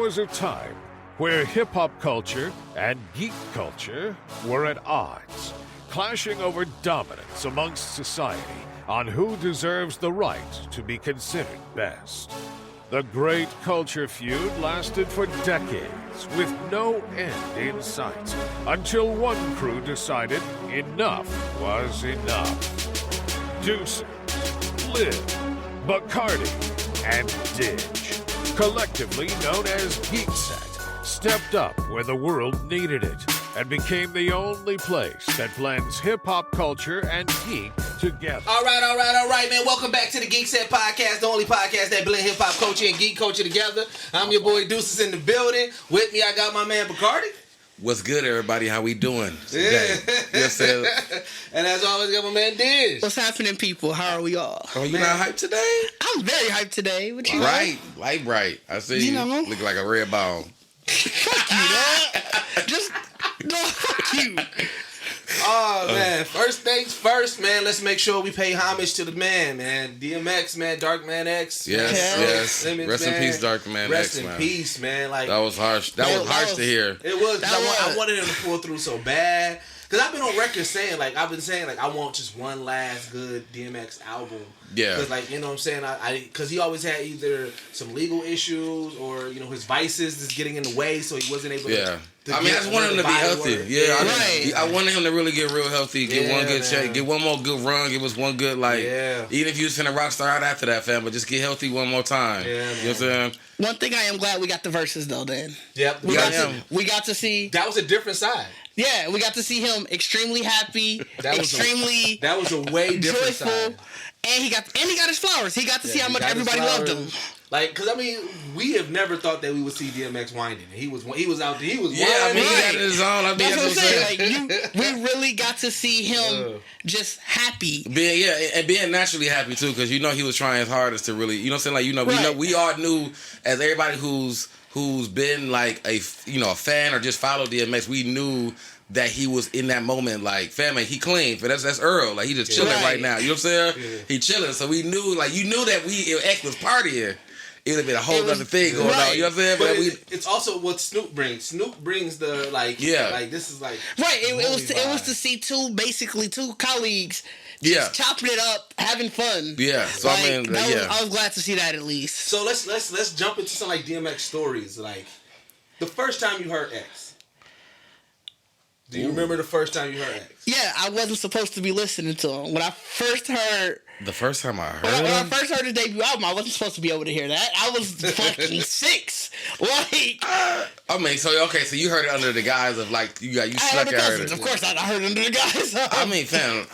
was a time where hip-hop culture and geek culture were at odds, clashing over dominance amongst society on who deserves the right to be considered best. The great culture feud lasted for decades, with no end in sight, until one crew decided enough was enough. Deuces, Liv, Bacardi, and Didge, collectively known as Geekset, stepped up where the world needed it and became the only place that blends hip-hop culture and geek together. All right, man. Welcome back to the Geekset Podcast, the only podcast that blend hip-hop culture and geek culture together. I'm your boy Deuces in the building. With me, I got my man Bacardi. What's good, everybody? How we doing today? Yeah. Yes, sir. And as always, got my man Diz. What's happening, people? How are we all? Oh, you not hyped today? I'm very hyped today. What you Right, light bright. I see you look like a red ball. Fuck you, dog. Just fuck you. Oh, man. First things first, man. Let's make sure we pay homage to the man. Dmx, man. Dark Man X. Yes. Limits, Rest in peace, Dark Man X, man. Rest in peace, man. Like, that was harsh. That was harsh to hear. It was. I wanted him to pull through so bad. Because I've been on record saying, I want just one last good DMX album. Yeah. Because, like, you know what I'm saying? Because he always had either some legal issues or, you know, his vices is getting in the way, so he wasn't able to. I just wanted him to be healthy. I wanted him to really get real healthy, get one good check, get one more good run, give us one good, even if you was finna rock star out after that, fam, but just get healthy one more time. Yeah, man. You know what I'm saying? One thing I am glad we got the verses, though, Dan. Yep. We got to see. That was a different side. Yeah, we got to see him extremely happy, that was a way different joyful, side. And he got his flowers. He got to see how much everybody loved him. Like, because I mean, we have never thought that we would see DMX winding. He was out there. He was winding. I mean, he got his own. That's what I'm saying. Like, we really got to see him just happy. Being naturally happy too, because you know he was trying his hardest to really, you know what I'm saying? Like, we all knew, as everybody who's been like a fan or just followed DMX, we knew that he was in that moment, like, family, he clean. But that's Earl. Like, he just chilling right now. You know what I'm saying? Yeah. He chilling. So we knew, like, you knew that X was partying. It would have been a whole other thing going on. You know what I'm saying? But it's also what Snoop brings. Snoop brings the, like, this is like... Right. It was to see two colleagues just chopping it up, having fun. Yeah. So, like, I was glad to see that at least. So let's jump into some, like, DMX stories. Like, the first time you heard X. Do you remember the first time you heard X? Yeah, I wasn't supposed to be listening to him. When I first heard... The first time I heard when I first heard his debut album, I wasn't supposed to be able to hear that. I was fucking 6. Like... I mean, so you heard it under the guise of, like, you snuck and heard it. Of course, I heard it under the guise of... I mean, fam...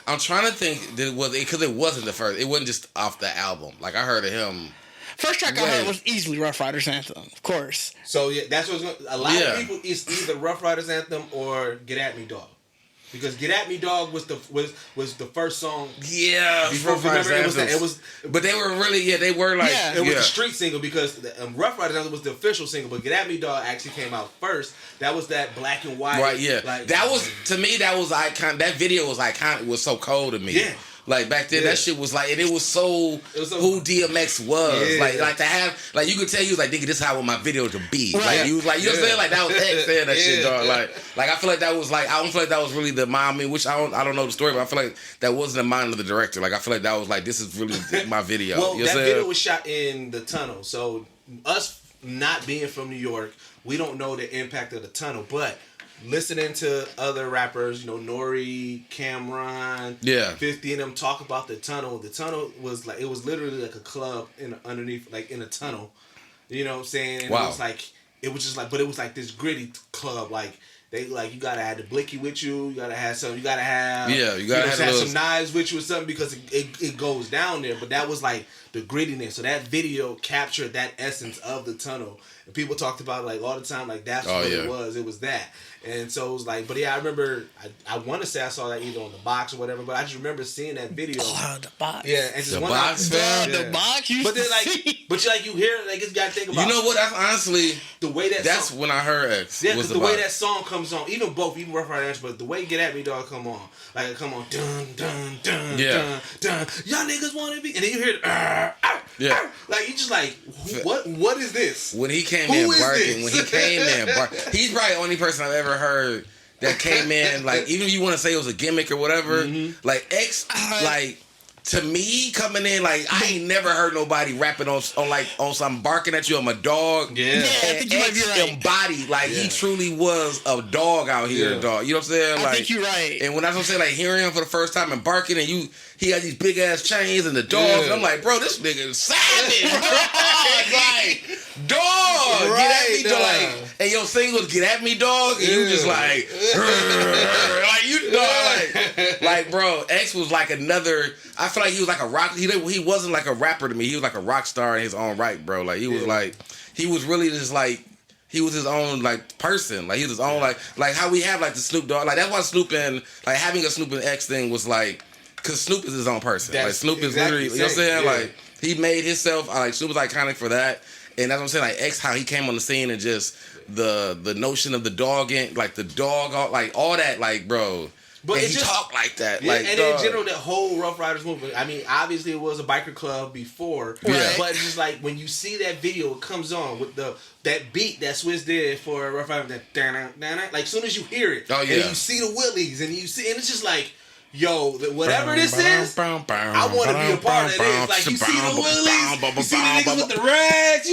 I'm trying to think that because it wasn't the first. It wasn't just off the album. Like, I heard of him... First track I heard was easily Rough Riders Anthem, of course. So yeah, that's what's going. A lot of people it's either Rough Riders Anthem or Get At Me Dog, because Get At Me Dog was the first song. Yeah, Rough Riders Anthem. It was, but they were really they were like it was the street single because Rough Riders Anthem was the official single, but Get At Me Dog actually came out first. That was that black and white. Right. Yeah. Like, that was to me. That was icon. That video was iconic. It was so cold to me. Yeah. Like, back then, that shit was like, and it was so who DMX was. Yeah. Like to have, like, you could tell he was like, nigga, this is how I want my video to be. Right. Like, he was like, you know what I'm saying? Like, that was X saying that shit, dog. Like, I feel like that was like, I don't feel like that was really the mind, I mean, which I don't know the story, but I feel like that wasn't the mind of the director. Like, I feel like that was like, this is really my video. Well, you know that video was shot in the tunnel. So, us not being from New York, we don't know the impact of the tunnel, but listening to other rappers, Nori, Cameron, 50 and them talk about the tunnel was like, it was literally like a club underneath, like in a tunnel. You know what I'm saying? And it was just like, but it was like this gritty club. Like, they like, you gotta have the blicky with you. You gotta have some. You gotta have. Yeah, you gotta have some knives with you or something because it goes down there. But that was like the grittiness. So that video captured that essence of the tunnel. And people talked about like all the time, like that's what it was. It was that. And so it was like, but yeah, I remember, I want to say I saw that either on the box or whatever, but I just remember seeing that video. Oh, the box. Yeah, and just the box, fam. The box. But then like you hear, like it's got to think about. You know what? That's honestly the way that's song, when I heard X. Yeah, because the way that song comes on, even Rough Riders, but the way Get At Me Dog come on, like it come on, dun dun dun dun dun. Y'all niggas want to be, and then you hear, like you just like, what is this? When he came in barking, he's probably the only person I've ever heard that came in, like, even if you want to say it was a gimmick or whatever, like X, like, to me, coming in, like, I ain't never heard nobody rapping on something, barking at you, I'm a dog. Yeah. And X embodied, like, he truly was a dog out here, dog. You know what I'm saying? Like, I think you're right. And when that's what I'm saying, like, hearing him for the first time and barking, and he had these big ass chains and the dogs, and I'm like, bro, this nigga is savage, bro. Like, dog, get at me, dog. Like, and your single, Get At Me, dog, and you just like, you know, like, bro, X was like another. I feel like he was like a rock. He wasn't like a rapper to me. He was like a rock star in his own right, bro. Like he was like, he was really just like, he was his own like person. Like he was his own like how we have like the Snoop Dogg. Like that's why Snoop and like having a Snoop and X thing was like, cause Snoop is his own person. Like Snoop is literally, you know what I'm saying? Yeah. Like he made himself. Like Snoop was iconic for that. And that's what I'm saying. Like X, how he came on the scene and just the notion of the dog and like the dog, like all that, like bro. But and he just talked like that, like and in general, that whole Rough Riders movement. I mean, obviously it was a biker club before, but it's just like when you see that video, it comes on with that beat that Swiss did for Rough Riders, that like as soon as you hear it, and you see the Willies, and it's just like. Yo, whatever this is, I want to be a part of this. Like, you see the Willies, you see the niggas with the rags,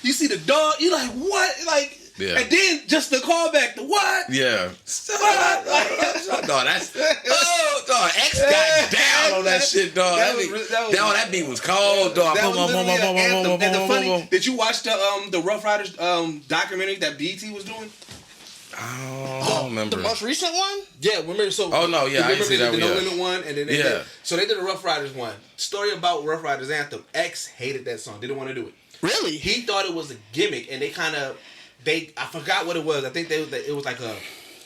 you see the dog, you like, what? Like, and then just the callback, the what? Yeah. Dog, X got down on that shit, dog. That beat was cold, dog. And the funny, did you watch the Rough Riders documentary that BET was doing? I don't remember. The most recent one? Yeah, remember? So I didn't see that one. The No Limit one, and then so they did a Rough Riders one. Story about Rough Riders Anthem. X hated that song. Didn't want to do it. Really? He thought it was a gimmick, and I forgot what it was. I think it was like a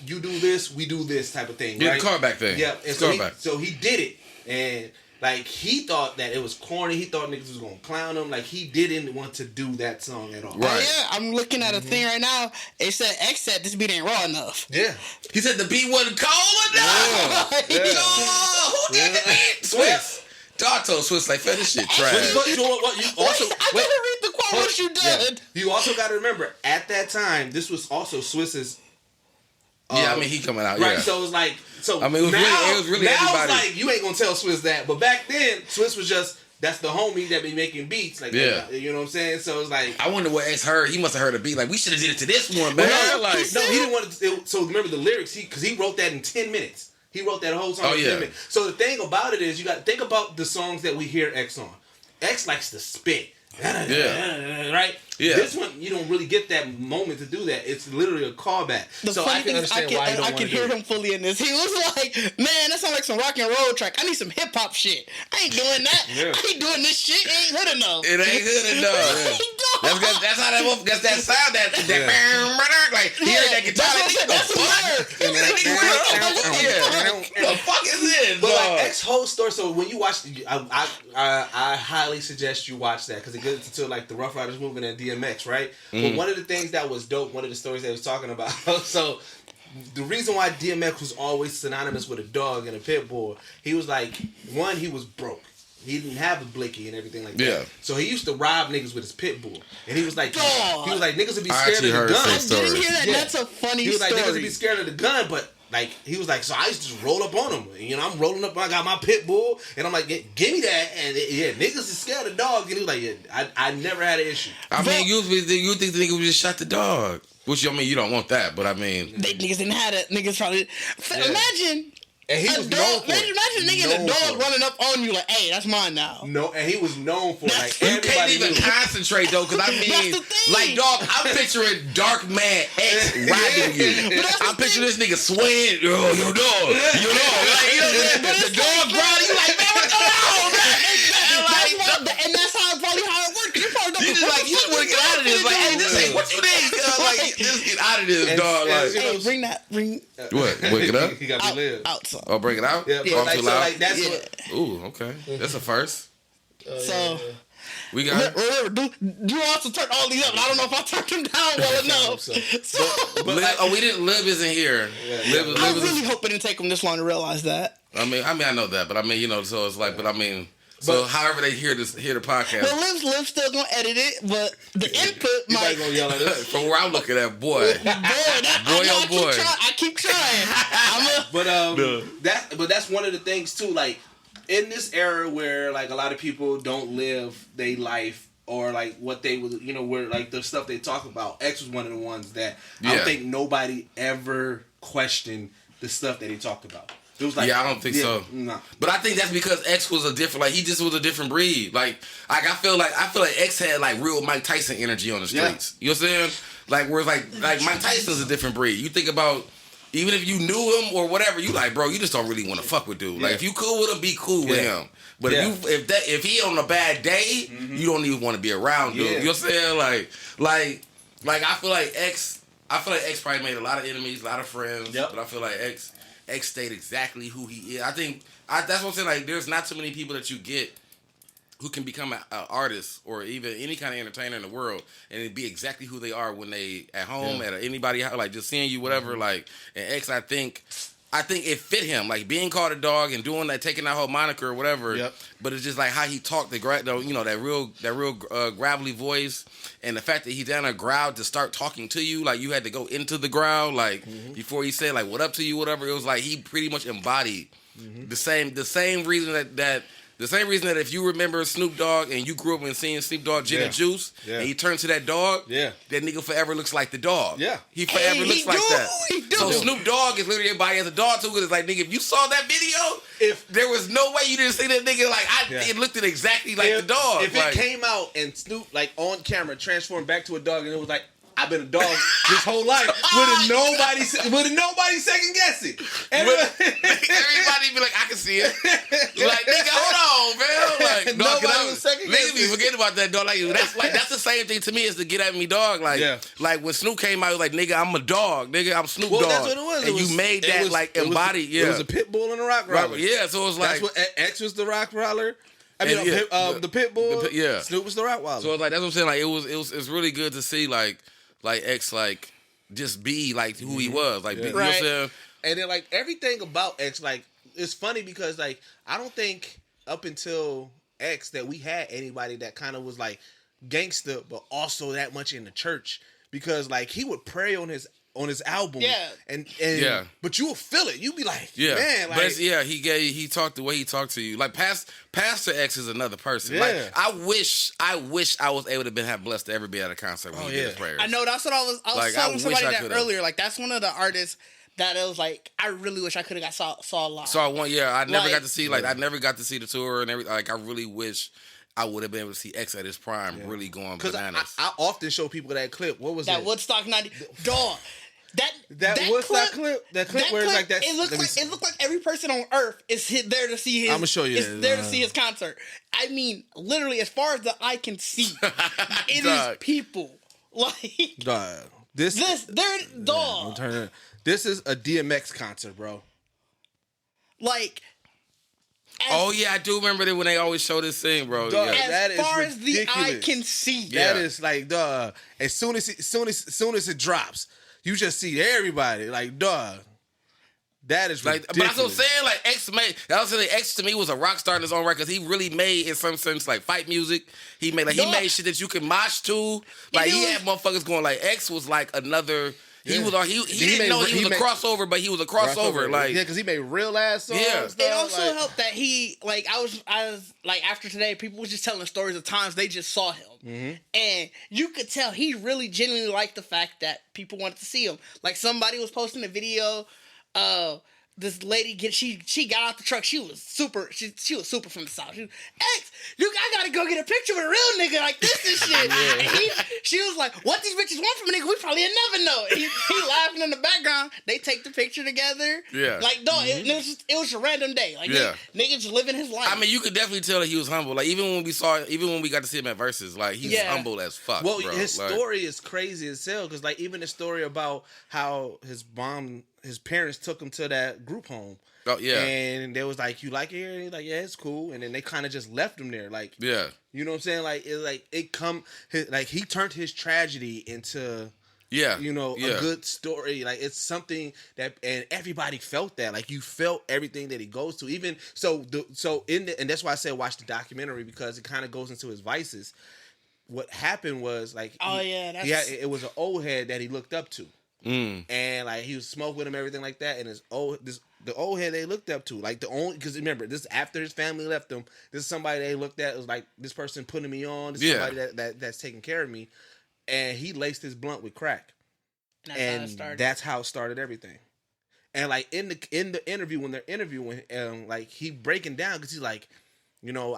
you do this, we do this type of thing. Yeah, right? the callback thing. Yeah, and so he did it, and like he thought that it was corny. He thought niggas was gonna clown him. Like he didn't want to do that song at all. Right. Yeah, I'm looking at a thing right now. It said X said this beat ain't raw enough. Yeah. He said the beat wasn't cold enough. Yeah. Who did the beat? Swiss. Dog told Swiss like, "Fed this shit trash." But you know what? You also I gotta read the quote. What you did? Yeah. You also got to remember at that time this was also Swiss's. I mean he coming out. Right. Yeah. So it was like I mean it was really now everybody. It's like you ain't gonna tell Swiss that, but back then Swiss was just. That's the homie that be making beats, like you know what I'm saying. So it's like I wonder what X heard. He must have heard a beat like we should have did it to this one, man. No, he didn't want to. So remember the lyrics, because he wrote that in 10 minutes. He wrote that whole song in 10 minutes. So the thing about it is, you got to think about the songs that we hear X on. X likes to spit. Right? Yeah. This one, you don't really get that moment to do that. It's literally a callback. So I can understand why you don't want to do it. I can hear him fully in this. He was like, man, that sounds like some rock and roll track. I need some hip hop shit. I ain't doing that. I ain't doing this shit. It ain't good enough. It ain't good enough. That's how that wolf gets that sound. That like he heard that guitar. The fuck is this? But like X whole story. So when you watch, I highly suggest you watch that because it gets into like the Rough Riders movement and DMX, right? But one of the things that was dope, one of the stories they was talking about. So the reason why DMX was always synonymous with a dog and a pit bull, he was like, one, he was broke. He didn't have a blicky and everything like that. Yeah. So he used to rob niggas with his pit bull. And he was like, niggas would be scared of the gun. I didn't hear that. Yeah. That's a funny story. He was like, niggas would be scared of the gun, but like, he was like, so I used to just roll up on him. You know, I'm rolling up, I got my pit bull, and I'm like, give me that. And niggas is scared of the dog. And he was like, I never had an issue. I mean, you think the nigga would just shot the dog. Which, I mean, you don't want that, but I mean. Niggas didn't have it. Niggas probably. Imagine. And he was known for it. Imagine a nigga and a dog running up on you like, hey, that's mine now. No, and he was known for it. Like, you can't even concentrate, though, because I mean, like, dog, I'm picturing Dark Man X riding you. I'm picturing this nigga swaying, yo, dog. Like, you know what I'm saying? The dog growling, you like, man, what's going on, man? And that's how it worked. You probably You just want to get out of this. Like, hey, this ain't what you need. Like, just get out of this, dog. Like, bring what? Wake it up? He got to live. outside. Oh, bring it out? Yeah, Oh, like, too so, loud? like, that's what. Ooh, okay. That's a first. So. We got. Remember, you also turned all these up, and I don't know if I turned them down well enough. But we didn't. Liv isn't here. Liv I really hope it didn't take them this long to realize that. I mean, I know that, but I mean, you know, so it's like, but I mean, so however they hear the podcast. Well, Liv's still gonna edit it, but the input might. Gonna yell at us. From where I'm looking at, boy, I keep trying. But that's one of the things too. Like in this era where like a lot of people don't live their life or like what they would, you know, where like the stuff they talk about. X was one of the ones that I don't think nobody ever questioned the stuff that he talked about. It was like, I don't think so. Nah. But I think that's because X was a different, like he just was a different breed. Like I feel like X had like real Mike Tyson energy on the streets. You know what I'm saying? Like whereas like Mike Tyson's a different breed. You think about even if you knew him or whatever, you like, bro, you just don't really want to fuck with dude. Like if you cool with him, be cool with him. But if he on a bad day, you don't even want to be around dude. You know what I'm saying? Like I feel like X probably made a lot of enemies, a lot of friends. But I feel like X stayed exactly who he is. I think that's what I'm saying. Like, there's not too many people that you get who can become an artist or even any kind of entertainer in the world and be exactly who they are when they at home at anybody like just seeing you whatever. Like, and X, I think it fit him, like being called a dog and doing that, taking that whole moniker or whatever. But it's just like how he talked, that real gravelly voice, and the fact that he down a growl to start talking to you, like you had to go into the growl, like before he said like what up to you, whatever. It was like he pretty much embodied the same reason that. The same reason that if you remember Snoop Dogg and you grew up and seeing Snoop Dogg Gin and Juice and you turn to that dog, that nigga forever looks like the dog. He forever looks like that. So Snoop Dogg is literally everybody as a dog too, because it's like, nigga, if you saw that video, if there was no way you didn't see that nigga, like it looked at exactly like the dog. If it came out and Snoop like on camera transformed back to a dog and it was like, I've been a dog this whole life. Would nobody second guess it? Everybody be like, I can see it. Like, nigga, hold on, man. Like, nobody was second guessing. Niggas be forgetting about that dog. Like, that's the same thing to me as to get at me, dog. Like when Snoop came out, he was like, nigga, I'm a dog. Nigga, I'm Snoop Dogg. That's what it was. And you made that like embodied. It was a pit bull and a rock roller. Yeah, so it was like that's what X was the rock roller. I mean, the pit bull. Snoop was the rock roller. So it's like that's what I'm saying. Like it's really good to see like X like just be like who he was. Like you know what I'm saying? And then like everything about X, like it's funny because like I don't think up until X that we had anybody that kind of was like gangster, but also that much in the church, because like he would pray on his album, and but you will feel it. You be like, man, like, but he talked the way he talked to you. Like Pastor X is another person. Like I wish I was able to have blessed to ever be at a concert when he did his prayers. I know that's what I was like, telling somebody that earlier. Like that's one of the artists that it was like I really wish I could have saw live. Saw one, I never got to see I never got to see the tour and everything. Like I really wish I would have been able to see X at his prime, really going bananas. I often show people that clip. What was that? Woodstock 90 dog. That Woodstock clip. That clip where it's like that. It looked like every person on earth is there to see his. I'm gonna show you. Is there to see his concert. I mean, literally, as far as the eye can see, it is people like dog. This is a DMX concert, bro. Like. Oh yeah, I do remember that when they always show this thing, bro. As far as the eye can see, that is like, duh. As soon as it drops, you just see everybody, like, duh. That is ridiculous. But that's what I'm saying. Like X to me was a rock star in his own right, because he really made, in some sense, like fight music. He made shit that you can mosh to. Like he had motherfuckers going. Like X was like another. He didn't know he was a crossover, but he was a crossover. Like because he made real ass songs. Yeah. It also helped that he like I was like after today, people was just telling stories of times they just saw him, and you could tell he really genuinely liked the fact that people wanted to see him. Like somebody was posting a video this lady she got out the truck. She was super from the South. She was, X, I gotta go get a picture with a real nigga like this and shit. And she was like, what these bitches want from a nigga, we probably never know. And he laughing in the background. They take the picture together. Yeah. Like, dog, it was a random day. Like, nigga just living his life. I mean, you could definitely tell that he was humble. Like, even when we got to see him at Versus, like, he's humble as fuck. Well, bro. his story is crazy as hell, because like even the story about how his parents took him to that group home. Oh yeah, and they was like, "You like it here?" And he's like, "Yeah, it's cool." And then they kind of just left him there, like, yeah, you know what I'm saying? Like he turned his tragedy into, yeah, you know, a good story. Like it's something that, and everybody felt that. Like you felt everything that he goes to. Even and that's why I said watch the documentary, because it kind of goes into his vices. What happened was like, it was an old head that he looked up to, and like he was smoke with him, everything like that. And the old head they looked up to, like because remember, this after his family left him. This is somebody they looked at. It was like, this person putting me on. This is somebody that's taking care of me, and he laced his blunt with crack, that's how it started everything. And like in the interview, when they're interviewing, like he breaking down, because he's like, you know,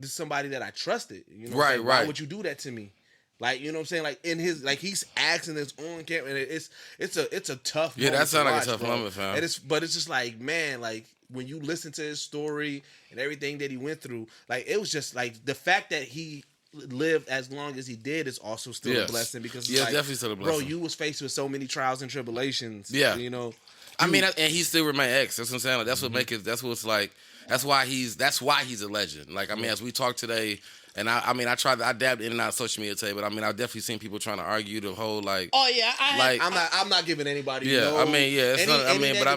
this is somebody that I trusted. You know, right. Why would you do that to me? Like, you know what I'm saying? Like in his, like he's asking his own camera, and it's a tough. Yeah, that sounds like a tough bro. moment, fam. But it's just like, man, like when you listen to his story and everything that he went through, like it was just like the fact that he lived as long as he did is also still a blessing, because it's like, definitely still a blessing. Bro, you was faced with so many trials and tribulations. Yeah, you know. I mean, and he still remain X. That's what I'm saying. Like, that's what make it. That's what's like. That's why he's a legend. Like, I mean, as we talk today, and I dabbed in and out of social media today, but I mean, I've definitely seen people trying to argue the whole like. Oh yeah, I'm not giving anybody. Yeah, no, I mean, yeah, it's not. I mean, but I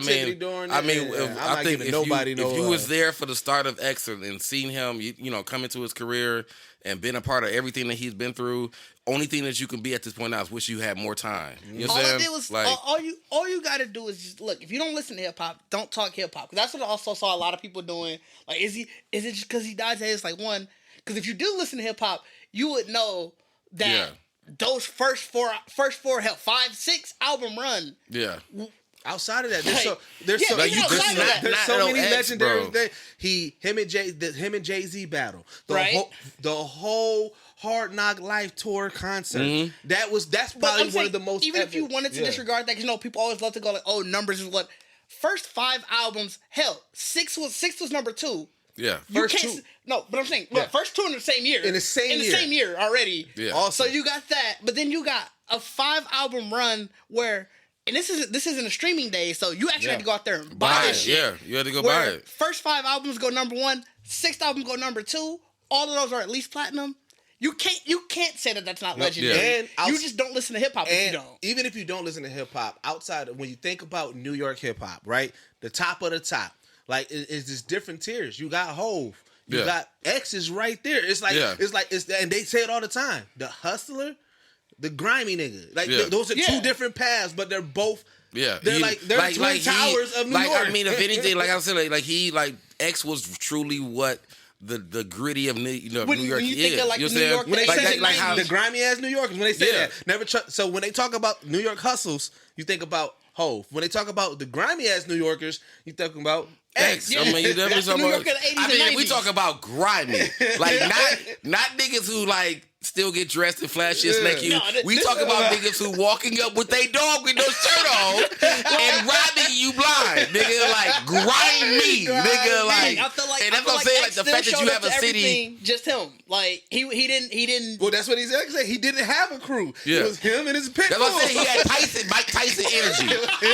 think if you was there for the start of X and seen him, you know, come into his career and been a part of everything that he's been through. Only thing that you can be at this point now is wish you had more time. You know what I'm saying? All you got to do is just look. If you don't listen to hip hop, don't talk hip hop. Because that's what I also saw a lot of people doing. Like, is it just because he died today? It's like, one, because if you do listen to hip hop, you would know that those first four 5-6 album run. Yeah. Outside of that, there's so many legendary things. Him and Jay-Z battle. The whole Hard Knock Life tour concert. Mm-hmm. That's probably one of the most. Even if you wanted to disregard that, because you know people always love to go like, oh, numbers is what. First 5 albums, hell, 6 was number 2. Yeah, first 2. No, but I'm saying, look, first 2 in the same year. In the same year already. Yeah. Also, you got that, but then you got a 5 album run where. And this isn't a streaming day, so you actually had to go out there and buy this shit. Yeah, you had to go buy it. First 5 albums go number 1, 6th album go number 2. All of those are at least platinum. You can't say that that's not legendary. Yeah. And you just don't listen to hip hop if you don't. Even if you don't listen to hip hop, outside of, when you think about New York hip hop, right? The top of the top, like it's just different tiers. You got Hove. You got X is right there. It's like and they say it all the time. The hustler. The grimy nigga. Like, those are 2 different paths, but they're both... Yeah. They're twin towers of New York. I mean, if anything, like I said, like X was truly what the gritty of New York is. When you think of, like, New York... When they say the grimy-ass New Yorkers, when they say that, so when they talk about New York hustles, you think about Hove. When they talk about the grimy-ass New Yorkers, you think about... X. I mean, you definitely talk about... I mean, we talk about grimy. Like, not niggas who, like... Still get dressed and flashy and snake you. We talk about niggas who walking up with their dog with no shirt on and robbing you blind. Nigga, like, grind me. Nigga, like, I feel like, and that's what I'm saying, like, the fact that you have a city. Just him. Like, he didn't. Well, that's what he's saying. He didn't have a crew. Yeah. It was him and his pit bull. That's what I'm saying. He had Mike Tyson energy.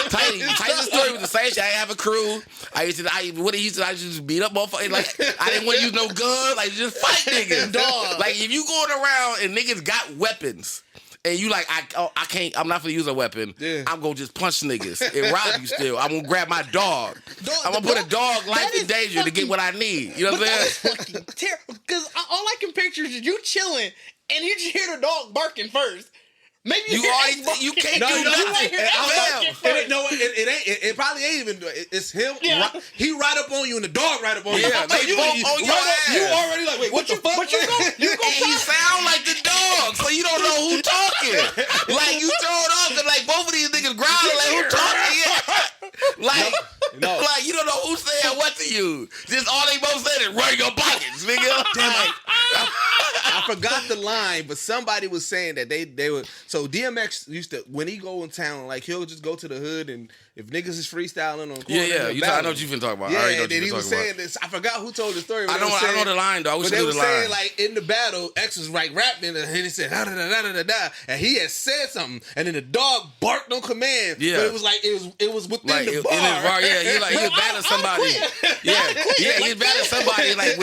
Tyson's story was the same shit. I didn't have a crew. I used to just beat up motherfuckers. Like, I didn't want to use no gun. Like, just fight niggas. Dog. Like, if you going around and niggas got weapons and you like, I can't, I'm not gonna use a weapon. Yeah. I'm gonna just punch niggas and rob you still. I'm gonna grab my dog. I'm gonna put a dog life in danger to get what I need. You know what I'm saying? That's fucking terrible. Because all I can picture is you chilling and you just hear the dog barking first. Maybe you can't do nothing. It probably ain't even. It's him. Yeah. He right up on you, and the dog right up on you. Yeah, like, you already like, wait, what the fuck? But you go he sound like the dog, so you don't know who talking. Like, you throw it off, and like both of these niggas growling like, who talking? Yeah. Like, No. Like, you don't know who's saying what to you. Just all they both said is run your pockets, nigga. Damn, I forgot the line, but somebody was saying that they were. So DMX used to, when he go in town, like he'll just go to the hood, and if niggas is freestyling on corner, I know what you've been talking about. Yeah, I know and then he was saying this. I forgot who told the story. I know the line though. I wish but I they knew were the line. saying like in the battle, X was like rapping, and he said da da da da da da, and he had said something, and then the dog barked on command. Yeah, but it was like it was within like, the bar. In his bar, yeah, he was battling somebody. He was battling somebody like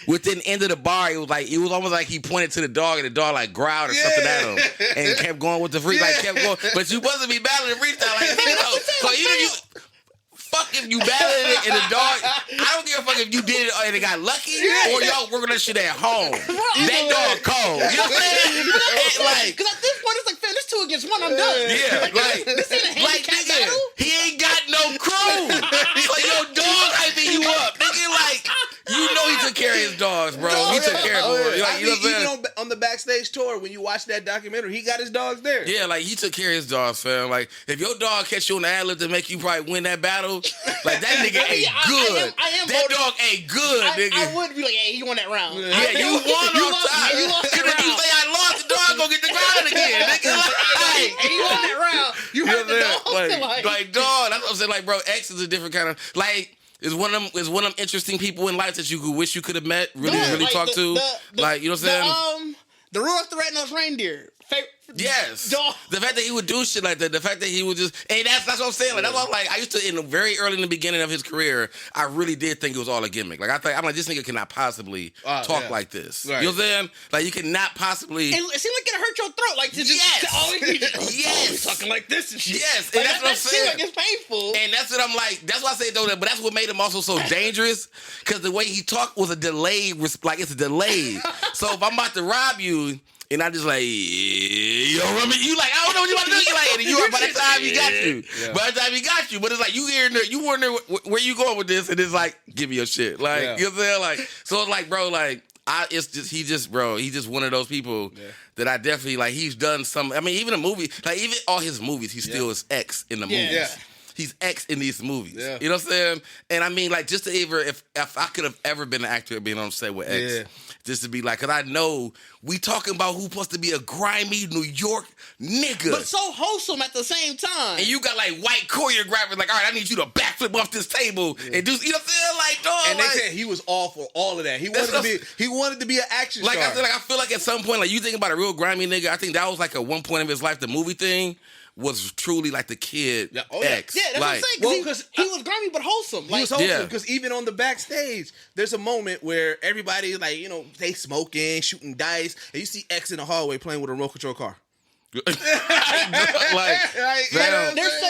within end of the bar. It was almost like he pointed to the dog, and the dog like growled or something at him, and kept going with the free, like kept going. But you wasn't be battling freestyle like so you. Fuck if you battling it in the dog. I don't give a fuck if you did it and it got lucky or y'all working that shit at home. That dog cold. You know what I'm saying? Like, because at this point it's like, fam, this 2 against 1, I'm done. Yeah, like this ain't a handicap battle. He ain't got no crew. So your dog hyping you up, nigga. Like, you know he took care of his dogs, bro. He took care of them. Like, you know what I'm saying? Even on the backstage tour, when you watch that documentary, he got his dogs there. Yeah, like he took care of his dogs, fam. Like, if your dog catch you on the ad-lib to make you probably win that battle, like that nigga ain't good. I am that dog ain't good, nigga. I would be like, hey, you won that round. Yeah, you won on time. You lost that round. If you say I lost, the dog gonna get the ground again, nigga. Hey, you won that round. You hurt the dog. Like, dog, that's what I'm saying. Like, bro, X is a different kind of like. Is one of them interesting people in life that you wish you could have met, really talk to, like you know what I'm saying? The Rudolph the Red-Nosed Reindeer. Yes. Dog. The fact that he would do shit like that, the fact that he would just, and that's what I'm saying. Like that's what I'm like. I used to very early in the beginning of his career, I really did think it was all a gimmick. Like I'm like, this nigga cannot possibly talk like this. Right. You know what I'm saying? Like you cannot possibly. It seemed like it hurt your throat. Like to just yes, talking like this and shit. Yes, and that's what I'm saying. Like it's painful. And that's what I'm like. That's why I say though. But that's what made him also so dangerous because the way he talked was a delayed. Like it's a delay. So if I'm about to rob you. And I just like, yo, you like, I don't know what you want to do. You like, and you by the time he got you. Yeah. By the time he got you. But it's like, you here, you wonder where you going with this. And it's like, give me your shit. Like, you know what I'm saying? Like, so it's like, bro, like, he's just one of those people that I definitely, like, he's done some, I mean, even a movie, like, even all his movies, he still is X in the movies. Yeah. He's X in these movies. Yeah. You know what I'm saying? And I mean, like, just to if I could have ever been an actor being on set with X, just to be like, because I know we talking about who's supposed to be a grimy New York nigga. But so wholesome at the same time. And you got, like, white choreographers, like, all right, I need you to backflip off this table and do, you know what I'm saying? Like, dog. And they said he was all for all of that. He wanted to be an action star. I feel like at some point, like, you think about a real grimy nigga, I think that was, like, at one point of his life, the movie thing was truly like the kid X. Yeah, that's what I'm saying. Because he was grimy but wholesome. He was wholesome because even on the backstage, there's a moment where everybody's like, you know, they smoking, shooting dice, and you see X in the hallway playing with a remote control car. There's so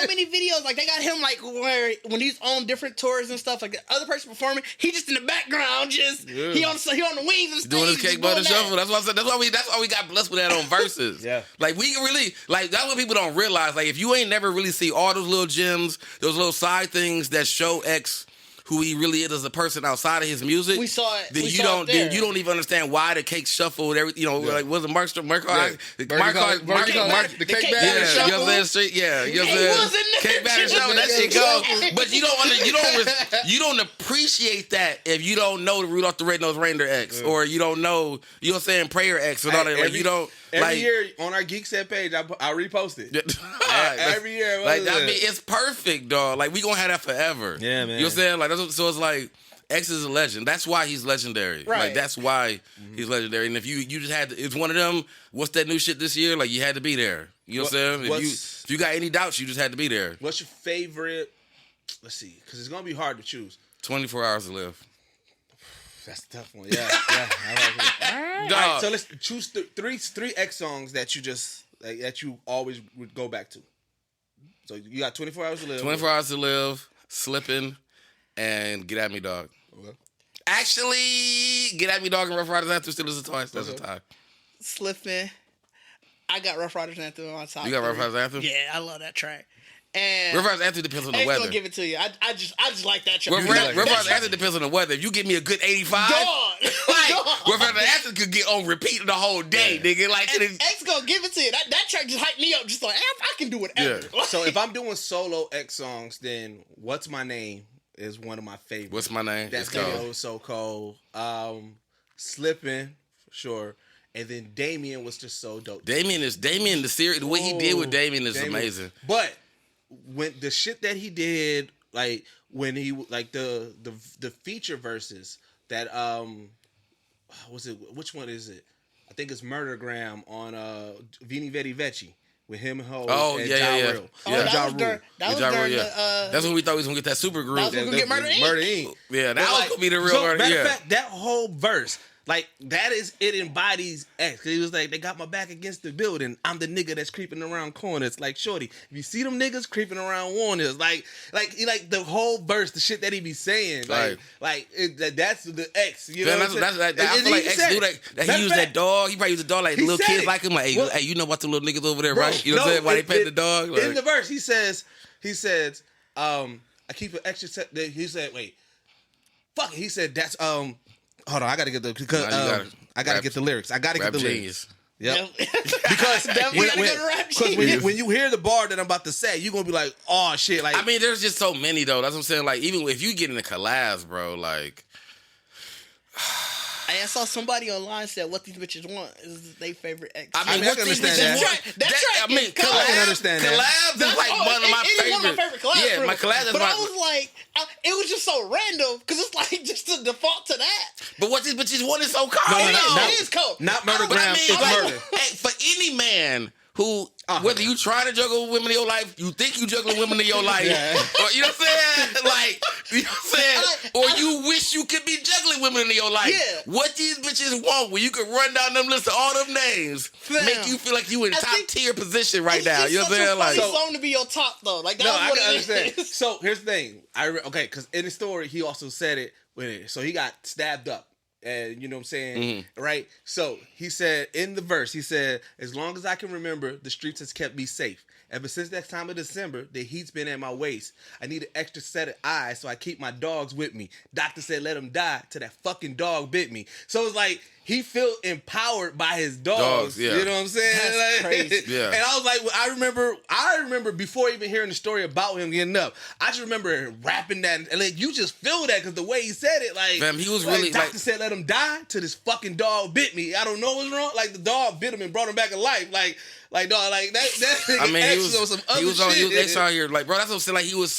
many videos like they got him like where when he's on different tours and stuff like the other person performing, he just in the background just he on the wings and doing his cake butter shuffle. That's what I said. That's why we got blessed with that on Versus. Like we really like that's what people don't realize. Like if you ain't never really see all those little gems, those little side things that show X who he really is as a person outside of his music. We saw it. Then you don't even understand why the cake shuffle and everything. You know, like was it Mark the cake batter shuffle? You know what I'm saying? Yeah, you know what I'm saying? Cake batter shuffle. That shit goes. But you don't appreciate that if you don't know the Rudolph the Red-Nosed Reindeer X or you don't know. You know what I'm saying? Prayer X and all that. Like you don't. Every year on our Geekset page, I repost it. Every year. Like, I mean, it's perfect, dog. Like, we gonna have that forever. Yeah, man. You know what I'm saying? Like, so it's like, X is a legend. That's why he's legendary. Right. Like, that's why he's legendary. And if you just had to, it's one of them, what's that new shit this year? Like, you had to be there. You know what I'm saying? If you got any doubts, you just had to be there. What's your favorite, let's see, because it's gonna be hard to choose. 24 Hours to Live. That's a tough one. Yeah. I like it. All right, so let's choose three X songs that you just like, that you always would go back to. So you got 24 Hours to Live. 24 Hours to Live, Slippin', and Get At Me Dog. Okay. Actually, Get At Me Dog and Rough Riders Anthem still is a tie. That's a tie. Slippin'. I got Rough Riders Anthem on my top. You got Rough Riders Anthem? Yeah, I love that track. And Rough Riders Anthem depends on the weather. Gonna give it to you. I just like that track. Rough Riders Anthem depends on the weather. If you give me a good 85, dog. Right. Where the anthem could get on repeat the whole day, nigga. Like, and X gonna give it to you. That track just hyped me up. Just like, I can do whatever. Yeah. So if I'm doing solo X songs, then What's My Name is one of my favorites. What's My Name? That video was so cold. Slipping, for sure. And then Damien was just so dope. Damien, the series, the way he did with Damien is amazing. But when the shit that he did, like when he like the feature verses that was it? Which one is it? I think it's Murdergram on Vini Vedi Vecchi with him and Ho. Oh and yeah. That was during That's when we thought we was gonna get that super group. That was when we get Murder Inc. Yeah, that was gonna be the real Murder. Matter of fact, that whole verse. Like, that is, it embodies X. He was like, they got my back against the building. I'm the nigga that's creeping around corners. Like, shorty, if you see them niggas creeping around corners, like the whole verse, the shit that he be saying, that's the X. You know what I'm saying? I feel like X do that. He used that dog. He probably used the dog like little kids like him. Like, hey, you know about the little niggas over there, right? You know what I'm saying? Why they pet the dog? Like, in the verse, he says, I keep an extra set. He said, wait, fuck it. He said, that's, hold on, I gotta get the get the lyrics. I gotta get the lyrics. Yep. Because when you hear the bar that I'm about to say, you're gonna be like, oh shit. Like, I mean, there's just so many though. That's what I'm saying. Like, even if you get in the collabs, bro, like. I saw somebody online said what these bitches want is their favorite X. I mean, I can understand that. I mean, I can understand that. Collabs is like one of my favorites. One of my favorite collabs. Yeah, my collabs is but I was like, it was just so random because it's like just to default to that. But what these bitches want is so cold. It is cold. Not Murdergram, it's murder. Hey, for any man who, whether you try to juggle women in your life, you think you juggling women in your life, or, you know what I'm saying? Like, you know what I'm saying? Or you wish you could be juggling women in your life. Yeah. What these bitches want, when you could run down them lists of all them names, make you feel like you in top tier position right now. You know what I'm saying? Like, song to be your top though. Like, that's I what can it understand. is. So here's the thing. Because in the story he also said it when so he got stabbed up. And you know what I'm saying? Right? So he said in the verse, he said, as long as I can remember, the streets has kept me safe. Ever since that time of December, the heat's been at my waist. I need an extra set of eyes, so I keep my dogs with me. Doctor said let him die till that fucking dog bit me. So it's like he felt empowered by his dogs. Yeah. You know what I'm saying? That's like, crazy. Yeah. And I was like, I remember before even hearing the story about him getting up, I just remember rapping that, and like you just feel that because the way he said it, like, fam, he was really Doctor like, said let him die till this fucking dog bit me. I don't know what's wrong. Like the dog bit him and brought him back to life. Like dog, like that. I mean, he was on shit. They saw here, like, bro, that's what I'm saying. Like, he was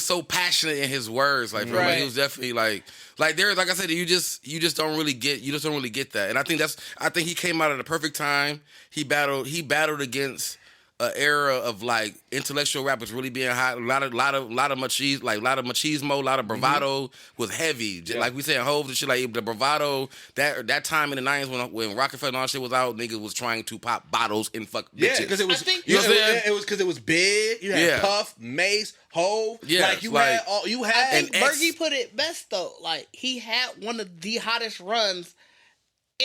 so passionate in his words, like, bro, like, he was definitely like there's, like I said, you just don't really get that. And I think he came out at the perfect time. He battled against an era of like intellectual rappers really being hot. A lot of machismo, a lot of bravado was heavy. Yeah. Like we said, Hov and shit, like the bravado that time in the 90s when Rockefeller and all shit was out, niggas was trying to pop bottles and fuck bitches. Yeah, because it was, you know what I'm saying? It was because it was big. You had Puff, Mace, Hov. Yeah, like you had. I think Bergie put it best though. Like he had one of the hottest runs.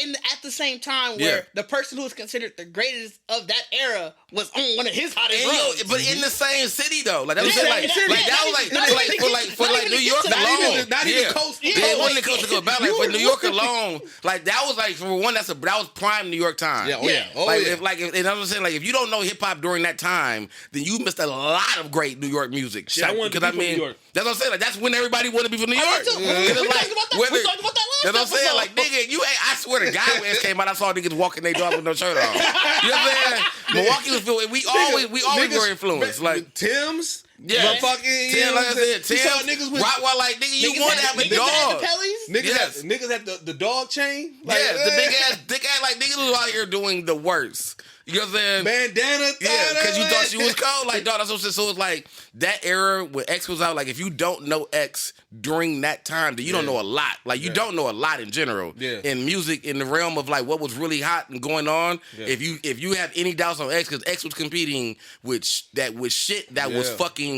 At the same time where the person who was considered the greatest of that era was on one of his hottest runs. But in the same city though. Like that was for New York alone. Not even coast. It wasn't coast to coast. But like for New York alone, like that was like for one, that was prime New York time. Yeah, and I'm saying, like, if you don't know hip hop during that time, then you missed a lot of great New York music. I wanted to be from New York. That's what I'm saying. Like that's when everybody wanted to be from New York. We talked about that last That's what I'm saying. Like, nigga, I swear to God, when it came out, I saw niggas walking their dog with no shirt on. You know what I'm saying? Milwaukee was feeling. We always were influenced. Like Tim's. Yeah, fucking. Tim, like I said, Tim. Niggas with Rottweiler, like, nigga, you want to have a dog. Niggas had the dog chain. Like, the big ass, like, niggas was out here doing the worst. You know what I'm saying? Bandana. Yeah, because you thought she was cold. Like, dog, that's what I'm saying. So it's like, that era when X was out, like, if you don't know X during that time, then you don't know a lot. Like, you don't know a lot in general. Yeah. In music, in the realm of, like, what was really hot and going on. Yeah. If you have any doubts on X, because X was competing with shit that was fucking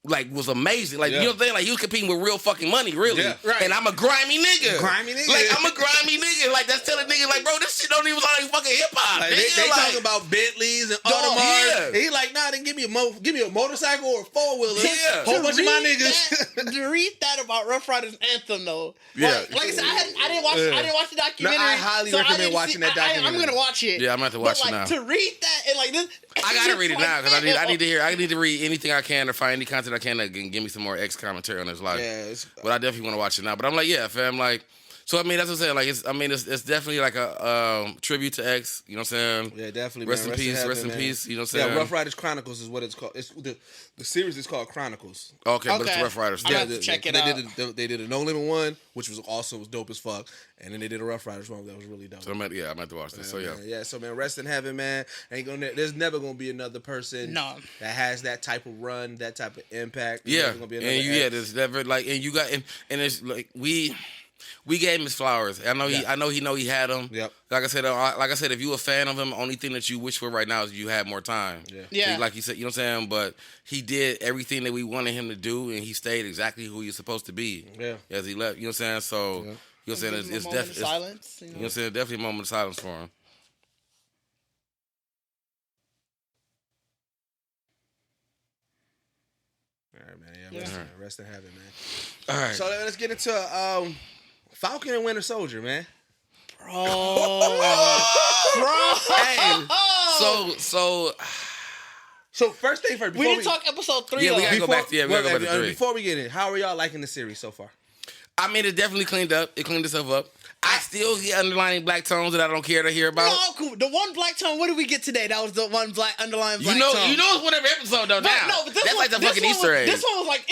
like was amazing. Like Yeah. you know what I'm saying? Like he was competing with real fucking money, really. Yeah. Right. And I'm a grimy nigga. Grimy nigga. Like I'm a grimy nigga. Like that's telling niggas like, bro, this shit don't even sound like fucking hip hop. Like, they talk about Bentleys and Audemars. yeah. And he like, nah, then give me a motorcycle or a 4-wheeler. Yeah. Whole To bunch of my read niggas. to read that about Rough Riders Anthem though. Yeah. Like I said, I didn't watch the documentary. No, I highly recommend didn't watching that documentary. I'm gonna watch it. Yeah, I'm gonna have to watch but, it like, now. To read that and like this, I gotta read it now because I need to hear. I need to read anything I can or find any content I can to give me some more X commentary on his life. Yeah, But I definitely want to watch it now. But I'm like, yeah, fam, like, so I mean, that's what I'm saying. Like, it's definitely like a tribute to X. You know what I'm saying? Yeah, definitely. Rest man. in peace. heaven, Rest in man. peace. You know what I'm saying? Yeah, Rough Riders Chronicles is what it's called. It's the series is called Chronicles. Okay, but it's Okay. Rough Riders. I'm Yeah, gonna have to check it they out. They did a No Limit one, which was also dope as fuck, and then they did a Rough Riders one that was really dope. so I'm about to watch this. So yeah. Man, so man, rest in heaven, man. There's never gonna be another person No. that has that type of run, that type of impact. There's Yeah, never gonna be another and X. there's never like, and you got, and it's like we gave him his flowers. I know he had them. Yep. Like I said, if you a fan of him, only thing that you wish for right now is you had more time. Yeah. Like you said, you know what I'm saying. But he did everything that we wanted him to do, and he stayed exactly who he's supposed to be. Yeah. As he left, you know what I'm saying. So you know what I'm saying. It's definitely silence. You know what I'm saying. Definitely a moment of silence for him. All right, man. Yeah, rest in heaven, man. All right. So let's get into Falcon and Winter Soldier, man. Bro. Hey, so So first thing first. We didn't talk episode 3 Yeah, we though. gotta go back to- we gotta go back to 3. Before we get in, how are y'all liking the series so far? I mean, it definitely cleaned up. It cleaned itself up. I still get underlining black tones that I don't care to hear about. No, cool. The one black tone. What did we get today? That was the one underlying black tone. You know it's whatever episode though. Now No, but this that's one, like the this fucking one Easter was, egg. This one was like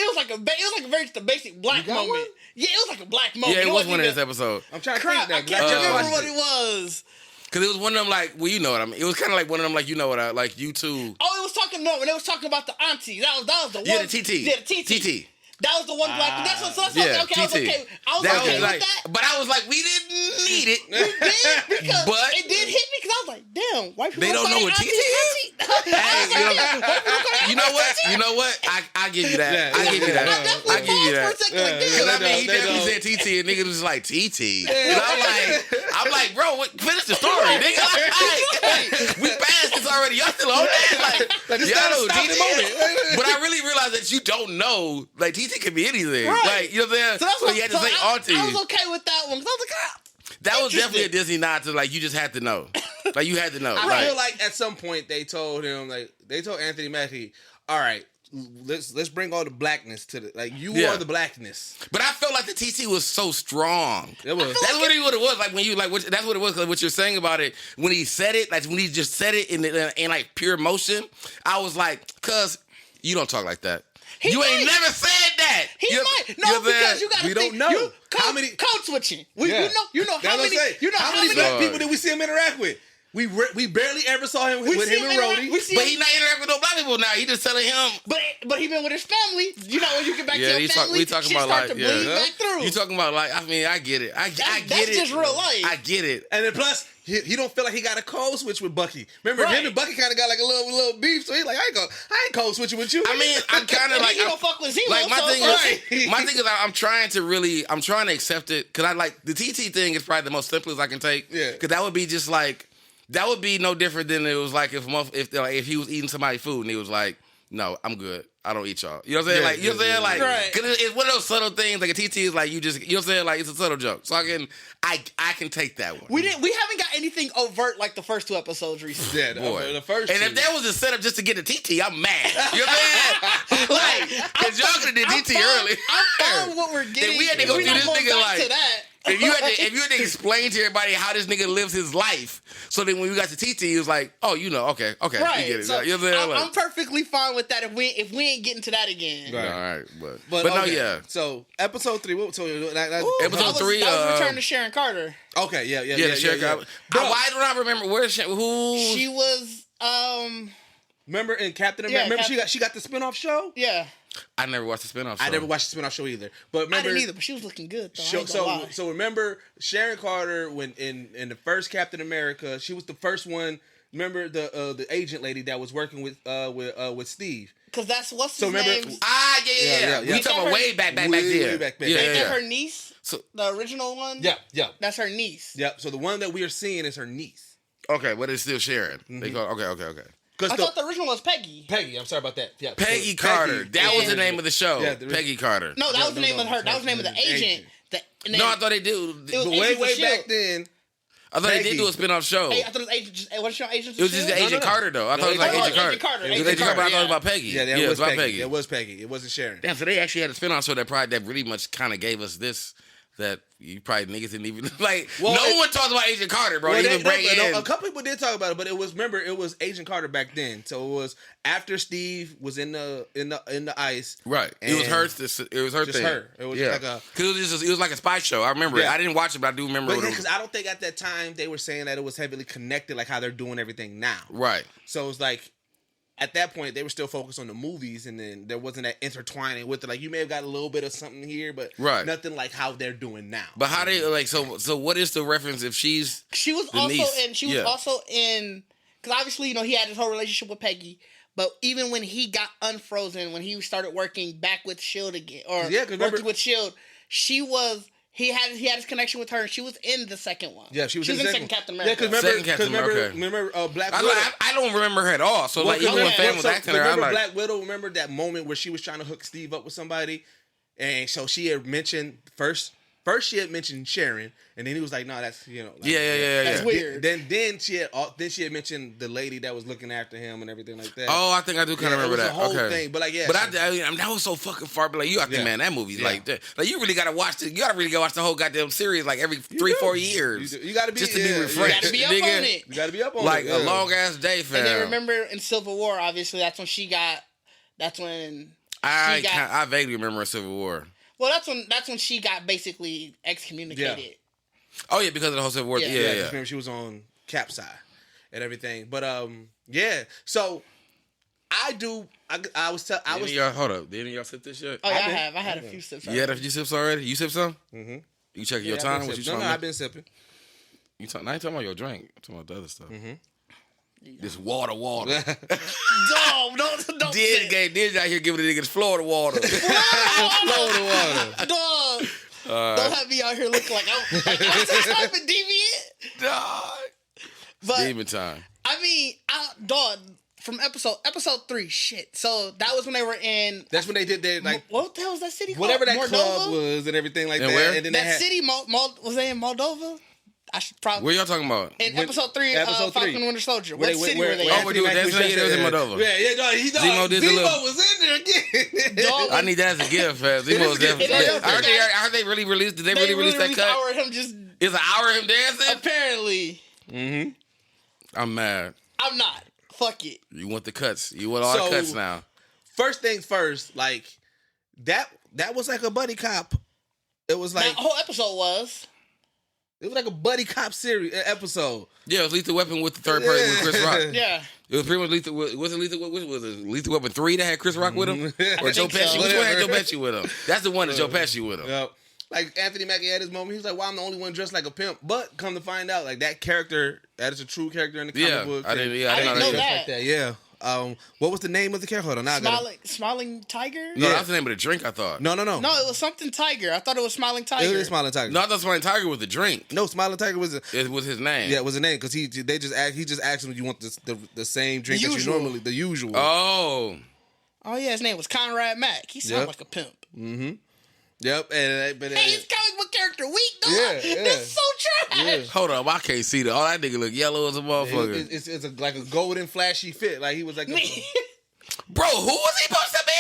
very just a basic black got moment. one? Yeah, it was like a black moment. Yeah, it was wasn't one of even- this episode. I'm trying to Crap, I think that. can't I just remember watched what it. it was. Cause it was one of them like, well, you know what I mean. It was kind of like one of them like, you know what I like. You too. Oh, it was talking when they was talking about the aunties. That was the one. Yeah, the TT. Yeah, the TT. TT. That was the one black. That's what. So that's Yeah, okay. I was TT. okay. I was That okay was with like, that. but I was like, we didn't need it. We did because But- it did hit me because I was like, damn, white people They don't know what TT is? Hey, you know what? I give you that. Yeah, I give you that. I give you that. For a second, like, Yeah, Cause I damn. mean, he They definitely don't. said TT, and niggas was like TT. And I'm like, bro, finish the story, nigga. Like, we passed this already. Y'all still on that? Like this y'all not a know stopping TT. moment. But I really realized that you don't know. Like TT could be anything. Right. Like you know what I'm saying. So that's So what, you had to so say auntie. I was okay with that one because I was like, That was interesting. definitely a Disney nod to like you just had to know. Like you had to know. I feel like at some point they told him, they told Anthony Mackie, all right, let's bring all the blackness to the, like, you Yeah. are the blackness. But I felt like the TT was so strong. It was. That's literally what it was. Like when you like, that's what it was. Like what you're saying about it. When he said it, like when he just said it in like pure emotion, I was like, "Cuz you don't talk like that. You ain't never said that. he You- might. you No, know what I'm because saying? you got to We think. don't know. You, How code, many- code switching? Yeah. You know how That's what I'm many? saying. You know how many many? black people did we see him interact with? We barely ever saw him with him and Rhodey. We see But him, he not interacting with no black people now. He just telling him. but he been with his family. You know when you get back to Yeah, your family, we talking shit about start like to bleed back through. You talking about like? I mean, I get it. I get that's it. just real life. I get it. And then plus, he don't feel like he got a code switch with Bucky. Remember, Right. him and Bucky kind of got like a little beef. So he's like, I ain't code switching with you. I mean, I'm kind of like, you don't fuck with Zemo. like my so thing it's is, my thing is, I'm trying to accept it because I like the TT thing is probably the most simplest I can take. Yeah. Because that would be just like that would be no different than it was like if he was eating somebody's food and he was like, no, I'm good. I don't eat y'all. You know what I'm saying? Yeah, Like, you know what I'm yeah, saying? Like, right. cause it's one of those subtle things. Like a TT is like you just, you know what I'm saying? Like it's a subtle joke. So I can take that one. We haven't got anything overt like the first 2 episodes recently. yeah, Boy. the first and two. if that was a setup just to get a TT, I'm mad. You know what I'm saying? Like, cause y'all could have did TT early. I'm fine with what we're getting. we had to go We're do not this going nigga back like- to that. If you had to explain to everybody how this nigga lives his life, so then when we got to TT, he was like, "Oh, you know, okay, we Right. get it." So You know what I'm saying? Like, I'm perfectly fine with that if we ain't getting to that again. Right. all right, But no, okay, yeah. So episode 3. What? So Episode 3, That was Return to Sharon Carter. Okay, yeah. Yeah, the sheriff. yeah. Why don't I remember who? She was Remember in Captain America? Yeah, Remember she got the spinoff show? yeah. I never watched the spinoff. I never watched the spinoff show either. But remember, I didn't either, but she was looking good though. I ain't So gonna lie. so remember Sharon Carter when in the first Captain America, she was the first one. Remember the agent lady that was working with Steve. Because that's what's his remember- name. Yeah. We talking about way back there. Way back. Yeah. Ain't that her niece? So The original one? Yeah. That's her niece. Yep. So the one that we are seeing is her niece. okay, but it's still Sharon. They call okay. I thought the original was Peggy. Peggy. I'm sorry about that. Yeah. Peggy So Carter. That was the Yeah. name of the show. Yeah, Peggy Carter. No, that was the name of her. That was the name of the agent. No, I thought they did. It was But Agents way of back S.H.I.E.L.D. then. I thought they Peggy. did do a spin-off show. Hey, I thought it was Agent. Wasn't she on Agents It was just S.H.I.E.L.D.? Agent Carter, though. I thought it was No, like it was Agent Carter. Agent Carter. It was Agent Agent Carter, but I thought it was yeah. about Peggy. Yeah, it was about Peggy. It was Peggy. It wasn't Sharon. Damn, so they actually had a spin-off show that really much kind of gave us this that you probably niggas didn't even like. Well, no one talks about Agent Carter, bro. Well, Even break in. a couple people did talk about it, but it was Agent Carter back then. So it was after Steve was in the ice. Right. It was her. It was her Just thing. her. It was like a. Because it was like a spy show. I remember it. Yeah. I didn't watch it, but I do remember. But because I don't think at that time they were saying that it was heavily connected, like how they're doing everything now. Right. So it was like. At that point, they were still focused on the movies, and then there wasn't that intertwining with it. Like you may have got a little bit of something here, but nothing like how they're doing now. But how they like so? What is the reference if she's? She was the also niece? in. She was also in. Because obviously, he had his whole relationship with Peggy. But even when he got unfrozen, when he started working back with Shield again, or working with Shield, she was. He had his connection with her, and she was in the second one. Yeah, she was in the second Captain America. Yeah, because remember Black Widow. I don't remember her at all. So even when Fan was acting her, I'm like, Black Widow. Remember that moment where she was trying to hook Steve up with somebody, and so she had mentioned first she had mentioned Sharon, and then he was like, "No, that's That's weird." Then she had mentioned the lady that was looking after him and everything like that. Oh, I think I do kind of remember that. The whole thing, but like But that was so fucking far. But like you, I think, man, that movie's like that. Like you really gotta watch it. You gotta really go watch the whole goddamn series like every 3-4 years. You gotta be just to be refreshed. You gotta be up on it. You gotta be up on like it. a long ass day, fam. And then remember in Civil War, obviously that's when she got. That's when I vaguely remember Civil War. Well, that's when she got basically excommunicated. Yeah. Oh yeah, because of the whole Civil War. Yeah. Remember she was on Cap's side and everything. But so I was hold up. Did any of y'all sip this shit? Oh yeah, I had a few sips. You had a few sips already? You sip some? Mm-hmm. You checking your time? What you trying to I've been sipping. I ain't talking about your drink. I'm talking about the other stuff. Mm-hmm. This water. Don't Did out here giving the niggas Florida water. Florida water. Dog. Don't have me out here looking like I'm some type of deviant. Dog. But Demon time. I mean, dog, from episode 3, shit. So that was when they were in. That's when they did their like. What the hell was that city called? Whatever that Moldova? club was and everything like that. Where? And then That city, was they in Moldova? I should probably. What y'all talking about? In episode 3 of Falcon Winter Soldier. What city were they in? Oh, we're doing that. It was in Moldova. Yeah, Zemo was in there again. Dog, I need that as a gift, fam. Zemo was definitely. I heard they really released. Did they really release that cut? Hour of him just. It's an hour of him dancing. Apparently. Mm-hmm. I'm mad. I'm not. Fuck it. You want the cuts? You want all the cuts now? First things first, like that was like a buddy cop. It was like that whole episode was. It was like a buddy cop series episode. Yeah, it was Lethal Weapon with the third person with Chris Rock. Yeah. It was pretty much Lethal. Was it Lethal Weapon 3 that had Chris Rock with him, or Joe Pesci? so. Which one had Joe Pesci with him? That's the one that Joe Pesci with him. Yep. Like Anthony Mackie had his moment. He was like, "Well, I'm the only one dressed like a pimp." But come to find out, like that character, that is a true character in the comic book. I didn't know that. Like that. Yeah. What was the name of the character? Hold on, Smiling Tiger? No, that was the name of the drink. I thought. No. No, it was something Tiger. I thought it was Smiling Tiger. It was Smiling Tiger. No, I thought Smiling Tiger was the drink. No, Smiling Tiger was. It was his name. Yeah, it was a name because he just asked him, "You want the same drink that you normally the usual?" Oh yeah, his name was Conrad Mack. He sounded like a pimp. Mm-hmm. Yep. Hey, his comic book character weak, dog. Yeah. That's so trash. Yeah. Hold up, I can't see that. All that nigga look yellow as a motherfucker. It's like a golden flashy fit. Like he was like. Bro, who was he supposed to be?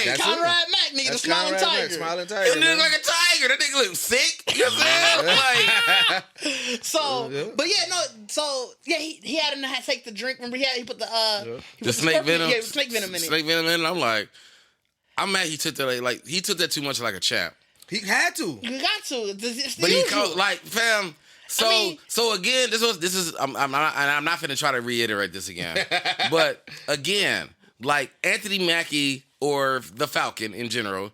That's Conrad Mack, nigga, the Smiling Tiger. Smiling He Tiger. look like a tiger. That nigga look sick. You know what I'm saying? So, but yeah, no. So yeah, he had him to take the drink. Remember, he put the snake venom. Yeah, snake venom in it. Snake venom in it. I'm like, I'm mad he took that. Like he took that too much like a champ. He had to. You got to. It's the But usual. fam. So again, this is. I'm not finna try to reiterate this again. But again, like Anthony Mackie or the Falcon in general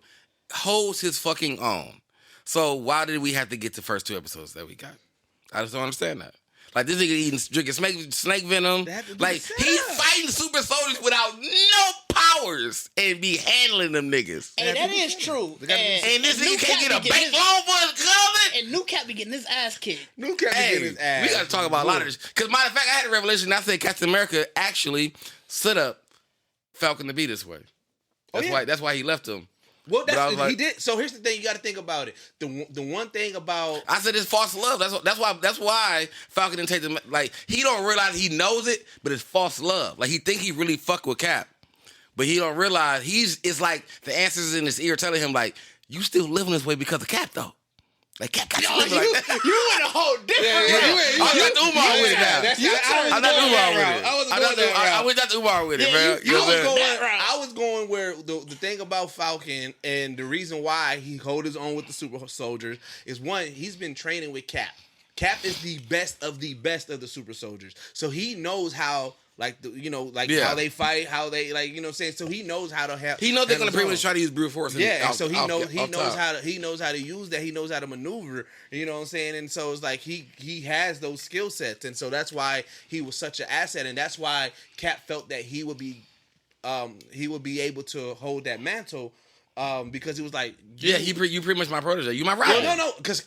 holds his fucking own. So why did we have to get the first 2 episodes that we got? I just don't understand that. Like this nigga drinking snake venom. Like he's fighting super soldiers without no powers and be handling them niggas. Hey, that is true. And this nigga can't get a bank loan for his cousin. And New Cap be getting his ass kicked. New Cap be getting his ass. We got to talk about a lot of this. Because matter of fact, I had a revelation. I said Captain America actually set up Falcon to be this way. That's why he left him. Well, he did. So here's the thing: you got to think about it. The one thing about I said it's false love. That's why Falcon didn't take the like. He don't realize he knows it, but it's false love. Like he think he really fuck with Cap, but he don't realize it's like the answers in his ear telling him like you still living this way because of Cap though. Like Cap got you living like that. You went a whole different route. I'm not the Umar with it now. I'm not the Umar with it. I went not the Umar with it, bro. I was going where the thing about Falcon and the reason why he hold his own with the super soldiers is one, he's been training with Cap. Cap is the best of the super soldiers. So he knows how how they fight, how they you know what I'm saying? So he knows how to have he knows they're gonna pretty much try to use brute force. So he knows how to use that, he knows how to maneuver, you know what I'm saying? And so it's like he has those skill sets, and so that's why he was such an asset, and that's why Cap felt that he would be able to hold that mantle. Because it was like you pretty much my protege. You my rival. No, because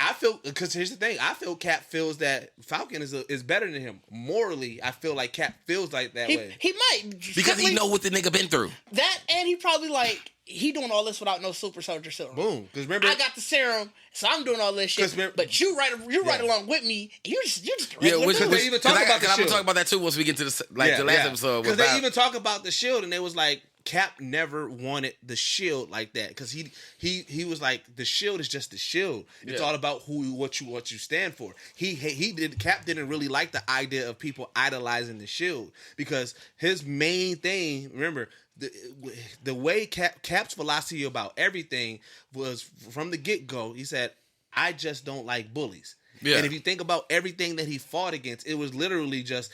here's the thing. I feel Cap feels that Falcon is better than him morally. I feel like Cap feels like that way. He might because he know what the nigga been through. That and he probably like he doing all this without no super soldier serum. Boom. Because remember, I got the serum, so I'm doing all this shit. But you right along with me. And you just they even talk about the shield. I'm gonna talk about that too once we get to the last episode. Because they even talk about the shield, and they was like. Cap never wanted the shield like that because he was like the shield is just the shield. It's all about what you stand for. Cap didn't really like the idea of people idolizing the shield because his main thing. Remember the way Cap's philosophy about everything was from the get-go. He said, "I just don't like bullies." Yeah. And if you think about everything that he fought against, it was literally just.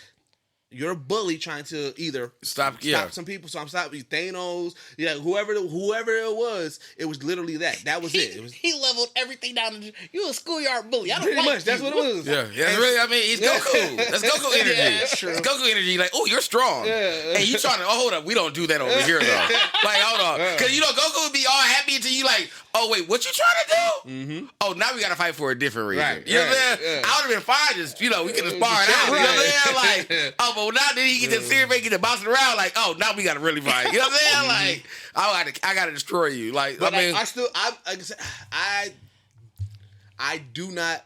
You're a bully trying to either stop some people. So I'm stopping Thanos, whoever it was. It was literally that. That was it. He leveled everything down. You a schoolyard bully. I don't pretty like much. That's what it was. Yeah, that's really. I mean, he's Goku. That's Goku energy. Yeah, that's true. It's Goku energy. Like, oh, you're strong. Yeah. And you trying to? Oh, hold up. We don't do that over here though. Like, hold on, because Goku would be all happy until you like. Oh wait, what you trying to do? Mm-hmm. Oh, now we gotta fight for a different reason. Right, you know what I'm saying? I would have been fine. Just we could have sparred out. You know what I'm saying? Like, oh, but now then he get the serious, get the bouncing around. Like, oh, now we gotta really fight. You know what I'm saying? Like, I gotta destroy you. Like, but I do not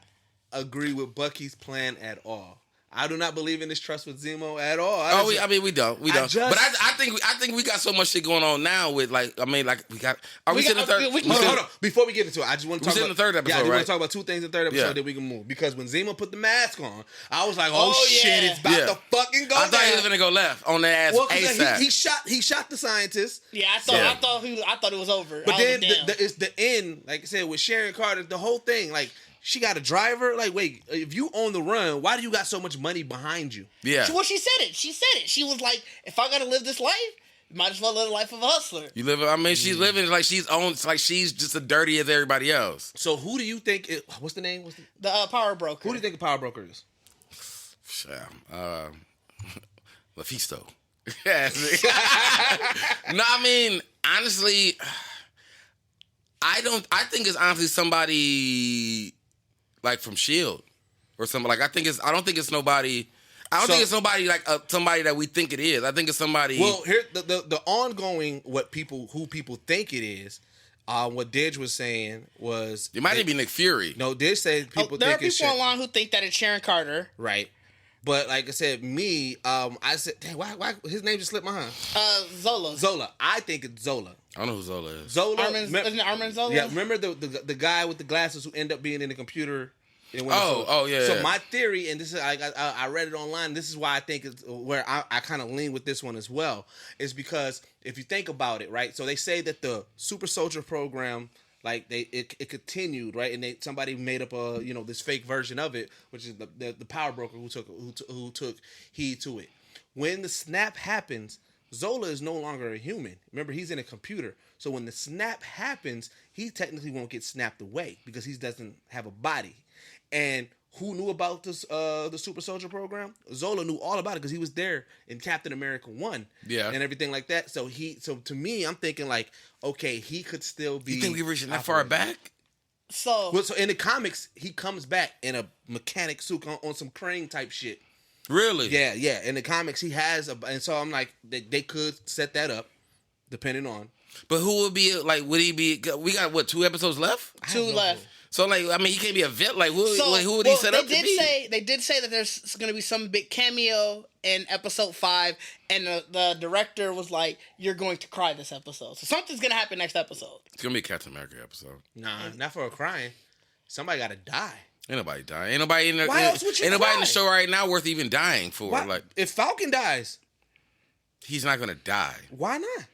agree with Bucky's plan at all. I do not believe in this trust with Zemo at all. We don't. But I think we got so much shit going on now with we got. Are we sitting in the third? Hold on. Before we get into it, I just want to talk about the third episode. Yeah, I want to talk about two things in the third episode that we can move. Because when Zemo put the mask on, I was like, oh shit, it's about to fucking go. I thought he was gonna go left on the ass. Well, he shot the scientist. Yeah, I thought it was over. But then it's the end. Like I said with Sharon Carter, the whole thing like. She got a driver? Like, wait, if you own the run, why do you got so much money behind you? Yeah. Well, she said it. She was like, if I got to live this life, might as well live the life of a hustler. She's living like she's owned, like she's just as dirty as everybody else. So who do you think, what's the name? The power broker. Who do you think the power broker is? Mephisto. No, I mean, honestly, I think it's honestly somebody... like from S.H.I.E.L.D. or something. Like I don't think it's nobody. I don't think it's nobody like somebody that we think it is. I think it's somebody. Well, here the ongoing who people think it is. What Didge was saying was it might even be Nick Fury. No, Didge said people. There are people online who think that it's Sharon Carter. Right. But like I said, I said, dang, why his name just slipped my mind? Zola. Zola. I think it's Zola. I don't know who Zola is. Zola. Isn't it Armin Zola? Yeah, remember the guy with the glasses who ended up being in the computer? Yeah. So my theory, and this is I read it online. This is why I think it's where I kind of lean with this one as well, is because if you think about it, right? So they say that the Super Soldier program, like it continued, right? And somebody made up this fake version of it, which is the power broker who took heed to it. When the snap happens, Zola is no longer a human. Remember, he's in a computer. So when the snap happens, he technically won't get snapped away because he doesn't have a body. And who knew about this the Super Soldier program? Zola knew all about it because he was there in Captain America 1. Yeah. And everything like that. So to me, I'm thinking like, okay, he could still be. You think we're reaching that far back? So in the comics, he comes back in a mechanic suit on some crane type shit. Really? Yeah. In the comics, he has and so I'm like, they could set that up, depending on. But who would be like? Would he be? We got what, 2 episodes left? 2 left. So like, I mean, he can't be a villain. Like, who would he set up to be? They did say that there's going to be some big cameo in episode 5, and the director was like, "You're going to cry this episode." So something's going to happen next episode. It's gonna be a Captain America episode. Nah, not for a crying. Somebody got to die. Ain't nobody dying. Ain't nobody in the. Why else would you ain't nobody in cry? the show right now worth even dying for. Why? Like, If Falcon dies, he's not gonna die. why not?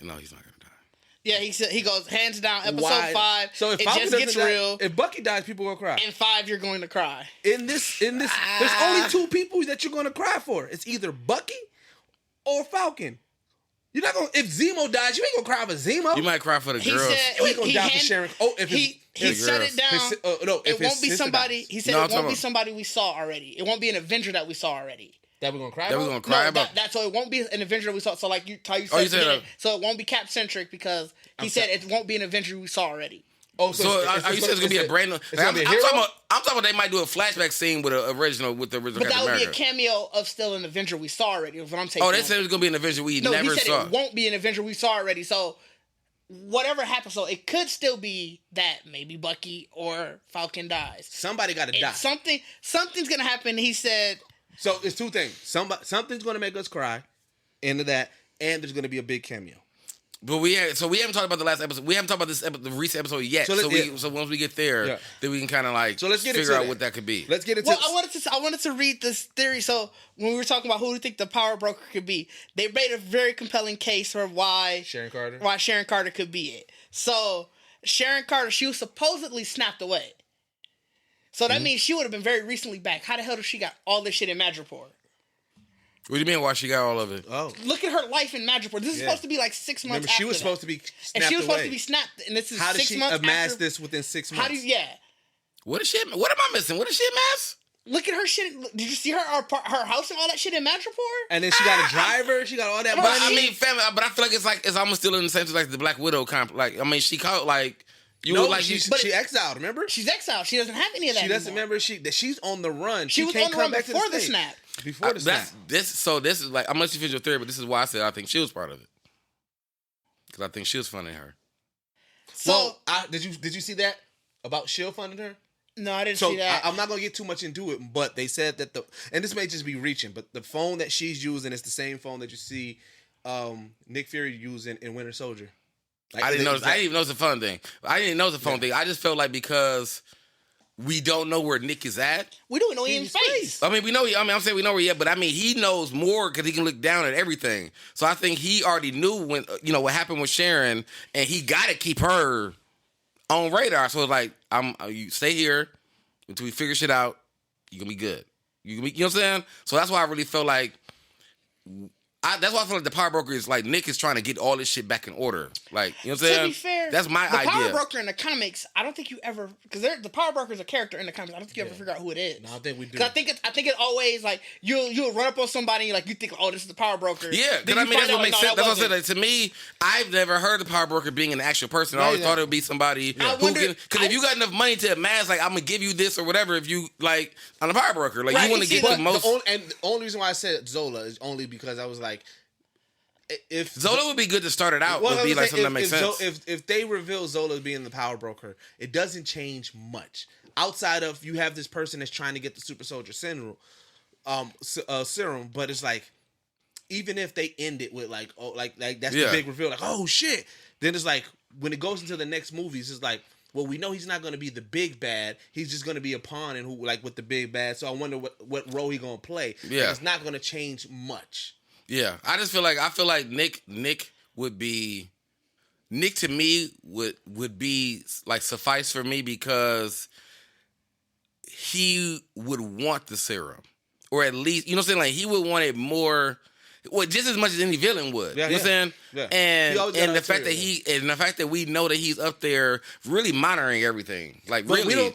No, he's not gonna die. Yeah, he goes hands down. Episode Why? 5. So if it Falcon just doesn't gets die, real. if Bucky dies, people will cry. In 5, you're going to cry. In this, there's only 2 people that you're going to cry for. It's either Bucky or Falcon. You're not going. If Zemo dies, you ain't gonna cry for Zemo. You might cry for the He girls. said You ain't gonna he die for hand- Sharon. Oh, if he shut it down. no, if It won't be sister somebody. dies, He said No, I'm it won't talking be about- somebody we saw already. It won't be an Avenger that we saw already. that we're gonna cry. That about? we're gonna cry No, about. that's so it won't be an Avenger we saw. So like how you said, Oh, you said so it won't be Cap centric because he said it won't be an Avenger we saw already. Oh, So are you saying it's gonna be a brand new? It's gonna be a I'm hero? talking about they might do a flashback scene with the original But that Captain would be America. a cameo of still an Avenger we saw already. Is what I'm saying. Oh, they said it was gonna be an Avenger we no. never He said saw. it won't be an Avenger we saw already. So whatever happens, so it could still be that maybe Bucky or Falcon dies. Somebody got to die. Something's gonna happen. He said. So it's 2 things. Something's gonna make us cry. Into that, and there's gonna be a big cameo. But we haven't talked about the last episode. We haven't talked about the recent episode yet. So once we get there, then we can kind of like let's get figure into out that. what that could be. Let's get into. Well, I wanted to read this theory. So when we were talking about who do you think the power broker could be, they made a very compelling case for why Sharon Carter. Why Sharon Carter could be it. So Sharon Carter, she was supposedly snapped away. So that means she would have been very recently back. How the hell does she got all this shit in Madripoor? What do you mean? Why she got all of it? Oh, Look at her life in Madripoor. This is supposed to be like 6 months. remember she was after supposed that. to be and snapped she was away. supposed to be snapped, and this is How did 6 she months amass after. this within 6 months? How do you? Yeah. What is shit? What am I missing? What is shit, mass? Look at her shit. Did you see her house and all that shit in Madripoor? And then she got a driver. She got all that But money. I mean, family. But I feel like it's almost still in the same like the Black Widow comp. Like I mean, she called like you no, would like she exiled. Remember? She's exiled. She doesn't have any of that. She doesn't anymore. remember that she's on the run. She was can't on the come run back to before the state. snap. Before the snap. This is like I'm gonna let you finish your theory, but this is why I said I think she was part of it because I think she was funding her. So did you see that about Shield funding her? no, I didn't So see that. I'm not gonna get too much into it, but they said that and this may just be reaching, but the phone that she's using is the same phone that you see Nick Fury using in Winter Soldier. Like, I didn't notice. I didn't even know it's a fun thing. I didn't know it's a phone thing. I just felt like because we don't know where Nick is at. We don't know he in space. I mean, we know. I'm saying we know where he at, but I mean, he knows more because he can look down at everything. So I think he already knew when what happened with Sharon, and he got to keep her on radar. So it's like, you stay here until we figure shit out. You gonna be good. You know what I'm saying? So that's why I really felt like. That's why I feel like the power broker is like Nick is trying to get all this shit back in order. Like, you know what I'm saying? To be fair, that's my the idea. power broker in the comics, I don't think you ever because the power broker is a character in the comics. I don't think you ever figure out who it is. No, I think we do. Because I think it's always like you'll run up on somebody and like you think, oh, this is the power broker. Yeah, Then because I you mean that's find what out, makes no, sense. that That's what I said. wasn't. Like, to me, I've never heard the power broker being an actual person. I always thought it would be somebody I who wonder- can. Because if you got enough money to amass, like I'm gonna give you this or whatever. If you like, I'm a power broker. Like Right, you want to see, get but the most. The only reason why I said Zola is only because I was like, if Zola would be good to start it out. Would be like something that makes sense. If they reveal Zola being the power broker, it doesn't change much. Outside of you have this person that's trying to get the super soldier serum, but it's like even if they end it with like that's the big reveal, like oh shit, then it's like when it goes into the next movies, it's like well we know he's not going to be the big bad, he's just going to be a pawn and who like with the big bad. So I wonder what role he's going to play. Yeah, and it's not going to change much. Yeah, I feel like Nick would be Nick to me would be like suffice for me because he would want the serum. Or at least, you know what I'm saying? Like he would want it more. well, just as much as any villain would. Yeah, you know what I'm saying? Yeah. And the fact that we know that he's up there really monitoring everything. Like, But really.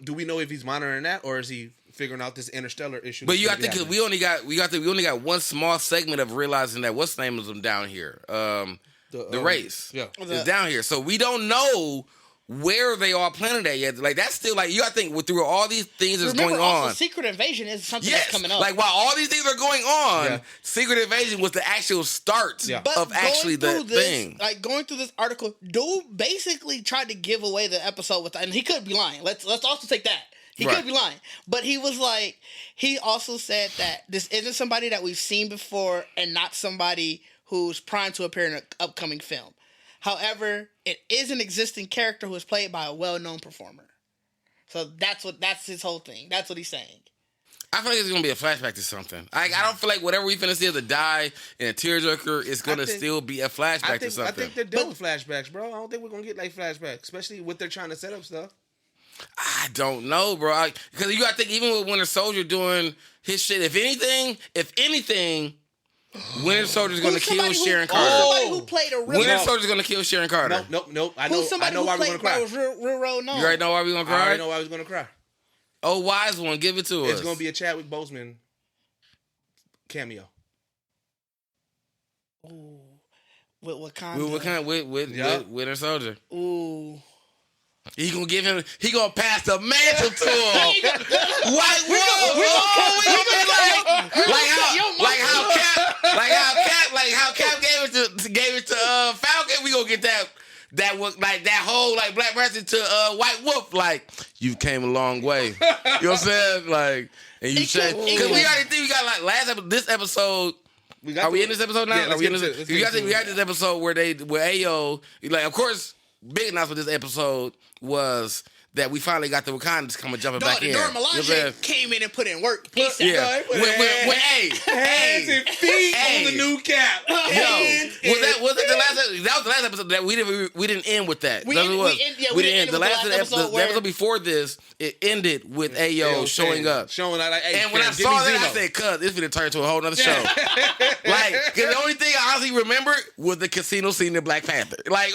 do we know if he's monitoring that or is he figuring out this interstellar issue? But you got to think, because we only got one small segment of realizing that what's the name of them down here? The race. Yeah. Is down here. So we don't know where they are planted at yet. Like, that's still, like, you got to think, through all these things that's going on. Secret Invasion is something that's coming up. Like, while all these things are going on, Secret Invasion was the actual start of actually the thing. Like, going through this article, dude basically tried to give away the episode and he could be lying. Let's also take that. He could be lying. But he was like, he also said that this isn't somebody that we've seen before and not somebody who's primed to appear in an upcoming film. However, it is an existing character who is played by a well-known performer. So that's his whole thing. That's what he's saying. I feel like it's gonna be a flashback to something. I don't feel like whatever we finna see as a die in a tearjerker is gonna still be a flashback to something. I think they're done with flashbacks, bro. I don't think we're gonna get like flashbacks, especially what they're trying to set up stuff. I don't know, bro. Because you gotta think, even with Winter Soldier doing his shit, if anything, Winter Soldier's gonna kill Sharon Carter. Somebody who played a real... Winter Soldier's gonna kill Sharon Carter. Nope. I know why we're gonna cry. Real known. You already know why we're gonna cry? I already know why we're gonna cry. Oh, wise one, give it to us. It's gonna be a Chadwick Boseman cameo. Ooh. With Wakanda. With Winter Soldier. Ooh. He gonna pass the mantle to him. Like how Cap gave it to Falcon. We gonna get that whole like Black Panther to White Wolf. Like, you came a long way. You know what I'm saying? Like, and you said, because we already think we got like this episode. Are we in this episode now? Yeah, we got this episode where Ayo, like, of course, big announcement this episode was that we finally got the Wakandans coming jumping back in. Dora Milaje came in and put in work. He said, hands and feet on the new Cap. Was that the last episode? That was the last episode that we didn't end with that. We didn't end. The last episode before this, it ended with Ayo showing up. Like, hey, and when I saw that, I said, cuz, it's gonna turn into a whole nother show. Like, cause the only thing I honestly remember was the casino scene in Black Panther. Like,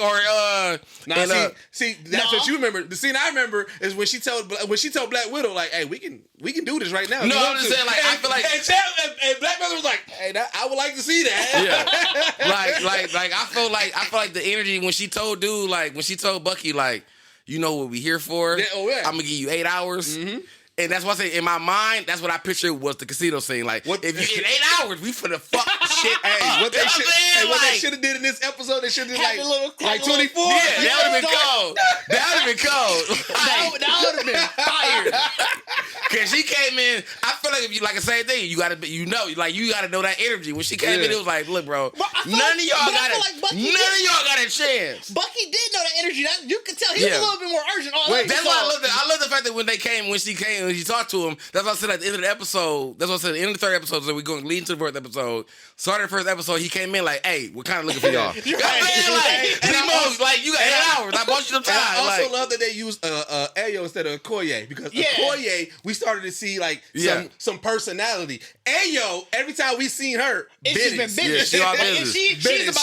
see, that's what you remember. The scene I remember is when she told Black Widow, like, hey, we can do this right now. No, I'm just saying, like, I feel like, and Black Panther was like, hey, I would like to see that. Yeah. like I feel like the energy when she told Bucky, like, you know what we here for? Yeah, I'm gonna give you 8 hours. Mm-hmm. And that's why I say, in my mind, that's what I pictured was the casino scene. Like, if you in 8 hours, we finna fuck shit up. What they should have did in this episode, they should have like 24. Yeah, that would have been cold. That would have been cold. That would have been fire. Cause she came in, I feel like if you like the same thing, you gotta know that energy. When she came in, it was like, look, bro, none of y'all got a chance. Bucky did know that energy. You could tell he was a little bit more urgent. That's why I love the fact that when she talked to him, that's why I said at the end of the episode, that's why I said at the end of the third episode, so we're going to lead into the fourth episode. Started the first episode, he came in like, hey, we're kind of looking for y'all. You got Zemo, like, you got 8 hours. I bought you some time. I also love that they used Ayo instead of Okoye, because Okoye, we started to see like some personality. Ayo, every time we seen her, it's business. Been business. Yeah, she all business.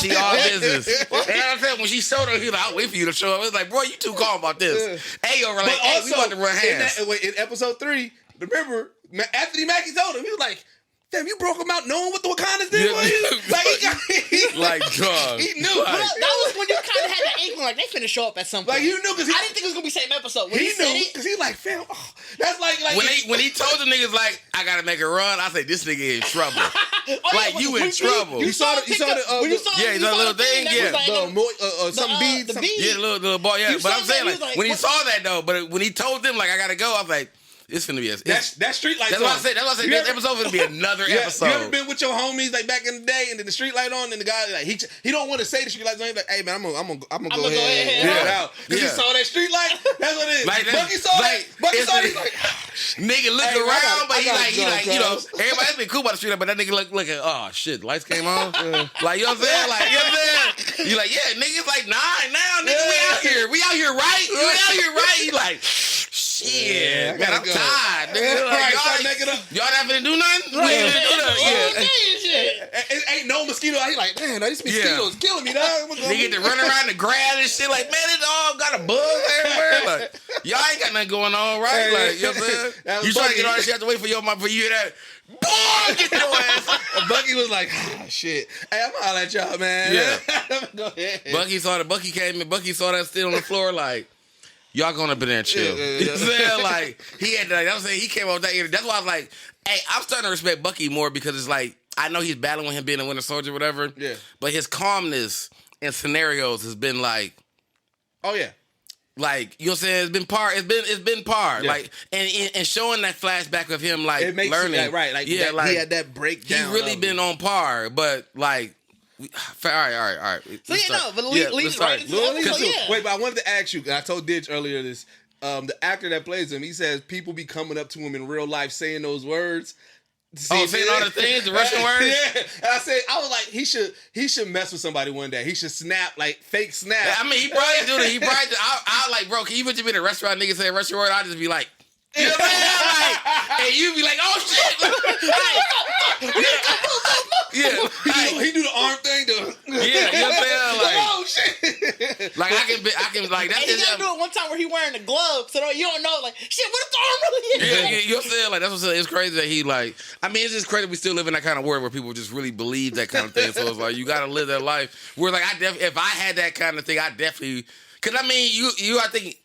She all business. And I said, when she showed her, he was like, I'll wait for you to show up. It was like, bro, you too calm about this. Ayo, we're like, hey, we about to run hands. In episode 3, remember, Anthony Mackie told him, he was like, damn, you broke him out knowing what the Wakandas did for you? Like, dog. He knew. That was when you kind of had that inkling, like, they finna show up at some point. Like, you knew, because I didn't think it was gonna be same episode. When he knew, because he like, fam, that's like when he told the niggas, like, I gotta make a run, I said, this nigga in trouble. You in trouble. You saw the little thing, some beads. Yeah, the little ball, yeah. But I'm saying, like, when he saw that, though, but when he told them, like, I gotta go, I was like, it's finna be that street light. That's why I said this episode finna be another episode. You ever been with your homies like back in the day, and then the street light on, and the guy like he don't want to say the street light on. He's like, hey man, I'm gonna go ahead and out because he saw that street light. That's what it is. Like, Bucky saw that. Bucky saw it. He's like, nigga look around, but he like you know, everybody's been cool about the street light, but that nigga look at, oh shit, lights came on. Like, you know what I'm saying? Like, you know what I'm saying? You like, yeah, niggas like 9 now, nigga, we out here right? We out here right? He like, shit, man, I'm go. tired. Nigga. Like, y'all not finna do nothing? Right. We ain't finna do nothing. It ain't no mosquito. He like, man, these mosquitoes killing me, dog. They get to run around the grass and shit. Like, man, it all got a bug everywhere. Like, y'all ain't got nothing going on, right? Like, you know what I'm saying? You trying to get all that shit, you have to wait for you hear that. Boy, get your ass. Bucky was like, shit. Hey, I'm gonna holler at y'all, man. Yeah. Go ahead. Bucky came in. Bucky saw that still on the floor, like, y'all going up in there and chill. Yeah. You know what I'm saying? Like, he had that. I'm saying he came out that energy. That's why I was like, hey, I'm starting to respect Bucky more because it's like, I know he's battling with him being a Winter Soldier or whatever. Yeah. But his calmness in scenarios has been like, Oh, yeah. like, you know what I'm saying? It's been par. It's been par. Yeah. Like, and showing that flashback of him, like, It makes learning. you, like, right. Like, yeah, that, like, he had that breakdown. He's really been on par, but, like, all right. So, but lead right into the episode, yeah. Wait, but I wanted to ask you, I told Ditch earlier this, the actor that plays him, he says people be coming up to him in real life saying those words. Saying all the things, the Russian words? Yeah. And I was like, he should mess with somebody one day. He should snap, like, fake snap. I mean, he probably do that. He probably do. I like, bro, can you put me in a restaurant, nigga say a Russian word? I'll just be like, you know what I'm saying? Like, and you be like, oh, shit. He do the arm thing, though. Yeah, you know what I'm saying? Like, oh, shit. Like, I can, like, that's And he gotta do it one time where he wearing a glove, so you don't know, like, shit, what if the arm really is? Yeah, you know what I'm saying? Like, that's what I'm saying. It's crazy that he, like, I mean, it's just crazy we still live in that kind of world where people just really believe that kind of thing. So it's like, you gotta live that life. Where, like, if I had that kind of thing, I definitely, because, I mean, I think,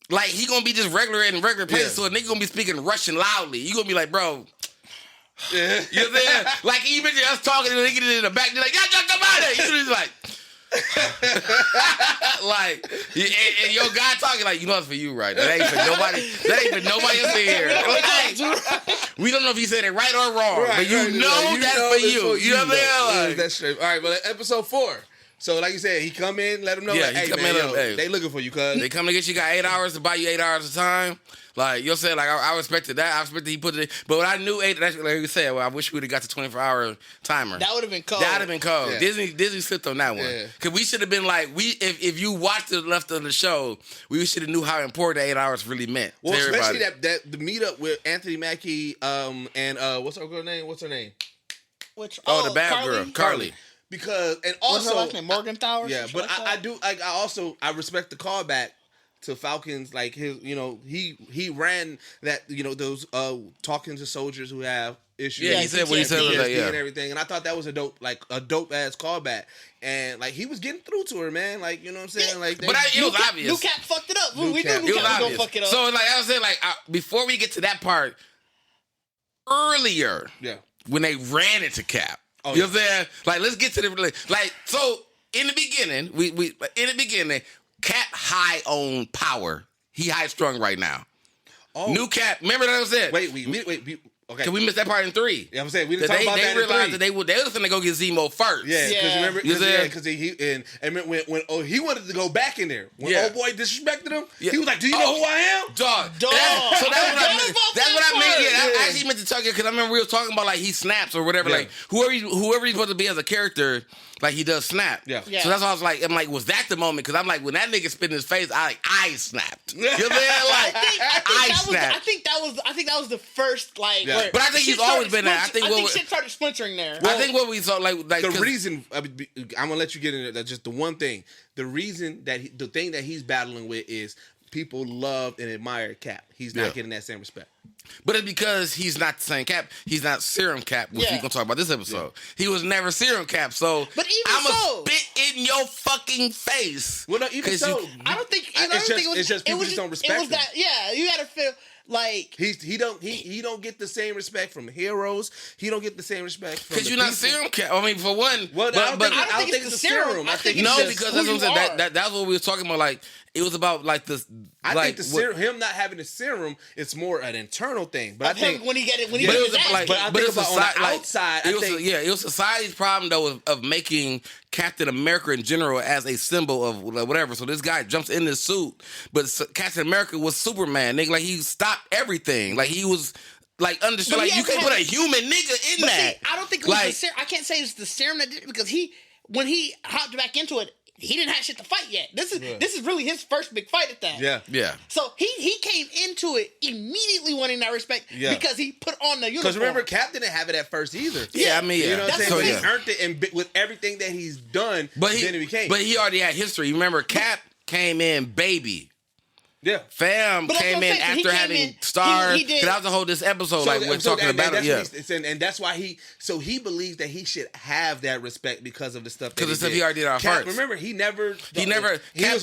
like, he gonna be just regular in regular places, so a nigga gonna be speaking Russian loudly. You gonna be like, bro, Yeah. you know what I'm saying? Like, even us talking to the nigga in the back, they're like, yeah, come out here. You know, like, like, and your guy talking like, you know it's for you, right? That ain't for nobody. That ain't for nobody else in here. Like, we don't know if he said it right or wrong, but you know that's for you. You know what I'm saying? Like, that's straight. All right, but episode 4. So, like you said, he come in, let him know, Yeah, like, he hey, come man, in, hey. they looking for you, cuz. they come to get you, got 8 hours to buy you 8 hours of time. Like, you know what I'm saying? Like, I respected that. I respected he put it in. But when I knew 8, that's like you said, well, I wish we would have got the 24-hour timer. That would have been cold. That would have been cold. Yeah. Disney slipped on that one. Yeah. Because we should have been like, if you watched the left of the show, we should have knew how important the 8 hours really meant Well, to everybody. especially the meetup with Anthony Mackie and what's her girl name? What's her name? Which, the bad girl, Carly. Because, and What's her also, last name? Morgenthau? yeah, but I respect the callback to Falcon's, like, his, you know, he ran that, you know, those talking to soldiers who have issues. Yeah, he said what he said was PTSD like, yeah. and everything, and I thought that was a dope ass callback, and like he was getting through to her, man. Like, you know what I'm saying? Like, But it was obvious. New Cap fucked it up. We knew New Cap. New It was Cap was obvious. gonna fuck it up. So, like I was saying, like, before we get to that part, earlier, yeah. when they ran into Cap, Oh, you know what I'm saying? Like, let's get to the, like, so, in the beginning, Cap high on power. He high strung right now. Oh, New Cap, remember that I said? wait. Okay. Cause we missed that part in 3. Yeah, I'm saying we didn't That talk about that they in realized 3. that they was finna go get Zemo first. Yeah, because Yeah. remember, You said- because when he wanted to go back in there, when Yeah. old boy disrespected him, Yeah. he was like, "Do you know who I am?" Dog. Dog. So that's what I Forgot meant. about That's that what I meant. part. Yeah, Yeah. I actually meant to talk because I remember we were talking about like he snaps or whatever. Yeah. Like whoever he's supposed to be as a character, like he does snap. Yeah. Yeah. So that's why I was like, I'm like, was that the moment? Because I'm like, when that nigga spit in his face, I snapped. You know what I'm saying? Like, I think that was the first, like, Yeah. where But I think shit he's always started been there. I think shit started splintering there. I think what we saw, like The 'cause- reason I'm gonna let you get into that. Just the one thing. The reason that the thing that he's battling with is people love and admire Cap. He's not Yeah. getting that same respect. But it's because he's not the same Cap. He's not Serum Cap, which Yeah. we're gonna talk about this episode. He was never Serum Cap. So But even I'ma so- spit in your fucking face. Well, no, even 'Cause so, you- I don't think it's just people just don't respect It was him. that, yeah. You gotta feel like he don't get the same respect from heroes. He don't get the same respect from Because you're not people. Serum Cap. I mean, for one, Well, I don't think it's the the serum. I think it's no, just because who that's what I'm you saying. are. That's what we were talking about. Like, it was about like this. I like, think the serum, him not having the serum, it's more an internal thing. But I of him think when he But gets it was his ass like, but I kicked. think it's about on the society- like, outside, It I was think- it was society's problem though of making Captain America in general as a symbol of whatever. So this guy jumps in this suit, but Captain America was Superman. Nigga, like he stopped everything. Like he was like understood. But Like he you has can to put a have- human nigga in But that. see, I don't think it was Like- the serum. I can't say it's the serum that did it because when he hopped back into it, he didn't have shit to fight yet. This is really his first big fight at that. Yeah. So he came into it immediately wanting that respect because he put on the uniform. Because remember, Cap didn't have it at first either. Yeah, I mean, you know what I'm saying? So, But he earned it, and with everything that he's done, then it became. But he already had history. You remember, Cap came in baby. Yeah, Fam came in after having starred. Because that was the whole this episode, we're talking about it. Yeah, and that's why he believes that he should have that respect because of the stuff. Because the stuff he already did first. Remember, he Cap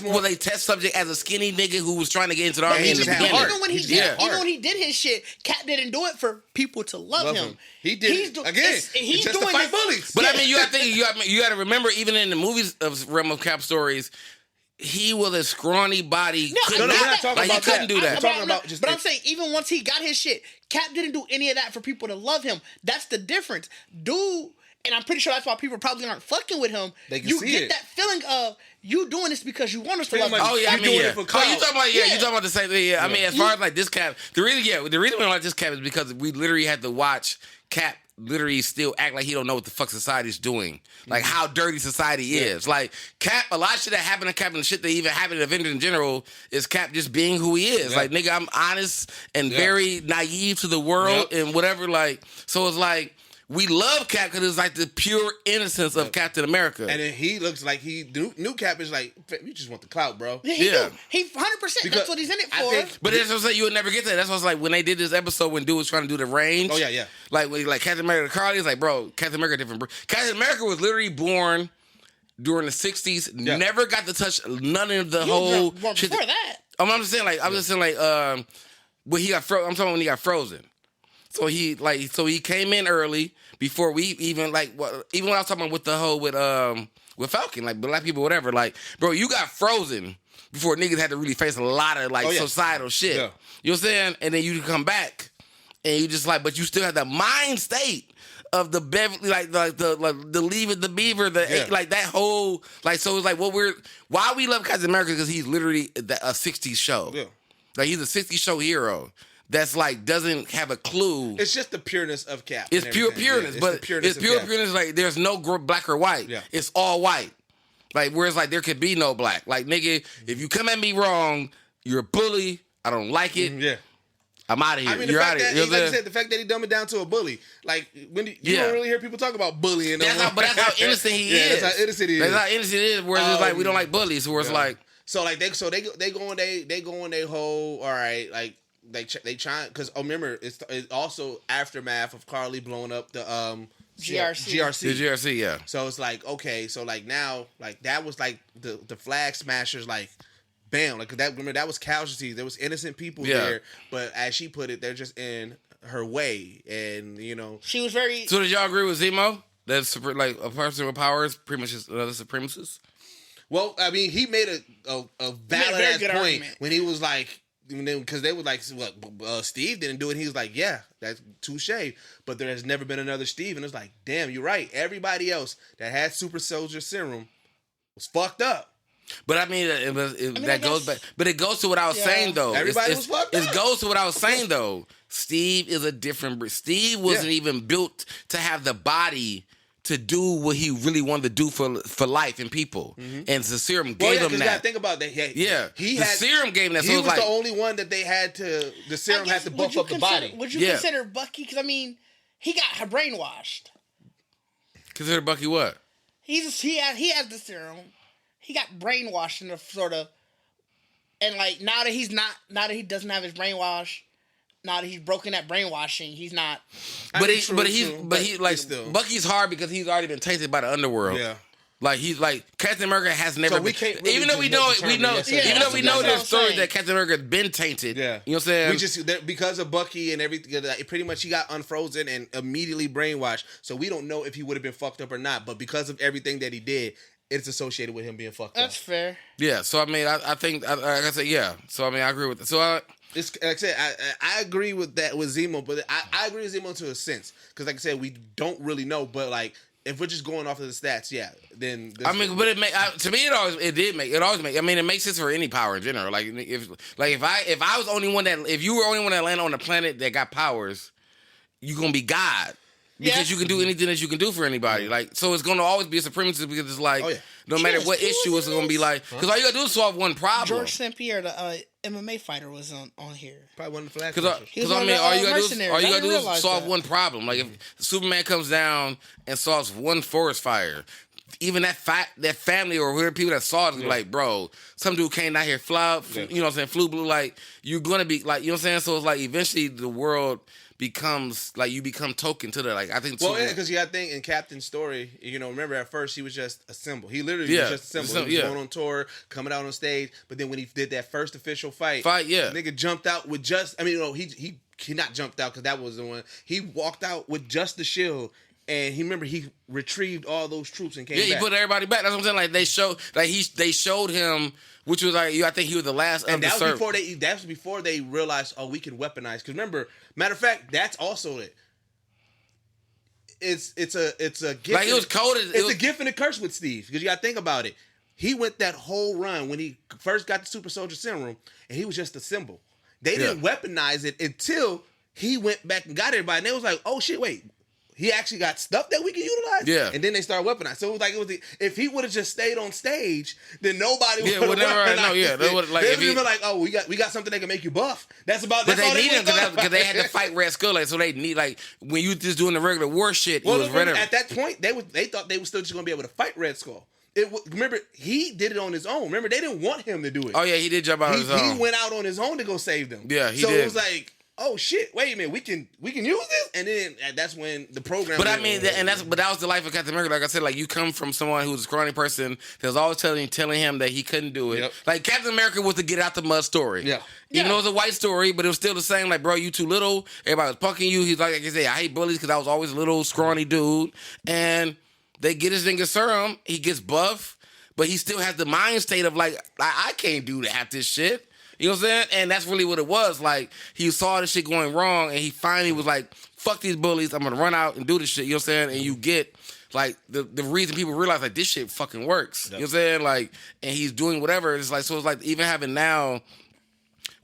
was a test subject as a skinny nigga who was trying to get into the army in the beginning. Even when he did his shit, Cap didn't do it for people to love him. He did he's doing to fight bullies. But I mean, you got to remember, even in the movies of realm of Cap stories. He was a scrawny body. We're not talking about he couldn't do that. But I'm saying, even once he got his shit, Cap didn't do any of that for people to love him. That's the difference. Dude, and I'm pretty sure that's why people probably aren't fucking with him. You get that feeling of you doing this because you want us to love you. Oh, yeah, you talking about the same thing. Yeah. I mean, as far as like this Cap, the reason we don't like this Cap is because we literally had to watch Cap literally still act like he don't know what the fuck society's doing. Like how dirty society is. Like Cap, a lot of shit that happened to Cap and the shit that even happened to Avengers in general is Cap just being who he is. Like, nigga, I'm honest and very naive to the world and whatever. Like, so it's like, we love Cap because it's like the pure innocence of Captain America. And then he looks like new Cap is like, you just want the clout, bro. Yeah, he 100%. That's what he's in it for. But that's what I'm saying, you would never get that. That's what's like when they did this episode when dude was trying to do the range. Oh, yeah. Like Captain America, Carly's like, bro, Captain America different. Captain America was literally born during the 60s, never got to touch none of the whole shit. Before that. I'm just saying, when he got I'm talking when he got frozen. So he came in early before we even even when I was talking about with the whole with Falcon, like black people, whatever. Like, bro, you got frozen before niggas had to really face a lot of societal shit. Yeah. You know what I'm saying? And then you come back and you just but you still have the mind state of the Beverly, the Leave It the Beaver, that whole so it's like why we love Captain America because he's literally a 60s show. Yeah. Like he's a 60s show hero. That's doesn't have a clue. It's just the pureness of Cap. It's pure pureness, but it's pure pureness. Like there's no black or white. Yeah. It's all white. Like whereas there could be no black. Like nigga, if you come at me wrong, you're a bully. I don't like it. Yeah. I'm out of here. I mean, you're out of here. Like I said, the fact that he dumbed it down to a bully. Like when you don't really hear people talk about bullying. But that's how innocent he is. That's how innocent he is. That's how innocent he is. Whereas it's we don't like bullies. Where it's they go on their whole all right like. They try because remember it's also aftermath of Carly blowing up the GRC. The GRC, yeah. So it's okay, so now that was the flag smashers bam, remember that was casualties. There was innocent people there, but as she put it, they're just in her way, and she was very. So did y'all agree with Zemo? That's a person with powers pretty much is another supremacist. Well, I mean, he made a valid ass point argument. when he was because they were Steve didn't do it. He was like, yeah, that's touche. But there has never been another Steve. And it's like, damn, you're right. Everybody else that had super soldier serum was fucked up. But I mean, that goes back. But it goes to what I was saying, though. Everybody was fucked up. It goes to what I was saying, though. Steve is a different... Steve wasn't even built to have the body to do what he really wanted to do for life and people. Mm-hmm. And the serum gave him that. You gotta think about that. The serum gave him that. So he was the only one that they had to... The serum had to buff up the body. Would you consider Bucky... Because, I mean, he got brainwashed. Consider Bucky what? He has the serum. He got brainwashed in a sort of... And, now that he doesn't have his brainwash... Now that he's broken that brainwashing, he's not. Bucky's hard because he's already been tainted by the underworld. Yeah. Captain America has never been. Really even though we know there's stories that Captain America has been tainted. Yeah. You know what I'm saying? Because of Bucky and everything, pretty much he got unfrozen and immediately brainwashed. So we don't know if he would have been fucked up or not. But because of everything that he did, it's associated with him being fucked up. That's fair. Yeah. So I mean, I think like I said, yeah. So I mean, I agree with that. So it's like I said, I agree with that with Zemo, but I agree with Zemo to a sense because, like I said, we don't really know. But if we're just going off of the stats, then I mean, but to me it always make. I mean, it makes sense for any power in general. If I was the only one if you were the only one that landed on the planet that got powers, you're gonna be God. Because you can do anything that you can do for anybody. So it's going to always be a supremacist because it's no matter There's what two issue, it's in gonna be this? like because all you gotta do is solve one problem. George St. Pierre, the MMA fighter, was on here. Probably one of the Flash. Because I mean, all you gotta do is solve that. one problem. Like if Superman comes down and solves one forest fire, even that family or whoever people that saw it is like, bro, some dude came down here, you know what I'm saying, flew blue. Like you're gonna be like, you know what I'm saying. So it's like eventually the world becomes like you become token to the like. I think. Well, yeah, because you got to think in Captain's story. You know, remember at first he was just a symbol. He literally was just a symbol. He was going on tour, coming out on stage. But then when he did that first official fight, the nigga jumped out with just. I mean, you know, he not jumped out because that was the one. He walked out with just the shield. And he retrieved all those troops and came back. Yeah, he put everybody back. That's what I'm saying. Like they showed him, which was like I think he was the last of the servant. That was before they realized, oh, we can weaponize. Because remember, matter of fact, that's also it. It's a gift. Like it was coded. It's a gift and a curse with Steve. Because you got to think about it. He went that whole run when he first got the Super Soldier Serum, and he was just a symbol. They didn't weaponize it until he went back and got everybody. And they was like, oh shit, wait. He actually got stuff that we can utilize. Yeah. And then they started weaponizing. So it was if he would have just stayed on stage, then nobody would have weaponized. They would like been like, oh, we got something that can make you buff. That's about. But they need him because they had to fight Red Skull. Like, so they need like when you just doing the regular war shit. Well, at that point they thought they were still just gonna be able to fight Red Skull. Remember, he did it on his own. Remember, they didn't want him to do it. Oh yeah, he did jump out on his own. He went out on his own to go save them. Yeah, he did. So it was like, oh shit! Wait a minute, we can use this, and then that's when the program. But I mean, that was the life of Captain America. Like I said, like you come from someone who was a scrawny person that was always telling him that he couldn't do it. Yep. Like Captain America was the get out the mud story. Yeah. Even though it was a white story, but it was still the same. Like, bro, you too little. Everybody was punking you. He's like I say, I hate bullies because I was always a little scrawny dude. And they get his nigga serum. He gets buff, but he still has the mind state of like I can't do half this shit. You know what I'm saying? And that's really what it was. Like, he saw this shit going wrong, and he finally was like, fuck these bullies. I'm going to run out and do this shit. You know what I'm saying? And you get, like, the reason people realize, like, this shit fucking works. Yep. You know what I'm saying? Like, and he's doing whatever. It's like, so it's like, even having now,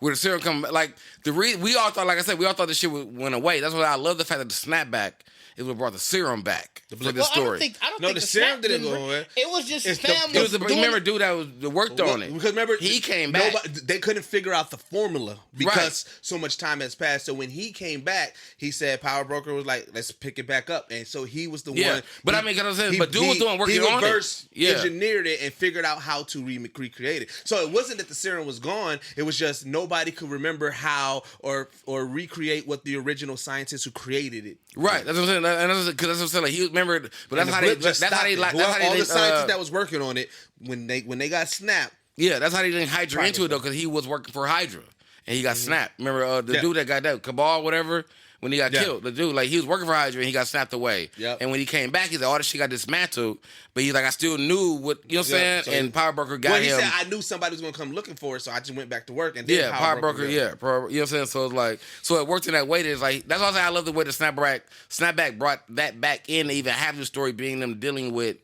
where the serum come, like, we all thought, like I said, we all thought this shit went away. That's why I love the fact that the snapback is what brought the serum back for this story. I don't think the serum didn't go away. It was just family. Remember, dude that worked on it. Because remember, he came back. They couldn't figure out the formula because so much time has passed. So when he came back, he said Power Broker was like, let's pick it back up. And so he was the one. But I mean, dude was working on it. He engineered it and figured out how to recreate it. So it wasn't that the serum was gone. It was just nobody could remember how or recreate what the original scientists who created it. Right. That's what I'm saying. And that's what I'm saying. Like, he remembered, but that's how they. That's how they. All the scientists that was working on it when they got snapped. Yeah, that's how they didn't Hydra into it though, because he was working for Hydra and he got snapped. Remember the dude that got that Cabal, whatever. When he got killed, the dude, like, he was working for Hydra and he got snapped away. Yep. And when he came back, he said, all this shit got dismantled. But he's like, I still knew what, you know what I'm saying? So and Power Broker got him. He said, I knew somebody was going to come looking for it, so I just went back to work. And then Power Broker, you know what I'm saying? So it's like, so it worked in that way. That it's like, that's why I say I love the way the Snapback brought that back in to even have the story being them dealing with,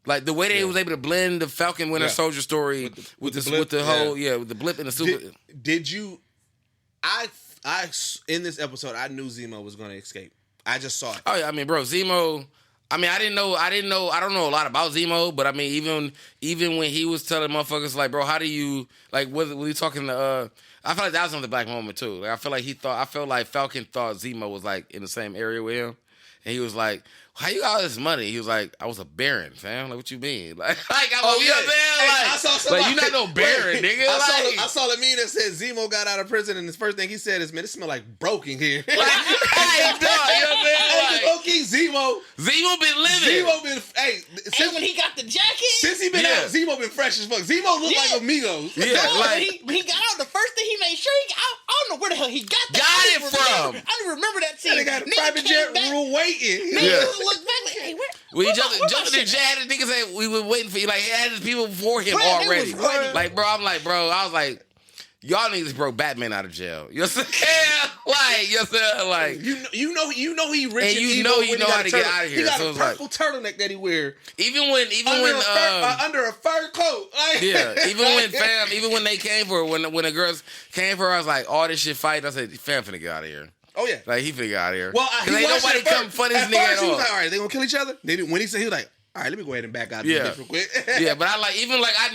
like, the way they was able to blend the Falcon Winter Soldier story with the blip and the super. Did you, in this episode, I knew Zemo was going to escape. I just saw it. Oh yeah, I mean, bro, Zemo. I mean, I don't know a lot about Zemo, but I mean, even when he was telling motherfuckers like, bro, how do you like? Was he talking to? I feel like that was another black moment too. Like, I felt like Falcon thought Zemo was like in the same area with him, and he was like, how you got all this money? He was like, I was a baron, fam. Like, what you mean? Like I was, you know what I'm saying? Like, I saw somebody, like, you not no baron, nigga. I saw the meme that said Zemo got out of prison, and his first thing he said is, man, it smell like broken here. Like, hey, dog, you know what I'm saying? Like, okay, Zemo been living. Since when he got the jacket? Since he been out, Zemo been fresh as fuck. Zemo look like Amigos. Yeah, like, when he got out, the first thing he made sure I don't know where the hell he got it from. I don't remember that scene. They got a private jet room waiting. Look back like, hey, where? We jumped in the jet. The niggas said we were waiting for you. Like, he had his people before him already. Like, bro, I was like, y'all niggas broke Batman out of jail. You know what I'm saying? Like, you know what I'm saying? Like, you know he rich, and you know how to get out of here. He got a purple turtleneck that he wear. Even when under a fur coat. Like, even when they came for her, when the girls came for her, I was like, all this shit fight. I said, fam finna get out of here. Oh yeah, like he finna get out of here. Well, because ain't nobody come for this nigga at all. He was like, all right, they gonna kill each other. When he said, he was like, All right, let me go ahead and back out Yeah. this real quick. Yeah, but I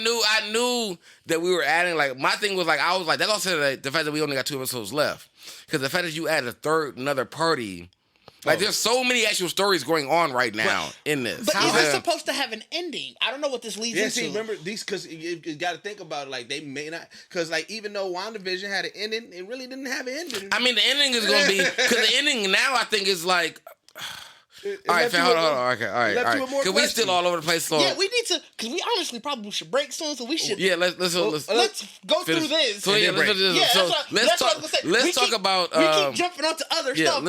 knew that we were adding, like, my thing was, like, I was like, that's also the fact that we only got 2 episodes left. Because the fact that you add another party, like, there's so many actual stories going on right now in this. But is this supposed to have an ending? I don't know what this leads into. See, remember these, because you got to think about it, like, they may not, because, like, even though WandaVision had an ending, it really didn't have an ending. I mean, the ending is going to be, because the ending now, I think, is like, all right, fam, hold on. Okay, all right. Because we still all over the place. So. Yeah, we need to, because we honestly probably should break soon, so we should. Yeah, let's go through this. So yeah, let's talk about. We keep jumping onto other stuff.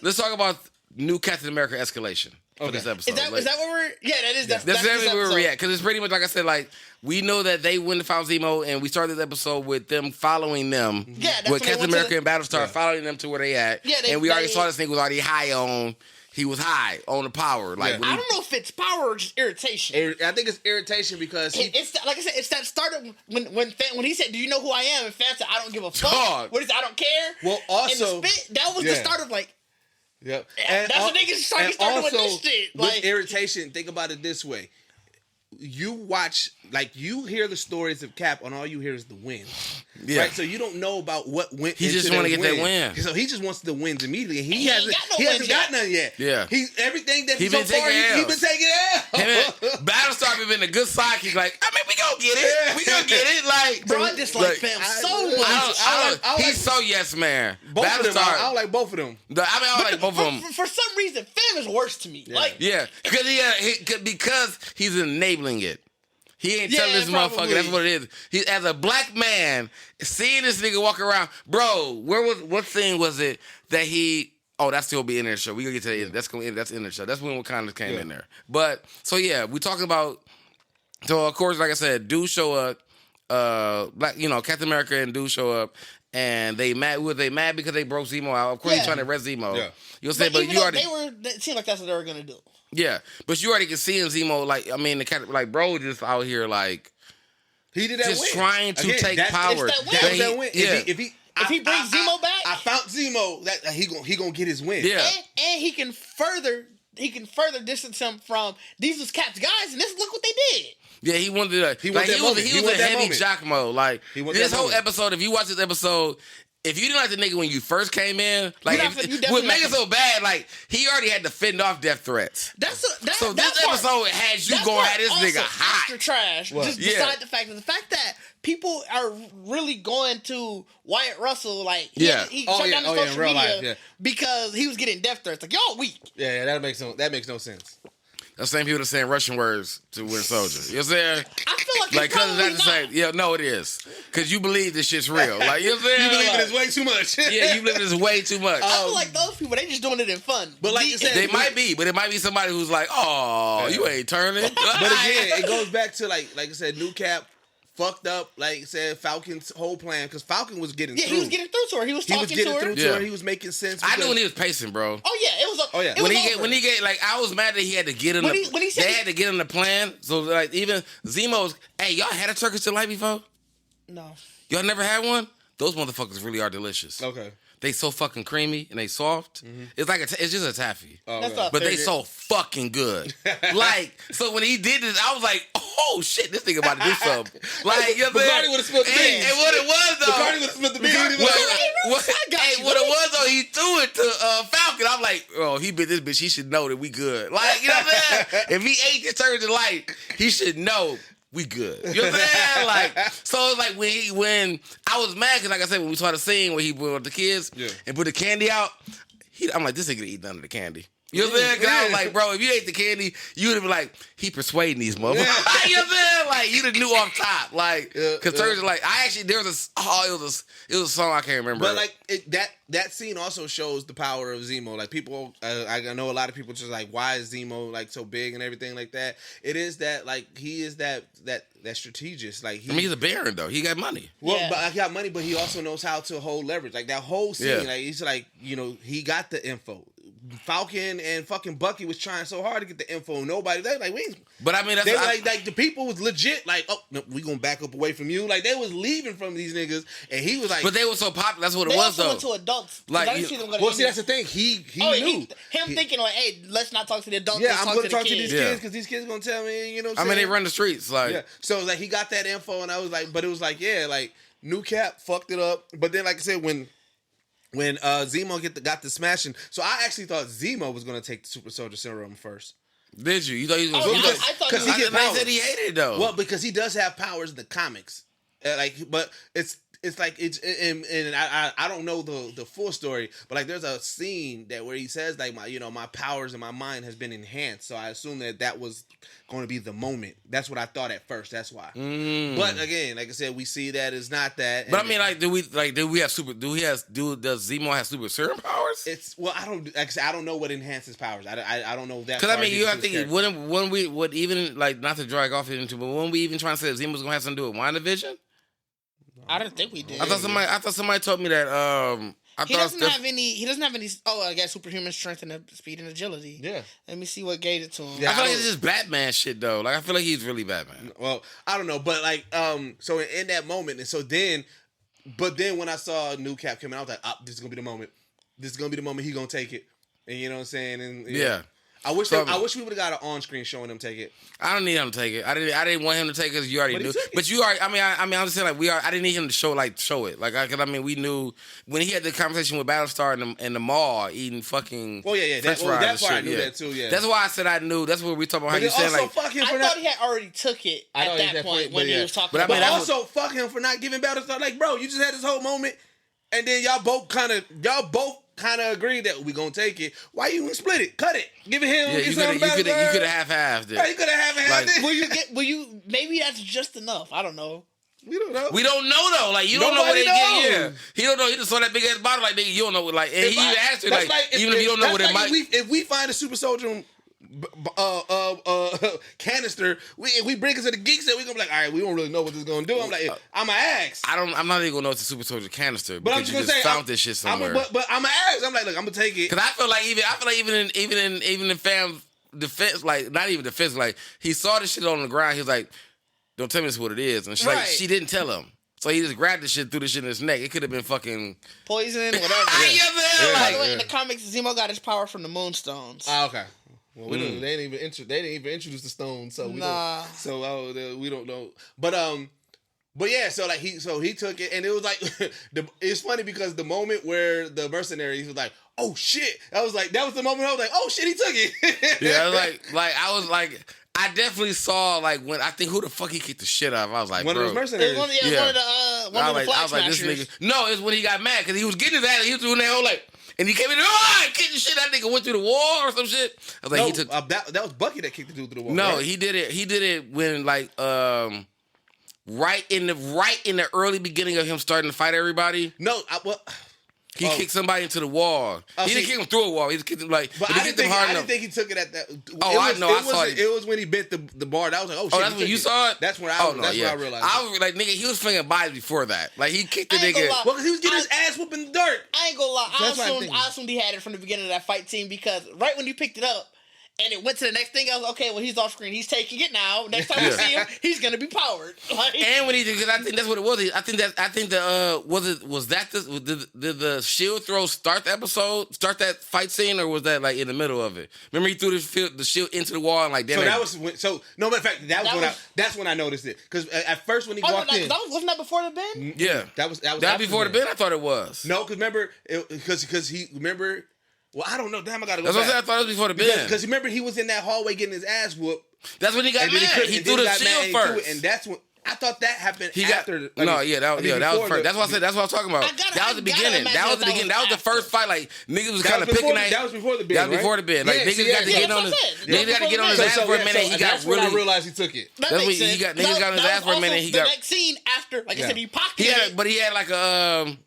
Let's talk about new Captain America escalation for this episode. Is that what we're? Yeah, that's exactly where we're at. Because it's pretty much like I said, like we know that they went and found Zemo, and we started this episode with them following them. Yeah, that's with Captain America and Battlestar following them to where they at. Yeah, and we already saw this thing was already high on. He was high on the power. Like I don't know if it's power or just irritation. I think it's irritation because it's like I said, it's that started when he said, "Do you know who I am?" And Fan said, "I don't give a fuck." What is it? I don't care. Well, also that was the start of like. Yep. And that's what niggas started with this shit. Like, with irritation, think about it this way. You watch, like, you hear the stories of Cap, and all you hear is the wins. Yeah. Right? So you don't know about what went He just want to get that win. So he just wants the wins immediately. And he hasn't got none yet. Yeah. Everything that he's been taking L. Battlestar been a good sidekick. Like, I mean, we gonna get it. We gonna get it. Like, bro, I dislike Fam so much. He's so yes man. Both of them. I don't like both of them. I don't like both of them. For some reason, Fam is worse to me. Yeah. Like, because he's enabling it. He ain't telling this motherfucker that's what it is. He, as a black man, seeing this nigga walk around, bro. What thing was it that he? Oh, that's still be in the show. We gonna get to that. That's in the show. That's when Wakanda came in there. But so yeah, we talking about. So of course, like I said, do show up. Captain America and do show up. And they mad. Were they mad because they broke Zemo out? Of course, he's trying to arrest Zemo. Yeah. You'll say, but you already. It seemed like that's what they were gonna do. Yeah, but you already can see in Zemo, like, I mean, the cat, like, bro, just out here, like, he did that just win. Trying to take power. That's that win. Yeah. If he brings Zemo back, I found Zemo. That he gonna get his win. Yeah, and he can further distance him from these was Cap's guys, and look what they did. Yeah, he wanted to. He was a heavy jock mode. Like this whole episode. If you watch this episode. If you didn't like the nigga when you first came in, like what make it so bad, like he already had to fend off death threats. So this episode has you going at this nigga hot. After trash. What? Just beside the fact that people are really going to Wyatt Russell, like he shut down his social media because he was getting death threats. Like y'all weak. Yeah, that makes no sense. The same people that saying Russian words to Winter Soldier. You know what I'm saying? I feel like it's probably not. Say, yeah, no, it is. Because you believe this shit's real. Like, you know what I'm saying? You believe it is way too much. Yeah, you believe it is way too much. I feel like those people, they just doing it in fun. But like you said, they might be, but it might be somebody who's like, oh, you ain't turning. But again, it goes back to, like I said, new Cap fucked up, like I said, Falcon's whole plan, because Falcon was getting through. Yeah, he was getting through to her. He was talking to her. He was making sense. I knew when he was pacing, bro. Oh yeah, it was. When he get like, I was mad that he had to get in. They had to get in the plan. So like, even Zemo's. Hey, y'all had a Turkish delight before? No. Y'all never had one? Those motherfuckers really are delicious. Okay. They so fucking creamy and they soft. Mm-hmm. It's like it's just a taffy, but they so fucking good. Like, so when he did this, I was like, oh shit, this nigga about to do something. Like, you know what I'm saying? would have spilled the beans. And what it was though, Bacardi would have spilled the beans. What it was though, he threw it to Falcon. I'm like, oh, he bit this bitch. He should know that we good. Like, you know what I'm saying? If he ate this turkey delight, he should know. We good. You know what I'm saying? Like, so it's like when I was mad, because like I said, when we saw the scene where he brought the kids and put the candy out, I'm like, this nigga gonna eat none of the candy. You know what I'm saying? Because I was like, bro, if you ate the candy, you would have been like, he persuading these motherfuckers. You know what I'm saying? Like, you'd have knew off top. Like, because Thursday, like, I actually, there was it was a song I can't remember. But like, that scene also shows the power of Zemo. Like, people, I know a lot of people just like, why is Zemo like so big and everything like that? It is that, like, he is that strategist. Like, he's a baron though. He got money. Well, but he got money, but he also knows how to hold leverage. Like that whole scene, like he's like, you know, he got the info. Falcon and fucking Bucky was trying so hard to get the info. Nobody, they like, we ain't. But I mean, that's They like the people was legit like, oh, no, we gonna back up away from you. Like they was leaving from these niggas, and he was like, but they were so popular. That's what it They was also though. went to adults. Like, well, see, that's the thing. He knew. Thinking like, hey, let's not talk to the adults. Yeah, let's I'm gonna talk to the these kids. kids because these kids gonna tell me. You know what I'm I mean, saying? they run the streets. Like, Yeah. So like he got that info, and I was like, but it was like, yeah, like New Cap fucked it up. But then, like I said, when Zemo got the smashing, so I actually thought Zemo was gonna take the Super Soldier Serum first. did you? You thought he was Oh, gonna? yeah, I thought because he I get powers. said he hated it though. Well, because he does have powers in the comics, but it's like it's and I don't know the full story, but like there's a scene that where he says like my powers and my mind has been enhanced, so I assume that was going to be the moment. That's what I thought at first. That's why. But again, like I said, we see that it's not that. But I mean, like, do we have super? Does Zemo have super serum powers? It's I don't know what enhances powers. I don't know that. Because I mean, you have to think when we would even like not to drag off into, but when we even trying to say Zemo's gonna have something to do with WandaVision? I didn't think we did. I thought somebody told me that. He doesn't have any. Oh, I guess superhuman strength and speed and agility. Yeah. Let me see what gave it to him. Yeah. I feel like it's just Batman shit though. Like I feel like he's really Batman. Well, I don't know, but like, so in that moment, and so then, but then when I saw New Cap coming out, I was like, this is gonna be the moment. This is gonna be the moment he gonna take it, and you know what I'm saying? And Yeah. I wish we would have got an on screen showing him take it. I don't need him to take it. I didn't want him to take it because you already But he knew. took it. But you already. I mean, I'm just saying like I didn't need him to show it. Like, because I mean, we knew when he had the conversation with Battlestar in the mall eating fucking. Oh yeah. French That fries part and shit, I knew yeah. that too. Yeah. That's why I said I knew. That's what we talking about. How But you also saying like. fuck him for I not. thought he had already took it I know at he's that point but when he yeah. was talking But I mean, But about. also fuck him for not giving Battlestar. Like, bro, you just had this whole moment, and then y'all both kind of agreed that we gonna take it. Why you split it? Cut it. Give it him. Yeah, you could have half-halved it. Yeah, you could have half-halved it. Will you? Maybe that's just enough. I don't know. We don't know. We don't know though. Like you don't know what Nobody they get. Yeah, knows. he don't know. He just saw that big ass bottle. Like nigga, you don't know what. Like and he even asked her like, even if you don't know what it might. If we find a Super Soldier canister, we bring it to the Geekset, we gonna be like, all right, we don't really know what this is gonna do. I'm like, I'm gonna ask. I'm not even gonna know it's a Super Soldier canister. But I'm because just you gonna say, found this shit somewhere. but I'm gonna ask. I'm like, look, I'm gonna take it. Because I feel like even in fam defense, like not even defense, like he saw this shit on the ground. He was like, "Don't tell me this is what it is," and Right. she didn't tell him. So he just grabbed the shit, threw the shit in his neck. It could have been fucking Poison, whatever. By the way, in the comics, Zemo got his power from the Moonstones. Okay. Well, we don't. They didn't even introduce the stone, so we don't. So we don't know. But yeah. So like he took it, and it was like it's funny because the moment where the mercenaries was like, oh shit, that was the moment I was like, oh shit, he took it. yeah. I was like. I definitely saw like when I think who the fuck he kicked the shit out of. I was like, one bro. of those mercenaries. It was one of the flag I was like, this smashers. nigga. No, it's when he got mad because he was getting his ass. He was doing that whole like, and he came in. Oh, kicked the shit. That nigga went through the wall or some shit. I was like, No, he took. that was Bucky that kicked the dude through the wall. No, right? he did it. He did it when like right in the early beginning of him starting to fight everybody. No, He kicked somebody into the wall. He didn't kick him through a wall. He just kicked him like. But he I didn't think he took it at that. I know. I saw it. It was when he bit the bar. That was like, oh shit. Oh, that's when you saw it. That's when I realized. I was like, nigga, he was flinging bodies before that. Like he kicked the I ain't nigga. gonna lie. Well, because he was getting his ass whooping in the dirt. I ain't gonna lie. That's what I'm thinking. I assumed he had it from the beginning of that fight team because right when you picked it up and it went to the next thing, I was okay. Well, he's off screen. He's taking it now. Next time we see him, he's gonna be powered. Like, And when he did, because I think that's what it was. I think did the shield throw start the episode, start that fight scene, or was that like in the middle of it? Remember he threw the shield into the wall and like So that was no matter of fact that's when I noticed it because at first when he walked in, wasn't that before the bend? yeah that was before the bid. I thought it was. No, because remember because he remember. Well, I don't know. Damn, I gotta go. That's what I said. I thought it was before the bid. Because remember he was in that hallway getting his ass whooped. That's when he got And then mad. He threw the shield first. And that's when I thought that happened after. That was first. That's what I said. That's what I was talking about. That was the beginning. That was the beginning. That was the first fight. Like niggas was kind of picking at. That was before the bid. That was before the bid. Like niggas got to get on his. Niggas got to get on his ass for a minute. He got that's when I realized he took it. That That's makes when sense. niggas got on his ass for a minute. He got the next scene after. Like I said, he pocketed it. But he had like a.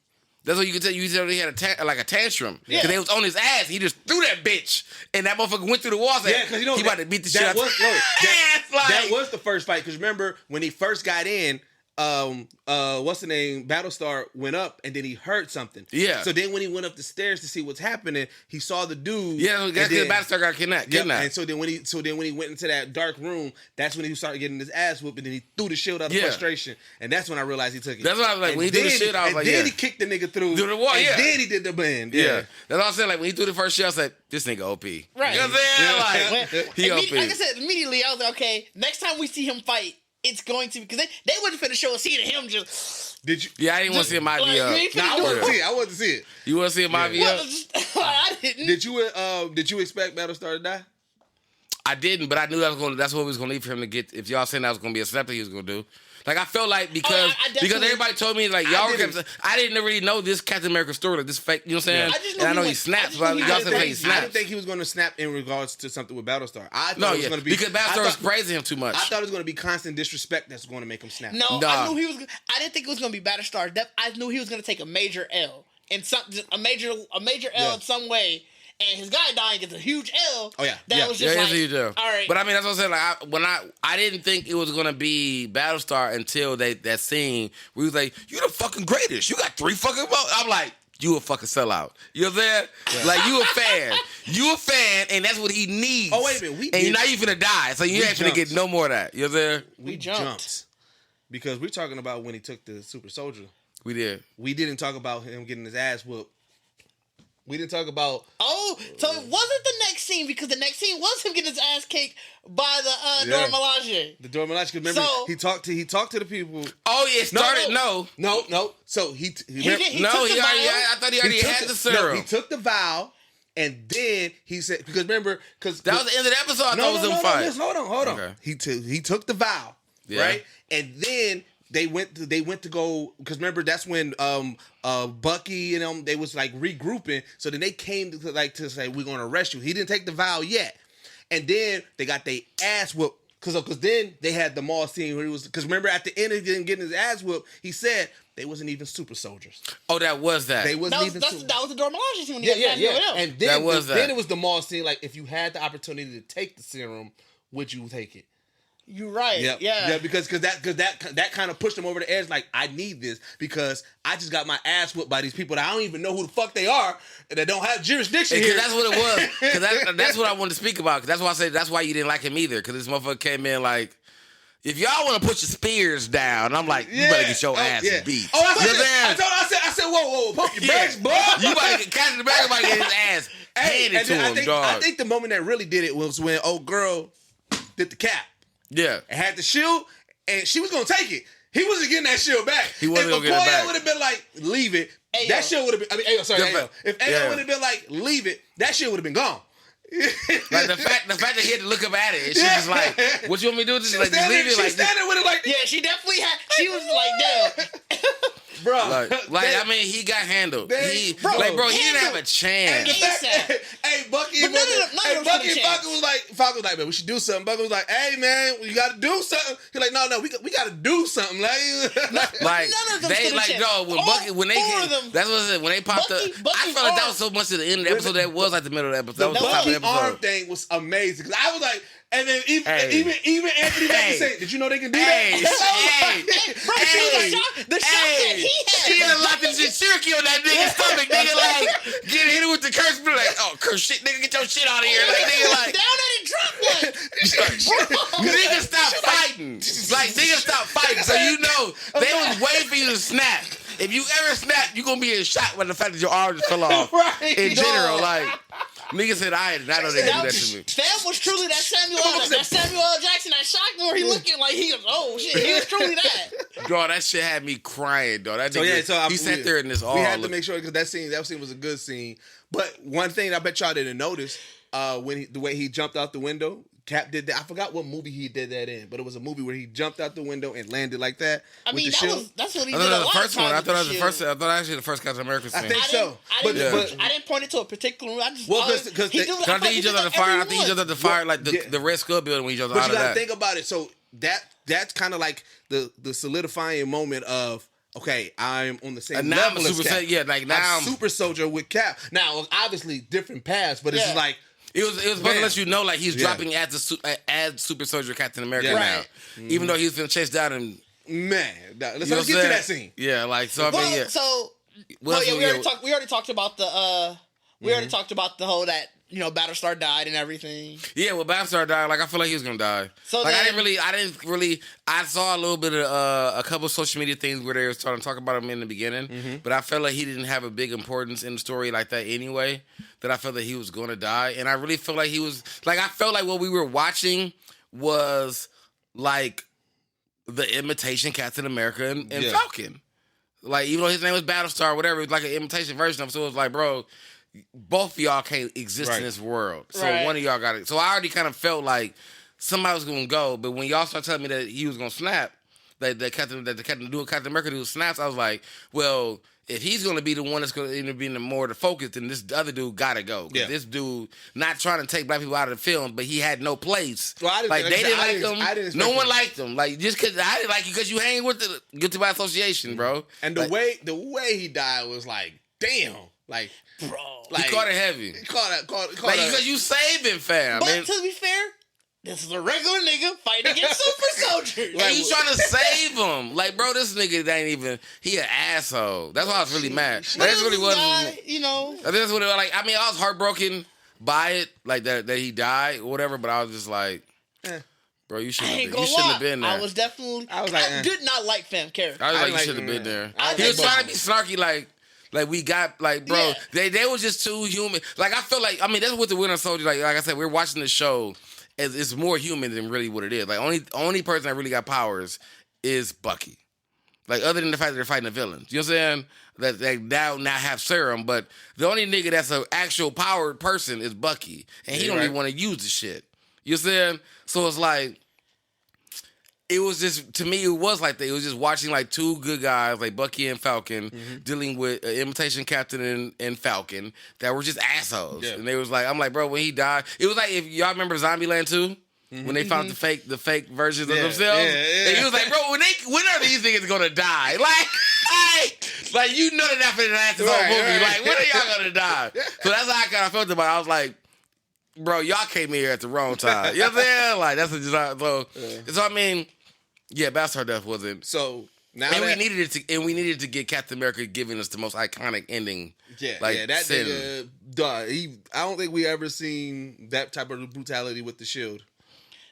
That's what you could tell. You said he had a tantrum because they was on his ass. He just threw that bitch, and that motherfucker went through the wall. Yeah, because you know he about to beat the shit out. That was the first fight. Because remember when he first got in, what's the name? Battlestar went up and then he heard something. Yeah. So then when he went up the stairs to see what's happening, he saw the dude. Yeah, that's because Battlestar got kidnapped. And so then when he went into that dark room, that's when he started getting his ass whooped, and then he threw the shield out of frustration, and that's when I realized he took it. That's what I was like. When he threw the shield, I was like, then he kicked the nigga through the wall. And then he did the bend. Yeah. That's what I'm saying. Like when he threw the first shield, I said, "This nigga OP." Right. You know what I'm saying? Like he OP. Like I said, immediately I was like, okay, next time we see him fight, it's going to, because they wouldn't finna show a scene of him just. Did you? Yeah, I didn't want to see him IVO. I wanted to see it. I wanted to see it. You want to see him IVO? I didn't. Did you expect Battlestar to die? I didn't, but I knew that's what we was gonna need for him to get. If y'all saying that was gonna be a step that he was gonna do. Like I felt like because everybody told me like y'all I didn't really know this Captain America story, like this fake, you know what I'm saying? Yeah. I know he snaps, but y'all said he snaps. I didn't think he was going to snap in regards to something with Battlestar. I thought it was going to be because Battlestar was praising him too much. I thought it was going to be constant disrespect that's going to make him snap. No, I knew he was. I didn't think it was going to be Battlestar. I knew he was going to take a major L in a major L in some way. And his guy dying is a huge L. Oh yeah, that was just like, it's a huge L. All right. But I mean, that's what I'm saying. Like I didn't think it was gonna be Battlestar until that scene where he was like, "You the fucking greatest. You got 3 fucking votes." I'm like, "You a fucking sellout." You know what I'm saying? Yeah. Like you a fan. You a fan, and that's what he needs. Oh wait a minute, now you finna die, so you ain't finna get no more of that. You know what I'm saying? We jumped because we're talking about when he took the Super Soldier. We did. We didn't talk about him getting his ass whooped. We didn't talk about. Oh, so it wasn't the next scene because the next scene was him getting his ass kicked by the Dora Milaje. The Dora Milaje. Because remember, he talked to the people. Oh, it started. No. So he I thought he already had the serum. He took the vial, and then he said because remember because that was the end of the episode. I thought it was them fight. Hold on. Okay. He took the vial, right, and then. They went to go because remember that's when Bucky and them they was like regrouping. So then they came to say we're gonna arrest you. He didn't take the vow yet, and then they got their ass whooped because then they had the mall scene where he was because remember at the end he didn't get his ass whooped. He said they wasn't even super soldiers. Oh, that was that. They wasn't even. That was the Dora Milaje scene. Yeah. And then then it was the mall scene. Like if you had the opportunity to take the serum, would you take it? You're right. Yeah. Because that kind of pushed him over the edge. Like I need this because I just got my ass whooped by these people that I don't even know who the fuck they are and that don't have jurisdiction here. That's what it was. Because that's what I wanted to speak about. Because that's why I said that's why you didn't like him either. Because this motherfucker came in like. If y'all want to put your spears down, I'm like, you better get your ass beat. Oh, I said, whoa, pump your brakes, bro. You might get Captain America might get his ass handed to him, dog. I think the moment that really did it was when old girl did the cap. Yeah. And had the shield, and she was going to take it. He wasn't getting that shield back. He wasn't going to get it back. If Okoye would have been like, leave it, that shield would have been, If Ayo would have been like, leave it, that shield would have been gone. Like the fact that he had to look up at it, and she was like, "What you want me to do? Just like just leave it." She standing with it like, she definitely had. She was like, damn. Bro, I mean, he got handled. He didn't have a chance. Hey, Bucky and Falcon was like, man, we should do something. Bucky was like, hey, man, we got to do something. He's like, no, we got to do something. Like they like no when they came, that's what I said when they popped up. I felt like that was so much at the end of the episode that was like the middle of the episode. The Bucky arm thing was amazing because I was like. And then even Anthony Mackie said, "Did you know they can do that?" The shot that he had. She had a lot of Cherokee on that nigga's stomach. Nigga like get hit with the curse, be like, "Oh, curse shit, nigga, get your shit out of here!" Like nigga like down at it, drop one. Nigga stop fighting. Like nigga stop fighting. So you know they was waiting for you to snap. If you ever snap, you gonna be in shock by the fact that your arm just fell off. Right. In general, like. Nigga said I did not know they could do that to me. That was truly that Samuel L. Jackson that shocked me where he looking like he was, oh shit, he was truly that. Dog, that shit had me crying, dog. He sat there in this all. We had to make sure because that scene was a good scene. But one thing I bet y'all didn't notice, the way he jumped out the window, Cap did that. I forgot what movie he did that in, but it was a movie where he jumped out the window and landed like that. I mean, that's what he did. The first one. I thought that was the first. I thought actually the first Captain America scene. I think so. I didn't point it to a particular one. I think he jumped out the fire. I think he jumped out the fire like the Red Skull building when he jumped out of that. But you gotta think about it. So that's kind of like the solidifying moment of. Okay, I'm on the same level as Cap. I'm Super Soldier with Cap. Now, obviously, different paths, but it's just like. It was supposed to let you know like he's dropping as Super Soldier Captain America now. Mm-hmm. Even though he was finna chase down and Man, let's You know get to that scene. Yeah, like so. I mean, yeah. So, we already talked about the we already talked about the whole that Battlestar died and everything. Yeah, well, Battlestar died. Like I feel like he was gonna die. So like then, I didn't really. I saw a little bit of a couple of social media things where they were starting to talk about him in the beginning, but I felt like he didn't have a big importance in the story like that anyway. That I felt that he was gonna die, and I really felt like he was like I felt like what we were watching was like the imitation Captain America and Falcon. Like, even though his name was Battlestar or whatever, it was like an imitation version of it. So it was like, bro, both of y'all can't exist in this world. So one of y'all got it. So I already kind of felt like somebody was going to go. But when y'all started telling me that he was going to snap, that the Captain America dude snaps, I was like, well, if he's going to be the one that's going to end up being more the focus, then this other dude got to go. Yeah. This dude, not trying to take black people out of the film, but he had no place. Well, they didn't like him. No one liked him. Like, just because I didn't like you because you hang with the guilty by association, bro. And the way he died was like, damn. Like, bro. Like, he caught it heavy. Because you saved him, fam. But to be fair, this is a regular nigga fighting against super soldiers. Like, you trying to save him. Like, bro, this nigga ain't even, he an asshole. That's why I was really mad. That's really what That's what it was like. I mean, I was heartbroken by it, like that he died or whatever, but I was just like, bro, you shouldn't have been there. I did not like fam character. I was like, you shouldn't have been there. He was trying to be snarky, like we got, like, bro, they was just too human. Like, I feel like, I mean, that's what the Winter Soldier, like I said, we're watching the show. It's more human than really what it is. Like, only person that really got powers is Bucky. Like, other than the fact that they're fighting the villains. You know what I'm saying? That they now have serum, but the only nigga that's an actual powered person is Bucky. And he don't even want to use the shit. You know what I'm saying? So it's like, it was just, to me, it was like that. It was just watching like two good guys, like Bucky and Falcon, dealing with an imitation Captain and Falcon that were just assholes. Yeah. And they was like, I'm like, bro, when he died, it was like, if y'all remember Zombieland 2? When they found the fake versions of themselves? Yeah. And he was like, bro, when are these niggas gonna die? Like you know that for the last whole movie. Like, when are y'all gonna die? So that's how I kind of felt about it. I was like, bro, y'all came here at the wrong time. You know what I'm saying? Like, that's just so I mean, yeah, Battlestar Death wasn't. So now we needed to get Captain America giving us the most iconic ending. Yeah, that nigga, I don't think we ever seen that type of brutality with the shield.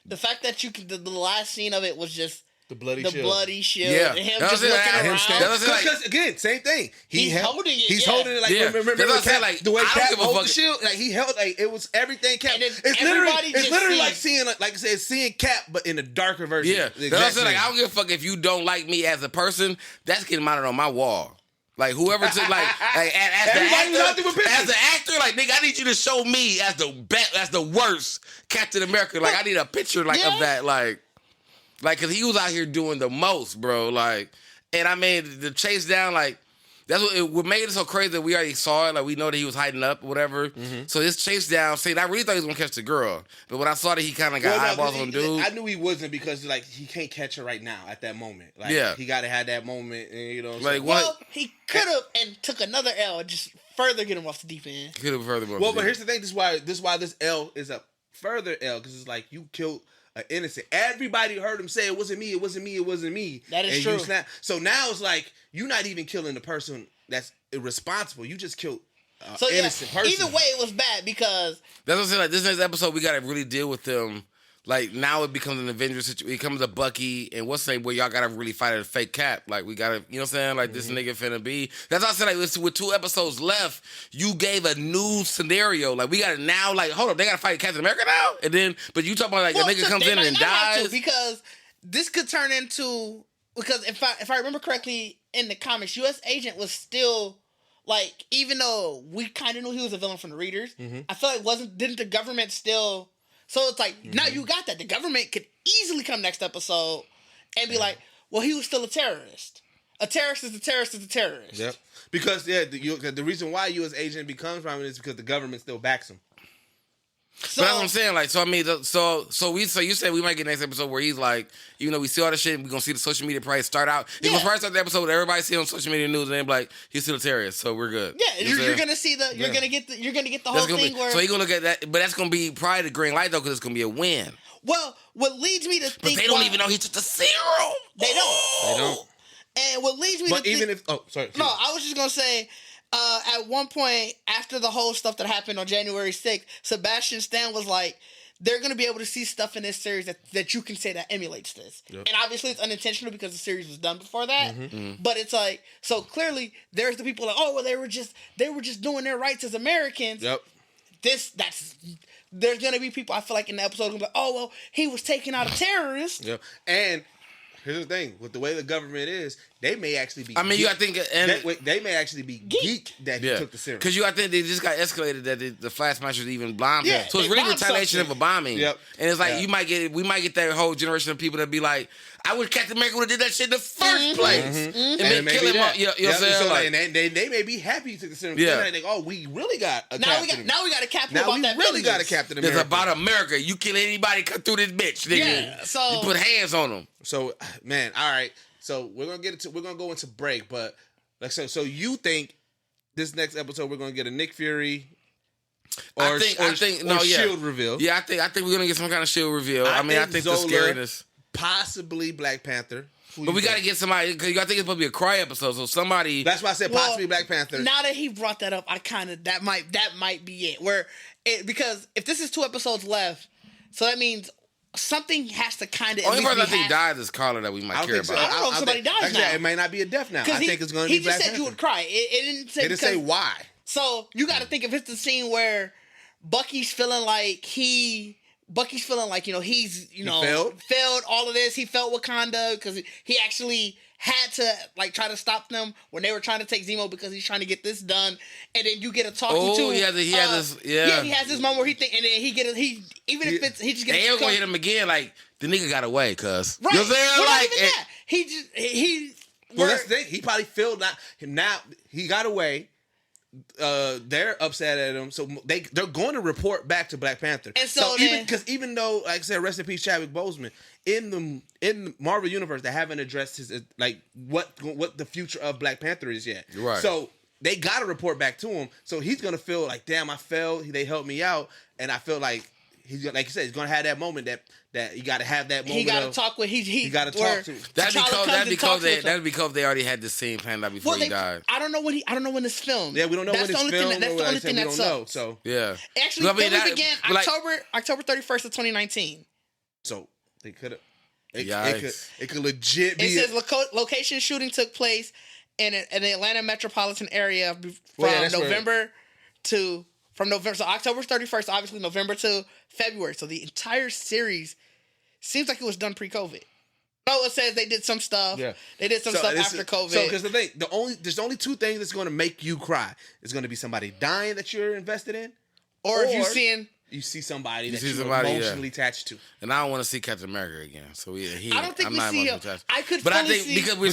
The fact that the last scene of it was just the bloody shield. Yeah, and him just looking around. Because again, same thing. He's holding it. He's holding it like remember the way Cap holds the shield. Like he held it was everything Cap. It's literally like seeing Cap, but in a darker version. Yeah, that's what I'm saying. Like, I don't give a fuck if you don't like me as a person. That's getting mounted on my wall. Like, whoever took, as the actor, like, nigga, I need you to show me as the worst Captain America. Like, I need a picture, of that, like, cause he was out here doing the most, bro. Like, and I mean, the chase down, like, that's what made it so crazy that we already saw it. Like, we know that he was hiding up, whatever. So his chase down, I really thought he was gonna catch the girl, but when I saw that he kind of got eyeballs on dude, I knew he wasn't because like he can't catch her right now at that moment. Like, he got to have that moment, and, you know. Like, he could have and took another L and just further get him off the deep end. Could have further. Well, but here's the thing. This is why this L is a further L, because it's like you killed an innocent. Everybody heard him say it wasn't me. It wasn't me. It wasn't me. That is true. So now it's like you're not even killing the person that's irresponsible. You just killed innocent person. Either way, it was bad because that's what I'm saying. Like, this next episode, we gotta really deal with them. Like, now it becomes an Avengers situation. It becomes a Bucky and what's the name where y'all gotta really fight a fake Cap. Like, we gotta, you know what I'm saying? Like, this nigga finna be. That's why I said, like, with 2 episodes left, you gave a new scenario. Like, we gotta now, like, hold up, they gotta fight Captain America now? And then, but you talking about, like, a nigga comes in and dies? Because this could turn into, because if I remember correctly, in the comics, U.S. Agent was still, like, even though we kind of knew he was a villain from the readers, I feel like didn't the government still, so it's like, now you got that. The government could easily come next episode and be like, well, he was still a terrorist. A terrorist is a terrorist is a terrorist. Yep. Because, the reason why U.S. Agent becomes prominent is because the government still backs him. So, but that's what I'm saying. Like, so I mean, so you said we might get next episode where he's like, even though we see all this shit, we're gonna see the social media probably start out. He's gonna probably start the episode with everybody see on social media news, and then be like, he's still a terrorist, so we're good. Yeah, you're gonna see you're gonna get the whole thing where. So he's gonna look at that, but that's gonna be probably the green light though, because it's gonna be a win. Well, what leads me to think, but they don't even know he took the serum. They don't. And what leads me to think, sorry. No, I was just gonna say. At one point, after the whole stuff that happened on January 6th, Sebastian Stan was like, they're going to be able to see stuff in this series that you can say that emulates this. Yep. And obviously it's unintentional because the series was done before that. But it's like, so clearly there's the people like, oh, well, they were just doing their rights as Americans. Yep. There's going to be people, I feel like in the episode, going to be like, oh, well, he was taking out a terrorist. Yep. And here's the thing, with the way the government is, they may actually be. I mean, I think, they may actually be geek that he took the serum. Because I think they just got escalated that the Flag Smashers even bombed him. So it's really retaliation of a bombing. Yep. And it's like we might get that whole generation of people that be like, I wish Captain America would have did that shit in the first place. And then kill him up. You know what I'm saying? So like, they may be happy you took the serum. Yeah. They think, oh, we really got a captain. Now we got a captain now about we that really business. got a Captain America. It's about America. You kill anybody, cut through this bitch, nigga. Yeah, so you put hands on them. So, man, all right. So we're gonna go into break, but so you think this next episode we're gonna get a Nick Fury or Shield reveal? Yeah, I think we're gonna get some kind of Shield reveal. I think the scariness, possibly Black Panther. But we gotta get somebody, because I think it's supposed to be a cry episode. So somebody. That's why I said possibly Black Panther. Now that he brought that up, that might be it. Because if this is 2 episodes left, so that means something has to kind of. Only person I think dies is Carla that we might care about. I don't know if somebody dies now. It may not be a death now. I think it's going to be Black Panther. He just said you would cry. It didn't say. It didn't say why. So you got to think if it's the scene where Bucky's feeling like he's failed all of this. He felt Wakanda because he actually had to like try to stop them when they were trying to take Zemo because he's trying to get this done. And then you get a talking to. He has this moment where he think, and then he just gets. And they gonna hit him again. Like the nigga got away, cuz. Right. You know what I'm saying? Well, that's the thing. He probably felt now he got away. They're upset at him, so they're going to report back to Black Panther. And so even though, like I said, rest in peace, Chadwick Boseman, in the Marvel universe, they haven't addressed his like what the future of Black Panther is yet. Right. So they got to report back to him. So he's gonna feel like, damn, I fell. They helped me out, and I feel like he's, like you said, he's gonna have that moment that you got to have that moment. He got to talk with he got to talk to. That'd because they already had the scene planned out before he died. I don't know when it's filmed. Yeah, we don't know when it's filmed. That's the only thing that sucks. So yeah, actually, filming began October 31st of 2019. So they could have. It could legit be. It says location shooting took place in the Atlanta metropolitan area from November. So October 31st, obviously November to February. So the entire series seems like it was done pre-COVID. No, it says they did some stuff. Yeah. They did some stuff after COVID. So because the thing, there's only 2 things that's going to make you cry. It's going to be somebody dying that you're invested in, or if you see somebody that you're emotionally attached to. And I don't want to see Captain America again. So I don't think we see him. But I think because we're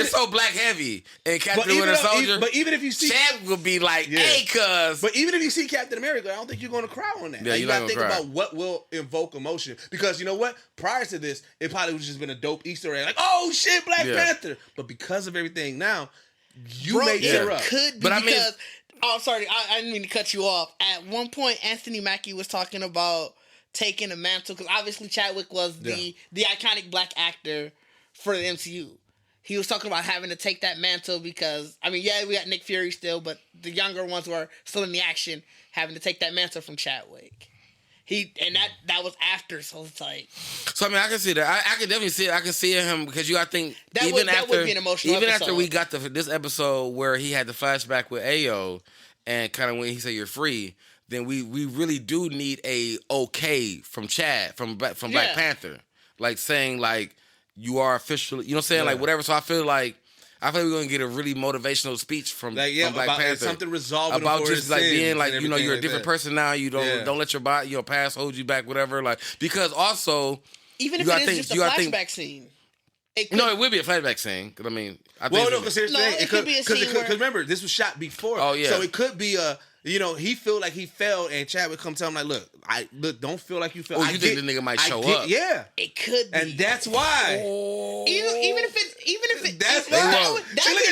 so black heavy and Captain Winter Soldier. But even if you see, Chad will be like, hey, cuz. But even if you see Captain America, I don't think you're going to cry on that. Yeah, you got to think about what will invoke emotion. Because you know what? Prior to this, it probably would have just been a dope Easter egg. Like, oh shit, Black Panther. But because of everything now, may tear up. Could be because. Oh, sorry, I didn't mean to cut you off. At one point, Anthony Mackie was talking about taking a mantle, because obviously Chadwick was the iconic black actor for the MCU. He was talking about having to take that mantle because, I mean, yeah, we got Nick Fury still, but the younger ones who are still in the action having to take that mantle from Chadwick. That was after, so it's like. So I mean, I can see that. I can definitely see it. I can see him because I think that would be an emotional even episode. after we got this episode where he had the flashback with Ayo and kind of when he said you're free, then we really do need a okay from Chad from Black Panther, like saying like you are officially, you know what I'm saying, like whatever. So I feel like we're gonna get a really motivational speech from Black Panther, something resolving about just like being like, you know, you're a different like person now. You don't let your body, your past hold you back, whatever. Like, because also even if it is just a flashback scene. It would be a flashback scene. Because I mean, because here's the thing. It could be a scene because remember, this was shot before. Oh yeah. So it could be You know, he feel like he failed, and Chad would come tell him like, look, don't feel like you failed. Oh, you think the nigga might show up? Yeah, It could be. and that's why. Even if it That's why. why.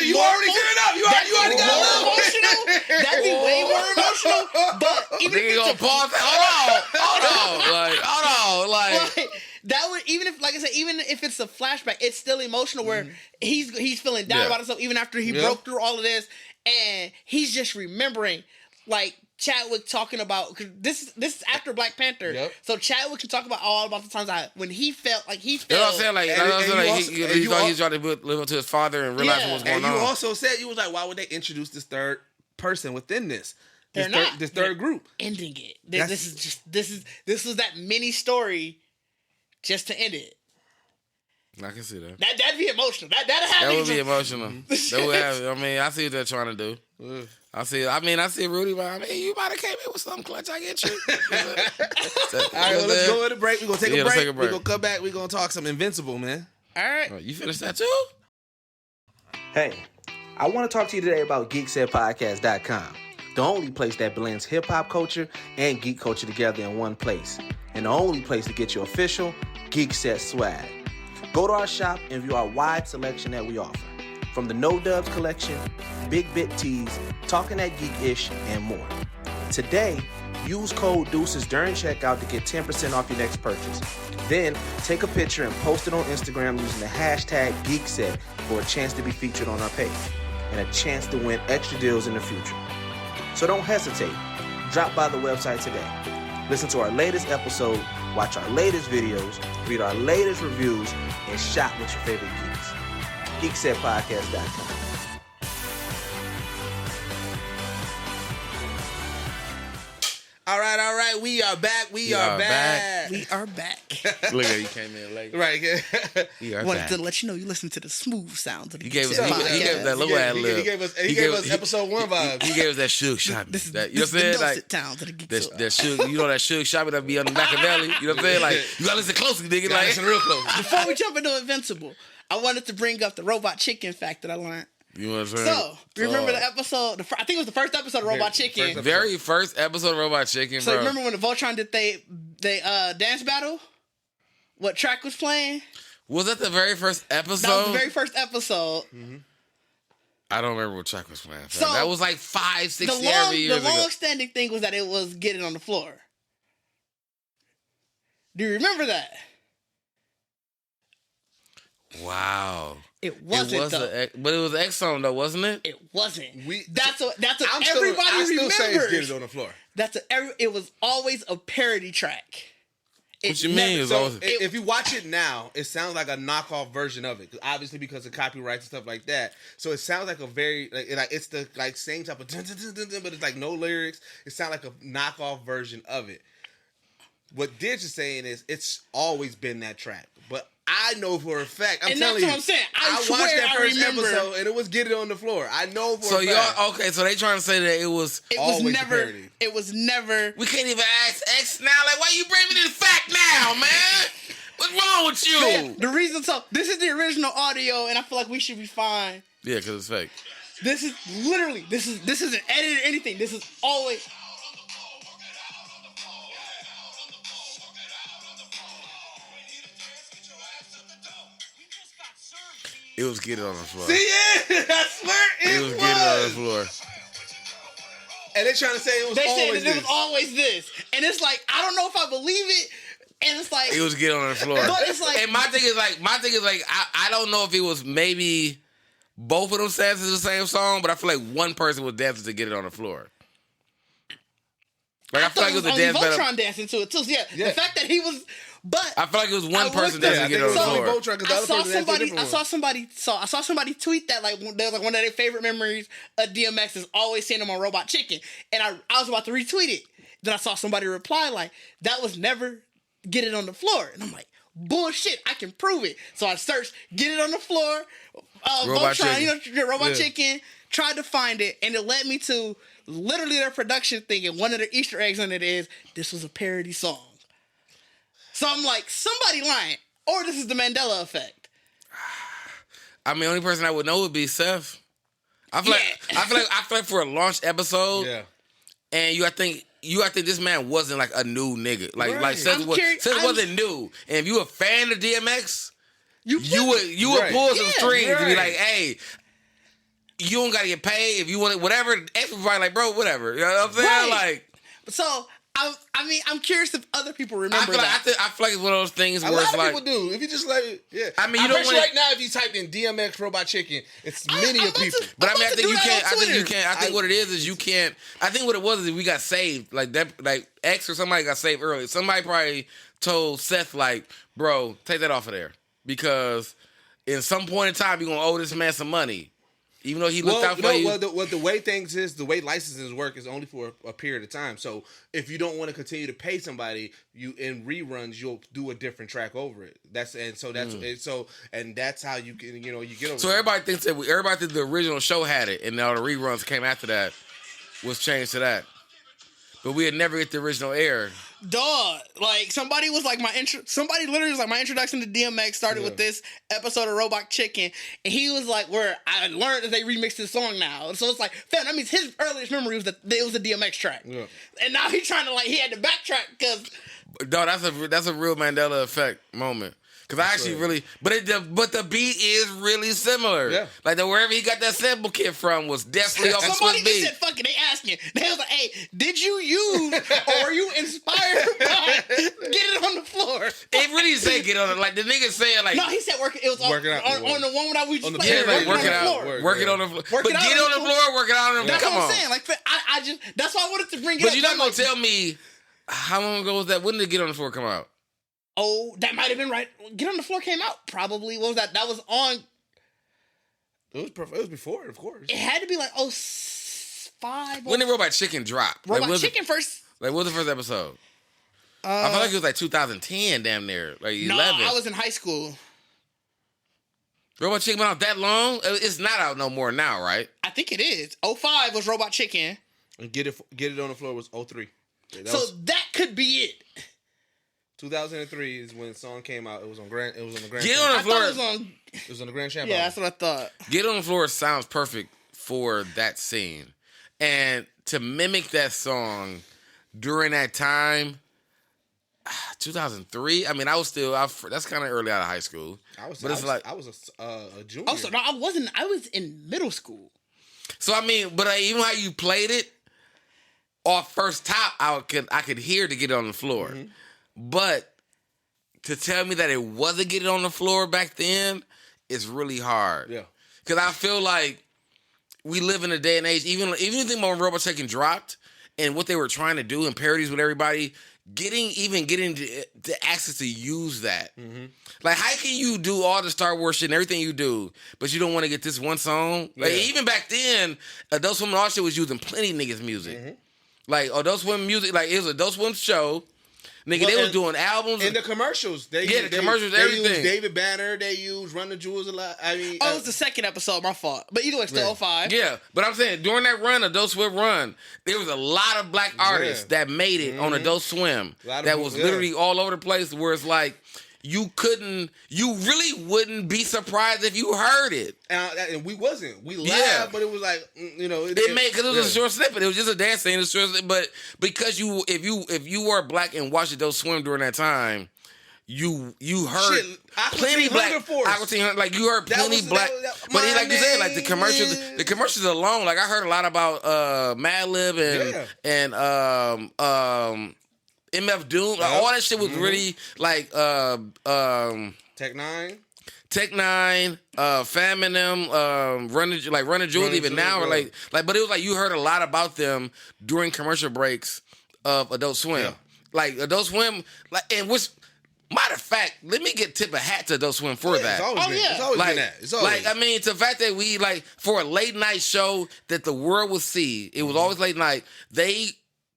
You already tearing up. You already got a little emotional. That'd be way more emotional. But even if Nigga gonna pause. Hold on. like that would, even if, like I said, even if it's a flashback, it's still emotional where he's feeling down about himself even after he broke through all of this, and he's just remembering, like Chadwick talking about, cause this is after Black Panther, so Chadwick can talk about all about the times when he felt like he felt. You know what I'm saying? Like, he thought he was trying to live up to his father and realize what was going on. And you also said, you was like, why would they introduce this third person within this? This third group. Ending it. This was that mini story just to end it. I can see that. That'd be emotional. That would be emotional. That would have. I mean, I see what they're trying to do. I see Rudy, but I mean, you might have came in with something clutch. I get you. All right, well, let's go to the break. We're gonna take a break. We're gonna come back. We're gonna talk some Invincible, man. All right. Oh, you finished that too? Hey, I want to talk to you today about GeeksetPodcast.com, the only place that blends hip hop culture and geek culture together in one place, and the only place to get your official Geekset swag. Go to our shop and view our wide selection that we offer. From the No Dubs collection, Big Bit Tees, Talking That Geek-ish, and more. Today, use code Deuces during checkout to get 10% off your next purchase. Then, take a picture and post it on Instagram using the hashtag Geekset for a chance to be featured on our page and a chance to win extra deals in the future. So don't hesitate. Drop by the website today. Listen to our latest episode, watch our latest videos, read our latest reviews, and shop with your favorite geeks. GeeksetPodcast.com. All right. We are back. We are back. Look at you came in late. Right. Wanted to let you know you listen to the smooth sounds of the He gave us Geekset that little ad lib. He gave us episode 1 vibes. He gave us that Suge Shop. This is You know what I'm saying? Like towns of the Geekset. That Suge, you know that Suge Shop that be on the Machiavelli. You know what I'm saying? Like, you gotta listen closely, nigga. Like, listen real close. Before we jump into Invincible, I wanted to bring up the robot chicken fact that I learned. You know what I'm saying? So, remember the episode, I think it was the first episode of Robot Chicken. Very first episode of Robot Chicken, So bro. remember when the Voltron did they dance battle? What track was playing? Was that the very first episode? That was the very first episode. Mm-hmm. I don't remember what track was playing. So, that was like 5, 6, 7 years ago. The long-standing thing was that it was Get It on the Floor. Do you remember that? Wow. It wasn't though. But it was X song though, wasn't it? It wasn't. That's what I'm everybody still remembers. saying Get It on the Floor. It was always a parody track. What you mean? If you watch it now, it sounds like a knockoff version of it, obviously because of copyrights and stuff like that. So it sounds like a very it's the same type of dun, dun, dun, dun, dun, but it's like no lyrics. It sounds like a knockoff version of it. What Didge is saying is it's always been that track, but I know for a fact. I'm telling you. That's what I'm saying. I watched that first episode and it was Get It on the Floor. I know for a fact. So y'all so they trying to say that it was never. It was never. We can't even ask X now. Like, why you bring me this fact now, man? What's wrong with you? Yeah, the reason this is the original audio, and I feel like we should be fine. Yeah, because it's fake. This is literally this isn't edited or anything. This is always. It was Get It on the Floor. See, yeah, I swear it was. Get It on the Floor. And they're trying to say it was always this. It was always this. And it's like, I don't know if I believe it. And it's like... It was Get It on the Floor. But it's like... And my thing is I don't know if it was maybe both of them dancing to the same song, but I feel like one person was dancing to Get It on the Floor. Like, I feel like it was a dance battle. Voltron dancing to it, too. So yeah, the fact that he was... But I feel like it was one person dancing to Get It on the Floor. I saw somebody tweet that like there was like one of their favorite memories of DMX is always seeing him on Robot Chicken, and I was about to retweet it. Then I saw somebody reply like that was never Get It on the Floor, and I'm like bullshit. I can prove it. So I searched Get It on the Floor, Robot Voltron, Chicken. Robot Chicken. Tried to find it, and it led me to literally their production thing. And one of their Easter eggs on it is this was a parody song. So I'm like, somebody lying, or this is the Mandela effect. I mean, the only person I would know would be Seth. I feel like for a launch episode, and I think this man wasn't like a new nigga. Like Seth wasn't new. And if you a fan of DMX, you would pull some strings and be like, hey, you don't gotta get paid if you want it, whatever. Everybody like, bro, whatever. You know what I'm saying? Right. Like, so I'm curious if other people remember I feel like it's one of those things where it's like, people do. If you just like, yeah. I mean, you I'm don't pretty sure wanna- right now, if you typed in DMX Robot Chicken, it's many of people. but I mean, I think you do that can't. on I think you Twitter. can't. I think what it is you can't. I think what it was is we got saved like that. Like X or somebody got saved early. Somebody probably told Seth like, bro, take that off of there because in some point in time you're gonna owe this man some money. Even though he looked out for you. The way things is, the way licenses work is only for a period of time. So if you don't want to continue to pay somebody, you in reruns you'll do a different track over it. That's how you can you get over. So everybody thinks the original show had it, and all the reruns came after that was changed to that. But we had never get the original air. Dog, like somebody was like somebody literally was like my introduction to DMX started with this episode of Robot Chicken, and he was like where I learned that they remixed his song now. So it's like, fam, that means his earliest memory was that it was a DMX track, and now he's trying to he had to backtrack because. No, that's a real Mandela effect moment. Because I actually really, but the beat is really similar. Yeah. Like wherever he got that sample kit from was definitely off the Somebody Swiss just beat. said, fuck it, they asking. They was like, hey, did you use or were you inspired by Get It On The Floor? It really said get on it. Like the nigga said like. No, he said work it. It was Work it out. on the one that we just played. Yeah, like work it out. Floor. Work it on the floor. Work But it out get on on the the floor, work it out on the floor. That's Come what on. I'm saying. Like, I just, that's why I wanted to bring it up. But you're not going like, to tell me how long ago was that? When did Get On The Floor come out? oh, that might have been right. Get On The Floor came out probably. What was that? That was on. It was before, of course. It had to be like 05. When did Robot Chicken drop? Robot Chicken first. Like, what was the first episode? I feel like it was like 2010, damn near. Like 11. No, I was in high school. Robot Chicken been out that long? It's not out no more now, right? I think it is. 05 was Robot Chicken. And Get It On The Floor was 03. So that could be it. 2003 is when the song came out. It was on the Grand. Get On The I Floor. thought it was on. It was on the Grand Champ. Yeah, that's what I thought. Get On The Floor sounds perfect for that scene. And to mimic that song during that time, 2003. I mean, that's kind of early out of high school. I was a junior. Also, no, I wasn't. I was in middle school. So I mean, but even how you played it, off first top, I could hear to Get On The Floor. Mm-hmm. But to tell me that it wasn't Get It On The Floor back then is really hard. Yeah. Because I feel like we live in a day and age, even if you think about when Robot Chicken dropped and what they were trying to do in parodies with everybody, getting the access to use that. Mm-hmm. Like, how can you do all the Star Wars shit and everything you do, but you don't want to get this one song? Like, even back then, Adult Swim and all shit was using plenty of niggas' music. Mm-hmm. Like, Adult Swim music, like, it was Adult Swim show. Nigga, they was doing albums. In the commercials. The commercials, everything. They used David Banner. They used Run the Jewels a lot. I mean... it was the second episode, my fault. But either way, still 05. Yeah, but I'm saying, during that run, Adult Swim run, there was a lot of black artists that made it on Adult Swim. That was literally all over the place, where it's like, you really wouldn't be surprised if you heard it. And we wasn't. We laughed, but it was like, Because it was a short snippet. It was just a dance scene. But because if you were black and watched Adult Swim during that time, you heard plenty black. Like you heard plenty black. But like you said, like the commercials alone. Like I heard a lot about Madlib and MF Doom. Like, all that shit was really like Tech Nine, Fam and them, Run the Jewels even now, or like, but it was like you heard a lot about them during commercial breaks of Adult Swim. Yeah. Like Adult Swim, and which, matter of fact, let me tip a hat to Adult Swim for that. It's always been that. It's always I mean, it's the fact that we for a late night show that the world would see. It was always late night. They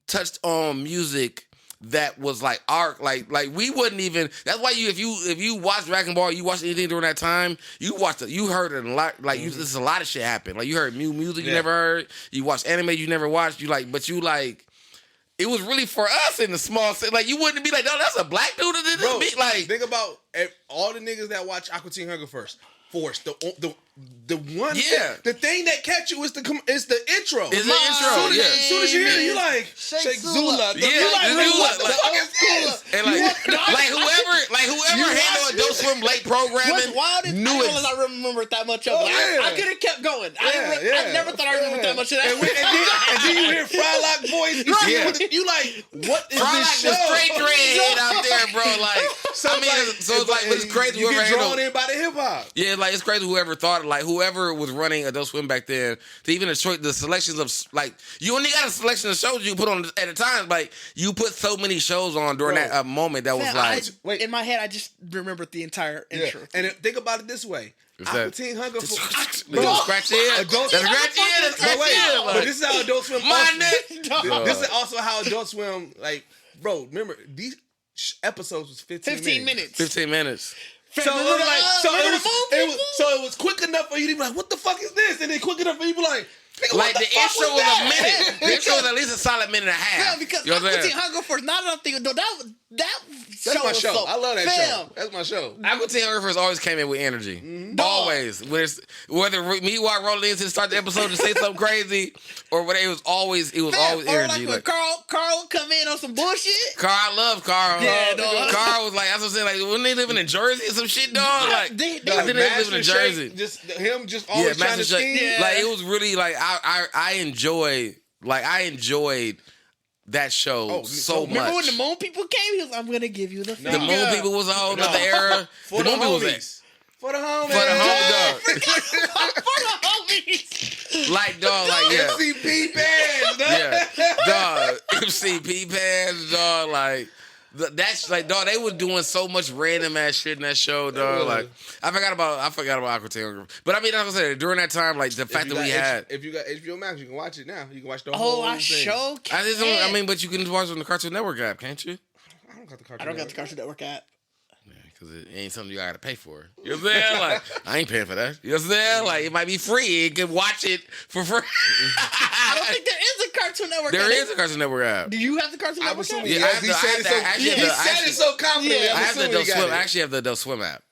touched on music that was like art, like we wouldn't even. That's why if you watch Dragon Ball, you watch anything during that time, you heard it a lot. Like there's a lot of shit happen. Like you heard new music you never heard. You watched anime you never watched. It was really for us in the small city. Like you wouldn't be like, no, that's a black dude that did this beat. Like think about all the niggas that watch Aqua Teen Hunger first. force. The one, Yeah. the thing that catch you is the intro. It's the intro, yeah. As soon as you hear it, you like Sheikh Zula. Yeah, You like, Zula, what the like- fuck is this? And whoever handled Adult Swim late programming What's wild is knew I it. realize I remember that much of it. yeah. I could have kept going. I never thought I remembered that much of that. And then you hear Frylock voice. Yeah. You like, what is Probably this like show? the straight dread out there, bro. Like, but it's crazy. You Whoever get drawn handled, in by the hip hop. yeah, like it's crazy. Whoever thought, like whoever was running Adult Swim back then, to even the selections of like you only got a selection of shows you put on at a time. Like you put so many shows on during that moment that was Man, like. wait. in my head, I just remembered the entire intro. And think about it this way. Is Aqua that- Teen Hunger for Scratch your head. Adult That's Swim. scratch your head. That's But scratch wait, your head. but Like, this is how Adult Swim. my also- neck. This is also how Adult Swim, like, bro. Remember these episodes was 15 minutes. 15 minutes. So it was quick enough for you to be like, "What the fuck is this?" And then quick enough for you to be like, "Nigga, Like what the fuck intro was that?" a minute. The intro was at least a solid minute and a half. Yeah, because You know what I'm Aqua Teen saying? Hunger Force. Now that I'm thinking, no, that That's my was show. so, I love that fam, show. That's my show. Aqua Teen Hunger Force always came in with energy. Always. Whether me while rolling in to start the episode to say something crazy or whatever, it was always Fam, energy. or like when Carl would come in on some bullshit. Carl, I love Carl. Yeah, dog. Carl was like, that's what I'm saying. Like, when they living in Jersey or some shit, dog. Like, I think they living in Jersey. Just always trying to Master scheme. Shake. Like, it was really like I enjoyed that show so much. Remember when the Moon people came? He was, I'm gonna give you the The finger. Moon People was a whole other era. For the homies. For the homies. For the home dog. For the homies. Like, dog, like, yeah. MCP bands, dog. Yeah. Dog. MCP pads, dog, like. That's like, dog. They was doing so much random ass shit in that show, dog. Like, I forgot about Aqua Teen Hunger. But I mean, like I said, during that time, like the fact that we had. If you got HBO Max, you can watch it now. You can watch the Oh, whole I thing. sure can. I mean, but you can watch it on the Cartoon Network app, can't you? I don't got the I don't got the Cartoon Network app. Because it ain't something you gotta pay for. You know what I'm saying? Like, I ain't paying for that. You know what I'm saying? Like, it might be free. You can watch it for free. I don't think there is a Cartoon Network app. There is a Cartoon Network app. Do you have the Cartoon Network app? Yeah, He said it so confidently. I have the Adult Swim. I I actually have the Adult Swim app.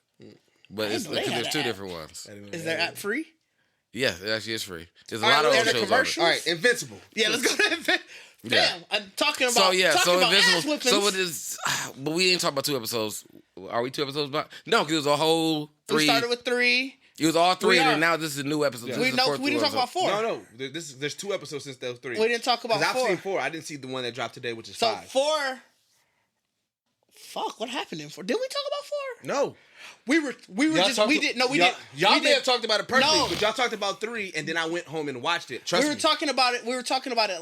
But it's know they had there's two that. different ones. Is their app free? Yes, it actually is free. There's a All right, lot of there's old a shows on it. commercial. All right, Invincible. Yeah, let's go to Bam, Yeah. I'm talking about So yeah, talking so about Invincible. ass whippings. So it is, but we didn't talk about 2 episodes. Are we 2 episodes back? No, because it was a whole 3. We started with 3. It was all 3, We and are. then now this is a new episode. Yeah. This is the fourth We didn't talk about 4. No. There's 2 episodes since those 3. We didn't talk about 'Cause 4. I've seen 4. I didn't see the one that dropped today, which is So 5. 4. Fuck, what happened in 4? Did we talk about 4? No. We didn't. Y'all may have talked about it personally, No. but y'all talked about 3, and then I went home and watched it. Trust We me. were talking about it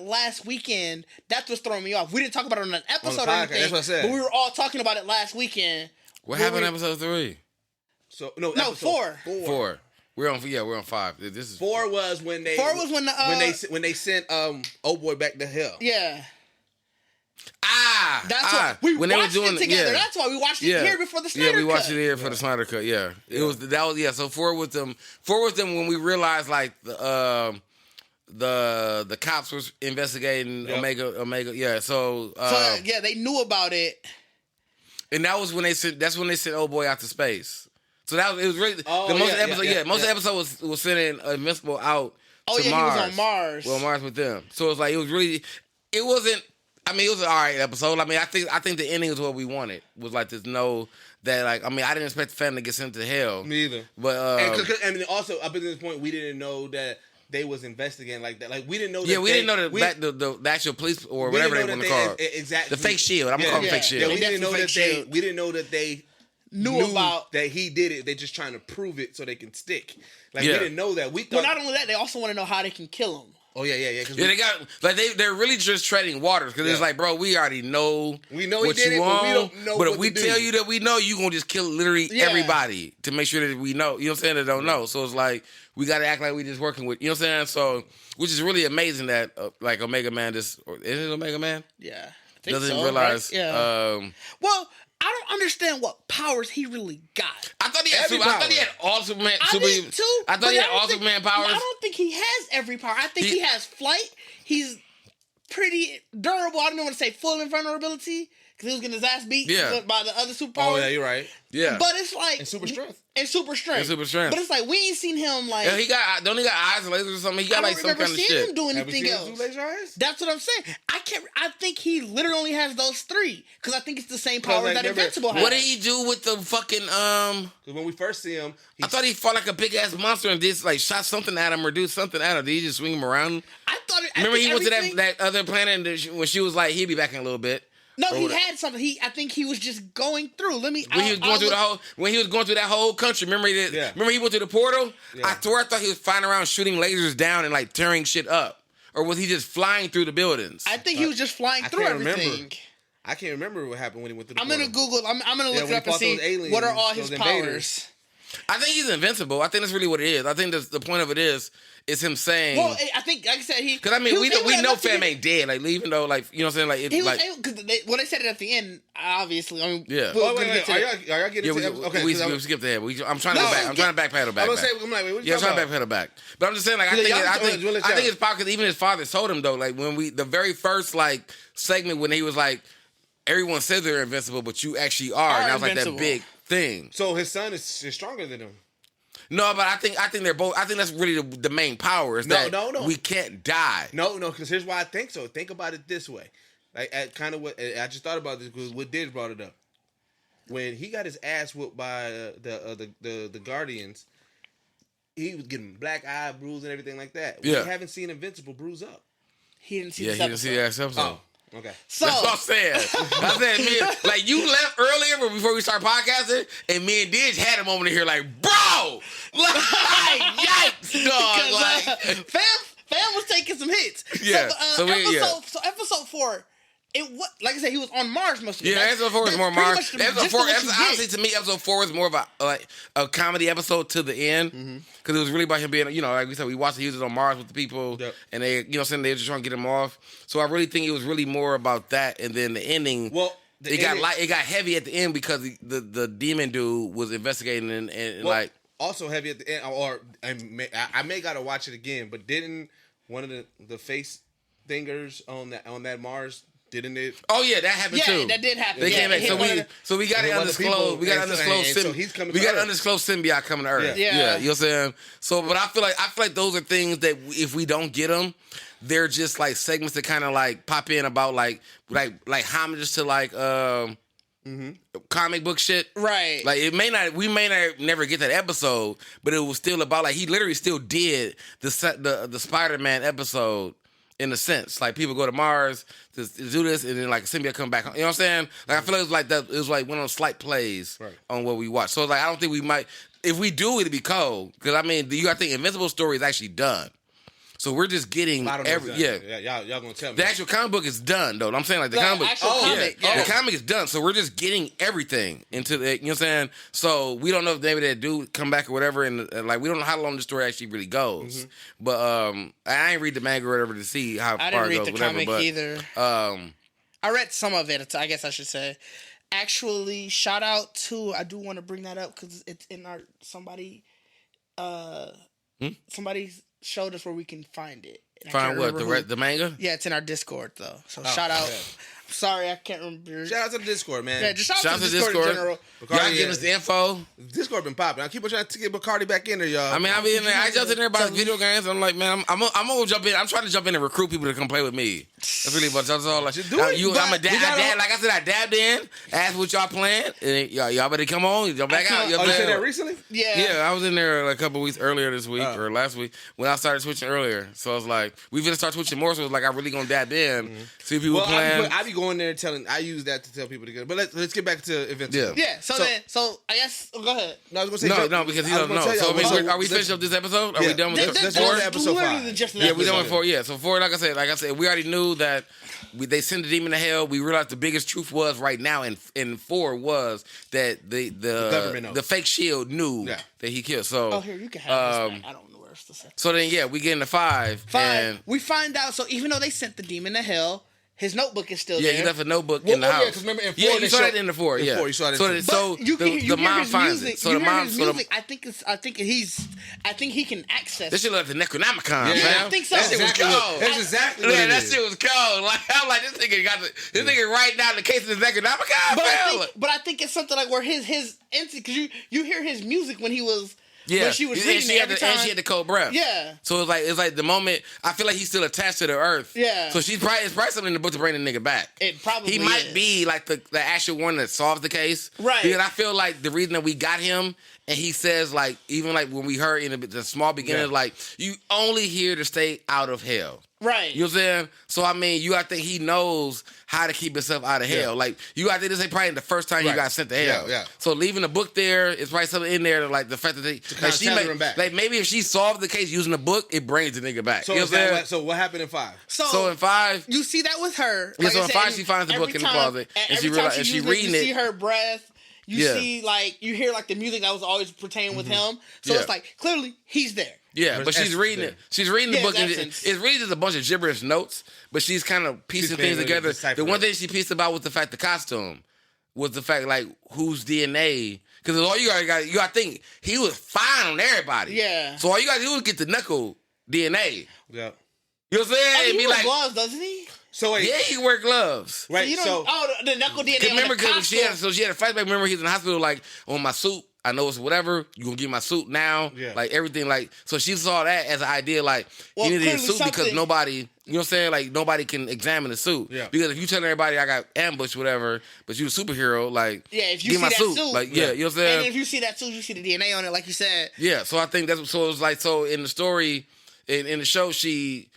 last weekend. That's what's throwing me off. We didn't talk about it on an episode or podcast, anything. that's what I said. But we were all talking about it last weekend. What happened in episode 3? So No, episode 4. 4. We're on 5. This is 4 was when they 4 was when the when they sent Old Boy back to hell. yeah. That's why we when they watched were doing it together. Yeah. That's why we watched it here before the Snyder Yeah, we watched Cut. it here for the Snyder Cut. Yeah, So 4 with them. 4 with them when we realized like the cops was investigating Omega. Yeah, so yeah, they knew about it. and that was when they sent. That's when they sent Old Boy out to space. So it was really most of the episode. Most of the episode was sending Invincible out. Oh to yeah, Mars. he was on Mars. Well, Mars with them. So it was like it wasn't. I mean, it was an alright episode. I mean, I think the ending is what we wanted. Was like this that like I mean, I didn't expect the family to get sent to hell. Me either. But and also up to this point, we didn't know that they was investigating like that. Like we didn't know. we didn't know the actual police or whatever they want to call it. Exactly. The fake shield. I'm gonna call it fake shield. Yeah, we They didn't know that they knew about that he did it. They're just trying to prove it so they can stick. Like we didn't know that. We thought. Well, not only that, they also want to know how they can kill him. Oh yeah. Yeah, they got like they're really just treading waters because it's like, bro, we already know what you did it, want, but we don't know. But what if we to do. tell you that we know, you gonna just kill literally everybody to make sure that we know. You know what I'm saying? That don't know. So it's like we gotta act like we just working with. You know what I'm saying? So which is really amazing that like Omega Man is it Omega Man? Yeah, I think Doesn't so, realize. Right? Yeah. Well, I don't understand what powers he really got. I thought he had all Superman. I did too. I thought he had all Superman powers. I don't think he has every power. I think he has flight. He's pretty durable. I don't even want to say full invulnerability because he was getting his ass beat by the other superpower. Oh yeah, you're right. Yeah, but it's like and super strength. And super strength. But it's like we ain't seen him like. Yeah, he got eyes and lasers or something. He got like some kind of shit. I don't remember seeing him do anything else. else. Laser eyes? That's what I'm saying. I think he literally only has those 3 because I think it's the same power that Invincible has. What did he do with the fucking Because when we first see him, I thought he fought like a big ass monster and just like shot something at him or do something at him. Did he just swing him around? Remember he went to that other planet and when she was like he'd be back in a little bit. No, he had something. I think he was just going through. When he was going through that whole country. Remember he did. Yeah. Remember he went through the portal. Yeah. I thought he was flying around shooting lasers down and like tearing shit up, or was he just flying through the buildings? I think he was just flying through everything. I can't remember what happened when he went through the portal. I'm gonna Google. I'm gonna look it up and see what are all his powers. I think he's invincible. I think that's really what it is. I think the point of it is him saying. Well, I think, like I said, because I mean, we know Fam ain't dead. Like, even though, like, you know what I'm saying, like, he was because when they said it at the end, obviously, I mean, yeah. Are y'all getting to okay? We skipped ahead. I'm trying to go back. I'm trying to backpedal back. I'm like, wait, what you I'm trying to backpedal back. But I'm just saying, like, I think it's probably because even his father told him though, like, when the very first like segment when he was like, everyone says they're invincible, but you actually are, and that was like that big thing. So his son is stronger than him. No, but I think they're both. I think that's really the main power is that we can't die. No, because here's why I think so. Think about it this way. Like, kind of what I just thought about this because what Did brought it up. When he got his ass whooped by the Guardians, he was getting black eye bruise and everything like that. We haven't seen Invincible bruise up. He didn't see. Yeah, he didn't see that episode. Oh. Okay. So, that's what I'm saying. Like you left earlier before we start podcasting, and me and Didge had a moment here like, bro, like, yikes, dog. Like, fam was taking some hits. Yeah. So episode 4. Like I said, he was on Mars most of the time. Yeah, episode 4 is more Mars. Honestly, to me, episode 4 is more of a comedy episode to the end. Because it was really about him being, like we said, we watched the users on Mars with the people, and they, they were just trying to get him off. So I really think it was really more about that, and then the ending. Well, it got heavy at the end because the demon dude was investigating and like also heavy at the end. Or I may gotta watch it again, but didn't one of the face thingers on that Mars? Didn't it? Oh yeah, that happened too. Yeah, that did happen. They came back. So we got to undisclosed. We got to undisclosed. We got an undisclosed symbiote coming to Earth. Yeah, you know what I'm saying. So, but I feel like those are things that if we don't get them, they're just like segments that kind of like pop in about like homages to like comic book shit. Right. Like we may not never get that episode, but it was still about like he literally still did the Spider-Man episode. In a sense, like people go to Mars to do this, and then like a symbiote come back. You know what I'm saying? Like I feel like it was like that. It was like one of those slight plays on what we watch. So like I don't think we might. If we do, it'd be cold. Because I mean, I think Invincible story is actually done. So we're just getting y'all gonna tell me the actual comic book is done though. I'm saying like the comic book, the comic is done. So we're just getting everything into the, you know what I'm saying. So we don't know if maybe that dude come back or whatever, and like we don't know how long the story actually really goes. But I ain't read the manga or whatever to see how far it goes. I didn't read the comic either. I read some of it. I guess I should say. Actually, shout out to I do want to bring that up because it's in our somebody showed us where we can find it. Find what? The manga? Yeah, it's in our Discord though. So shout out. Yeah. Sorry, I can't remember. Shout out to the Discord, man. Yeah, just shout out to the Discord in general. Y'all give us the info. Discord been popping. I keep trying to get Bacardi back in there, y'all. I mean, I be in there. I jumped in there about video games. I'm like, man, I'm gonna jump in. I'm trying to jump in and recruit people to come play with me. That's really what that's all. Like, I'm a dad. Like I said, I dabbed in. Asked what y'all playing. And y'all better come on. Y'all back out. You said that recently? Yeah. Yeah, I was in there like a couple weeks earlier this week or last week when I started switching earlier. So I was like, we finna start switching more. So it's like I really gonna dab in. See people playing. I be going there telling. I use that to tell people to get. But let's get back to Invincible. Yeah. So I guess go ahead. No, I was gonna say no because he don't know. So are we finished up this episode? Are we done with this? Episode 5. Yeah, we done with 4. Yeah, so 4. Like I said, we already knew that they sent the demon to hell. We realized the biggest truth was right now in 4 was that the fake shield knew that he killed. So here you can have this. I don't know where else to say. So then we get into 5. And we find out. So even though they sent the demon to hell, his notebook is still Yeah, there. he left a notebook in the house. Yeah, because remember in 4 you saw that in the 4. Yeah, you saw that. So you the mom his finds music, it. So the mom, his music. I think he can access. this shit look like the Necronomicon, Yeah, man. I think so. That's exactly cold. That's exactly what Yeah, it that is. shit was cold. Like I'm like, this nigga writing down the case of the Necronomicon, But I think it's something like where his because you hear his music when he was Yeah, when she was and reading she it had every the, time. and she had the cold breath. Yeah. So it's like the moment I feel like he's still attached to the earth. Yeah. So it's probably something in the book to bring the nigga back. It probably he might is. be like the actual one that solves the case. Right. Because I feel like the reason that we got him, and he says like even like when we heard in the small beginning, like you only here to stay out of hell. Right. You know what I'm saying? So I mean, you gotta think he knows how to keep himself out of hell. Like you gotta think this ain't probably the first time you got sent to hell. Yeah. So leaving the book there is probably something in there like the fact that they like she tether him back. like maybe if she solved the case using the book, it brings the nigga back. So, you know what I'm saying? so what happened in 5? So in 5, you see that with her. Yeah, Like so I in said, 5 she finds the book every in the time- closet, and she every time realize and she uses reading you it. see her breath. You Yeah. see, like, you hear, like, the music that was always pertaining with him. So Yeah. it's like, clearly, he's there. Yeah, There's but she's essence reading there. it. She's reading the Yeah, book, and there's it's essence. really just a bunch of gibberish notes. But she's kind of piecing being things able to together. decipher The one it. thing she pieced about was the fact the costume was the fact like whose DNA. Because all you got, I think he was fine on everybody. Yeah. So all you got to do is get the knuckle DNA. Yeah. You know what I'm saying? I mean, It'd he be wears like, gloves, doesn't he? So wait, yeah, he wear gloves. right? So you don't, So the knuckle DNA. Remember, because because she had a flashback. Remember, he's in the hospital, like on my suit. I know it's whatever. You gonna get my suit now? Yeah. Like everything, like so. She saw that as an idea, like Well, you need a clearly suit because something- nobody, you know what I'm saying? Like nobody can examine the suit. Yeah. Because if you tell everybody I got ambushed, whatever, but you a superhero, like Yeah, if you get see my that suit, suit. like yeah, you know what I'm saying? And if you see that suit, you see the DNA on it, like you said. Yeah, so I think that's so. It was like so in the story, in the show, she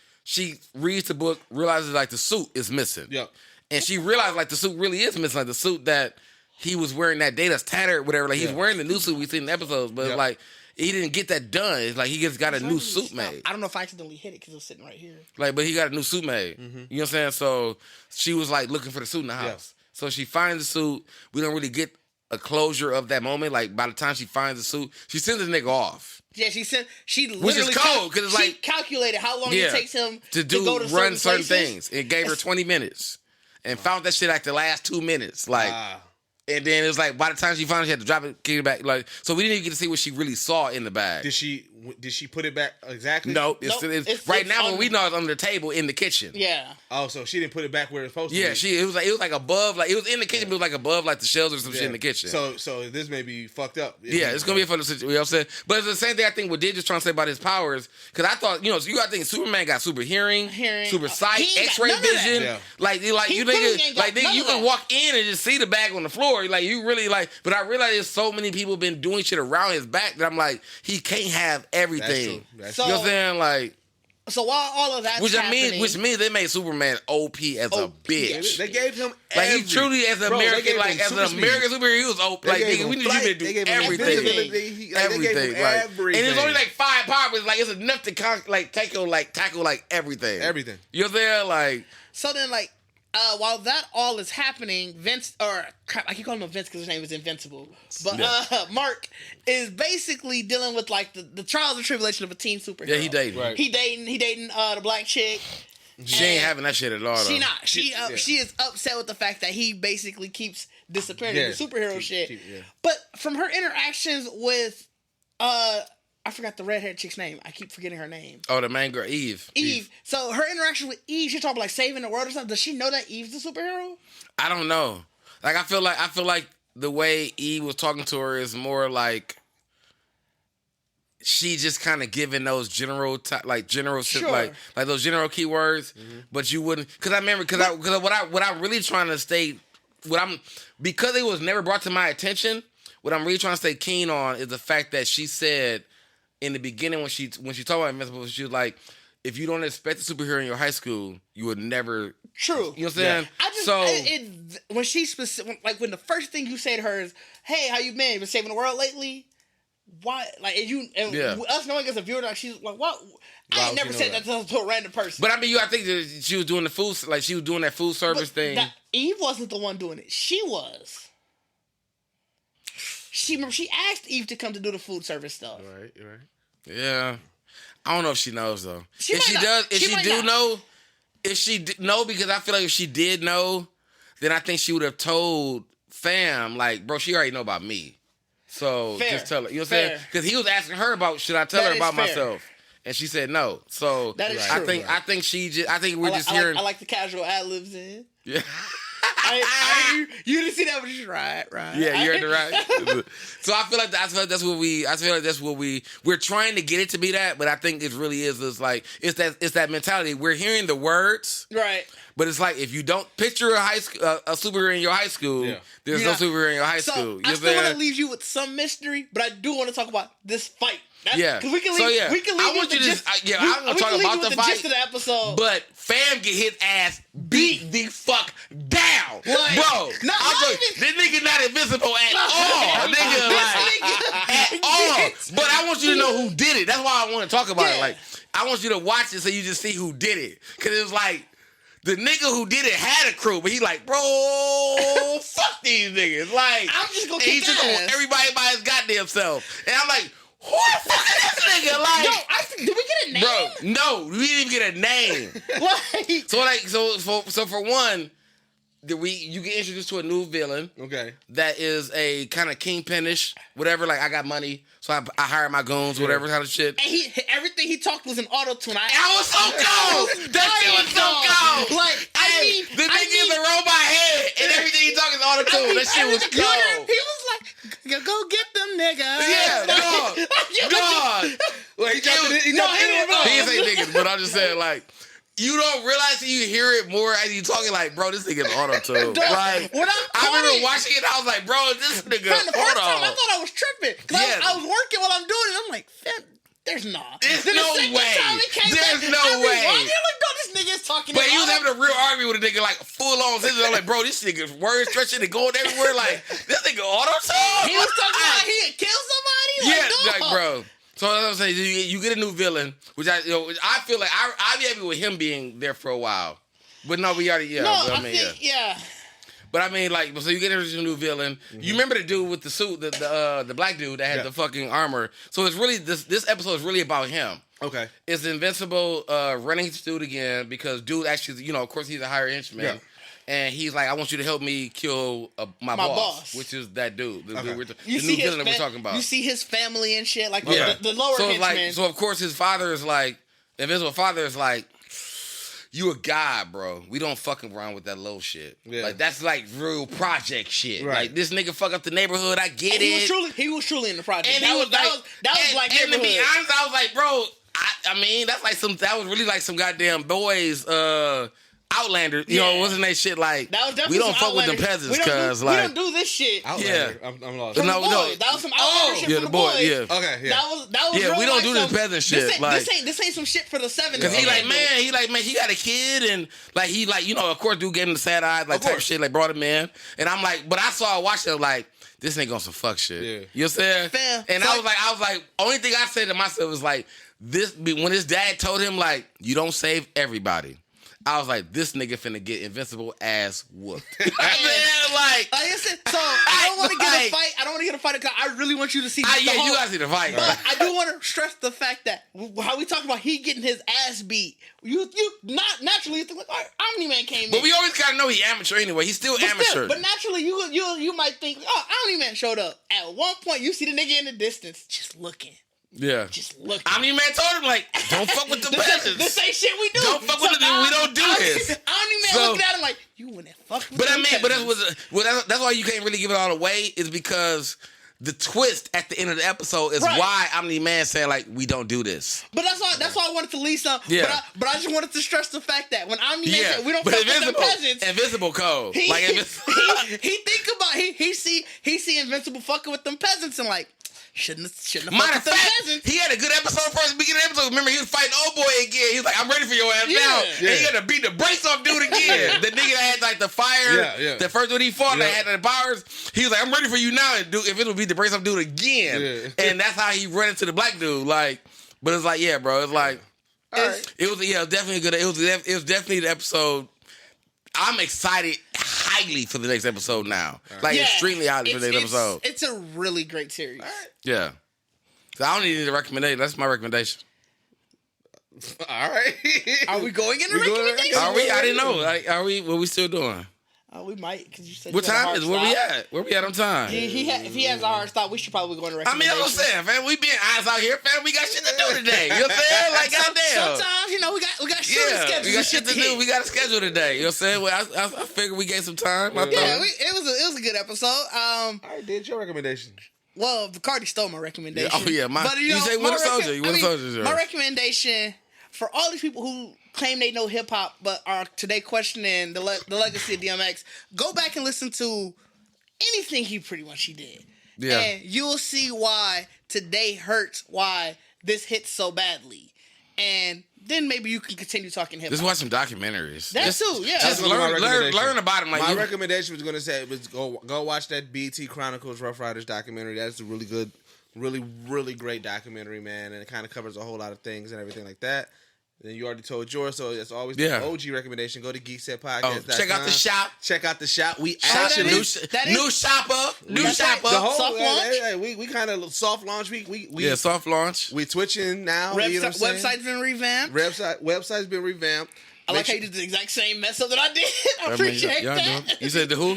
reads the book, realizes like the suit is missing. Yep. And she realized like the suit really is missing, like the suit that he was wearing that day that's tattered, whatever. Like he's wearing the new suit we see in the episodes, but Yep. like he didn't get that done. It's like he just got a new suit made. I don't know if I accidentally hit it because it was sitting right here. Like, but he got a new suit made. You know what I'm saying? So she was like looking for the suit in the house. So she finds the suit. We don't really get a closure of that moment. Like by the time she finds the suit, she sends the nigga off. Yeah, she said she literally Which is cold, 'cause it's she like- calculated how long it takes him to go to run certain places. things. It gave her 20 minutes. And found that shit like the last 2 minutes. Like and then it was like by the time she found it, she had to drop it, get it back. Like so we didn't even get to see what she really saw in the bag. did she put it back exactly? No, Nope, it's right it's now on when we know it's under the table in the kitchen. Yeah. Oh, so she didn't put it back where it's supposed to Yeah, be. it was like above, like it was in the kitchen, but it was like above like the shelves or some shit in the kitchen. So this may be fucked up. Yeah, it's gonna be a fun situation. You know what I'm saying? But it's the same thing I think what Did just trying to say about his powers. Because I thought, you know, so you gotta think Superman got super hearing, super sight, He ain't got X-ray none of that. vision. Yeah. Like He you clearly nigga, ain't got like nigga, none you of can that. walk in and just see the bag on the floor. Like you really like. But I realize there's so many people been doing shit around his back that I'm like, he can't have everything. That's So- You know what I'm saying? Like, So while all of that's which happening, means they made Superman OP as a bitch. They gave him Like he truly, as an Bro, they American, gave like him as super an speed. American superhero, he was OP. Like gave nigga, him we need flight, you to they do gave him everything. invisibility, they gave him Everything, like, everything. and it's only like 5 powers. Like it's enough to tackle like everything. Everything. You're there, like so then like while that all is happening, Vince or crap, I keep calling him Vince because his name is Invincible, but Mark is basically dealing with like the trials and tribulation of a teen superhero. yeah, he dating. Right. He dating the black chick. She ain't having that shit at all. She though. not. She is upset with the fact that he basically keeps disappearing in the superhero shit. yeah. But from her interactions with I forgot the redhead chick's name. I keep forgetting her name. Oh, the main girl, Eve. Eve. So her interaction with Eve, she's talking about like saving the world or something. Does she know that Eve's a superhero? I don't know. Like I feel like the way Eve was talking to her is more like she just kind of giving those general like those general keywords, but you wouldn't because I remember because what I'm really trying to stay because it was never brought to my attention. What I'm really trying to stay keen on is the fact that she said in the beginning when she talked about Invincible, she was like, if you don't expect a superhero in your high school, you would never. True. You know what I'm saying? I just when she like when the first thing you say to her is, "Hey, how you been? You been saving the world lately?" Why? Like us knowing as a viewer, like she's like, "What?" I ain't never said that to a random person. But I mean, I think that she was doing the food, like she was doing that food service thing. Eve wasn't the one doing it. She was. She asked Eve to come to do the food service stuff. Right. Yeah, I don't know if she knows though. She if might she not. does, if She she might do not. know, If she no, because I feel like if she did know, then I think she would have told fam, like, bro, she already know about me. So Fair. just tell her. You know what I'm saying? Because he was asking her about, should I tell That her is about fair. myself? And she said no. So That is I true. think I think we're just hearing. I like the casual ad libs in. Yeah. You didn't see that, but you're right. Yeah, you heard it right. So I feel like that's what we're trying to get it to be that, but I think it really is it's that mentality. We're hearing the words, Right. but it's like if you don't picture a superhero in your high school, there's no superhero in your high school. I still want to leave you with some mystery, but I do want to talk about this fight. Because we can leave. We can leave. I want you to. I'm gonna talk about the fight. Gist of the episode. But fam get his ass beat the fuck down, like, bro. This nigga not invincible at all, at all. But I want you to know who did it. That's why I want to talk about it. Like, I want you to watch it so you just see who did it. Because it was like the nigga who did it had a crew, but he like, bro, fuck these niggas. Like, I'm just gonna kick just ass. everybody by his goddamn self, and I'm like. Who the fuck is this nigga? Like, did we get a name? bro, no, we didn't even get a name. So for one, you get introduced to a new villain. Okay. That is a kind of kingpinish, whatever. Like, I got money, so I hire my goons, whatever kind of shit. And everything he talked was in auto-tune. I was so cold. That shit was so cold. Like, the nigga in the robot head and everything he talking is auto-tune. That shit was cold. He was like, go get them niggas. Yeah, dog. Well, he didn't say niggas, but I'm just saying, like, you don't realize that you hear it more as you talking, like, bro, this nigga's auto-tune. Like, I remember watching it, I was like, bro, this nigga, the first time I thought I was tripping. Because I was working while I'm doing it. I'm like, there's not. There's no way. There's no way. You're like, bro, this nigga is talking. But he was having a real argument with a nigga, like, full on scissors. I'm like, bro, this nigga's word stretching and going everywhere. Like, this nigga auto-tune? He was talking about he had killed somebody? Like, bro. So as I'm saying, you get a new villain, which I feel like I'd be happy with him being there for a while. But no, we already But I mean, like, so you get a new villain. Mm-hmm. You remember the dude with the suit, the black dude that had the fucking armor. So it's really this episode is really about him. Okay. It's Invincible running his dude again because dude actually, of course he's a higher henchman. Yeah. And he's like, I want you to help me kill my boss, which is that dude. The new villain that we're talking about. You see his family and shit, like the lower henchmen. So, of course, his father is like, Invincible father is like, you a god, bro. We don't fucking around with that low shit. Yeah. Like, that's like real project shit. Right. Like, this nigga fuck up the neighborhood. I get it. He was truly in the project. And that was like and to be honest, I was like, bro, I mean, that was really like some goddamn boys, Outlander, what's in that shit? Like, we don't fuck with them peasants, cause like we don't do this shit. Outlander. I'm lost. No, that was some Outlander shit from the boys. Yeah. Okay, yeah. That was real, we don't do this peasant shit. This ain't some shit for the 70s. Cause he got a kid, and like of course, dude gave him the sad eyes, like type shit, like brought him in, and I'm like, but I watched it like. This nigga on some fuck shit. Yeah. You know what I'm saying? Fair. And I was like, only thing I said to myself was like, when his dad told him like, you don't save everybody. I was like, this nigga finna get Invincible ass whooped. Like I said, so I don't want to get a fight. I don't want to get a fight because I really want you to see. You gotta see the fight. But I do want to stress the fact that how we talk about he getting his ass beat. You not naturally think like, all right, Omni-Man came in. But we always gotta know he amateur anyway. He's still amateur. But naturally, you might think, oh, Omni-Man showed up. At one point, you see the nigga in the distance just looking. Yeah. Just look. Omni-Man told him, like, don't fuck with the peasants. This ain't shit we do. Don't fuck with the we don't do this. Omni-Man looking at him like, you wouldn't fuck with But I mean, that's why you can't really give it all away, is because the twist at the end of the episode is why Omni-Man saying, like, we don't do this. But that's why I wanted to leave some. Yeah. But I just wanted to stress the fact that when Omni-Man said we don't fuck with the peasants. Invincible code. He think about he see Invincible fucking with them peasants and like, Shouldn't have Matter of fact, he had a good episode first the beginning of the episode. Remember, he was fighting old boy again. He was like, I'm ready for your ass now. Yeah. And he had to beat the brakes off dude again. The nigga that had like the fire, the first one he fought, that had the powers. He was like, I'm ready for you now. And dude, if it'll beat the brakes off dude again. Yeah. And that's how he run into the black dude. Like, but it's like, yeah, bro. It's like, it was definitely good. It was definitely the episode. I'm excited highly for the next episode now. Like, extremely highly for the next episode. It's a really great series. Yeah. So I don't even need a recommendation. That's my recommendation. All right. Are we going in a recommendation? Are we? I didn't know. Like, are we? What we still doing? We might, because you said What you had a time hard is? Where we stop. at? Where we at on time? If he has a hard stop, we should probably go into I mean, recommendation. that's what I'm saying, fam. We being eyes out here, fam. We got shit to do today. You know what I'm saying? Like, goddamn. Sometimes, we got shit to schedule. we got shit to do. We got a schedule today. You know what I'm saying? Well, I figured we gave some time. Yeah, it was a good episode. All right, did your recommendation? Well, Bacardi stole my recommendation. Oh yeah, but, you say Winter Soldier. You Winter Soldier. My recommendation for all these people who claim they know hip hop but are today questioning the legacy of DMX, go back and listen to anything he did. Yeah. And you will see why today hurts, why this hits so badly. And then maybe you can continue talking hip hop. Just watch some documentaries. That too, yeah. Just learn about him. Like my recommendation was going to say go watch that BT Chronicles Rough Riders documentary. That's a really good, really great documentary, man, and it kind of covers a whole lot of things and everything like that. Then you already told yours, so it's always the OG recommendation. Go to GeeksetPodcast.com. Check out the shop. Check out the shop. We actually new shopper. The whole launch. We kind of soft launch. We soft launch. We twitching now. You know website's been revamped. Website's been revamped. I like how you did the exact same mess up that I did. I appreciate that. You said the who?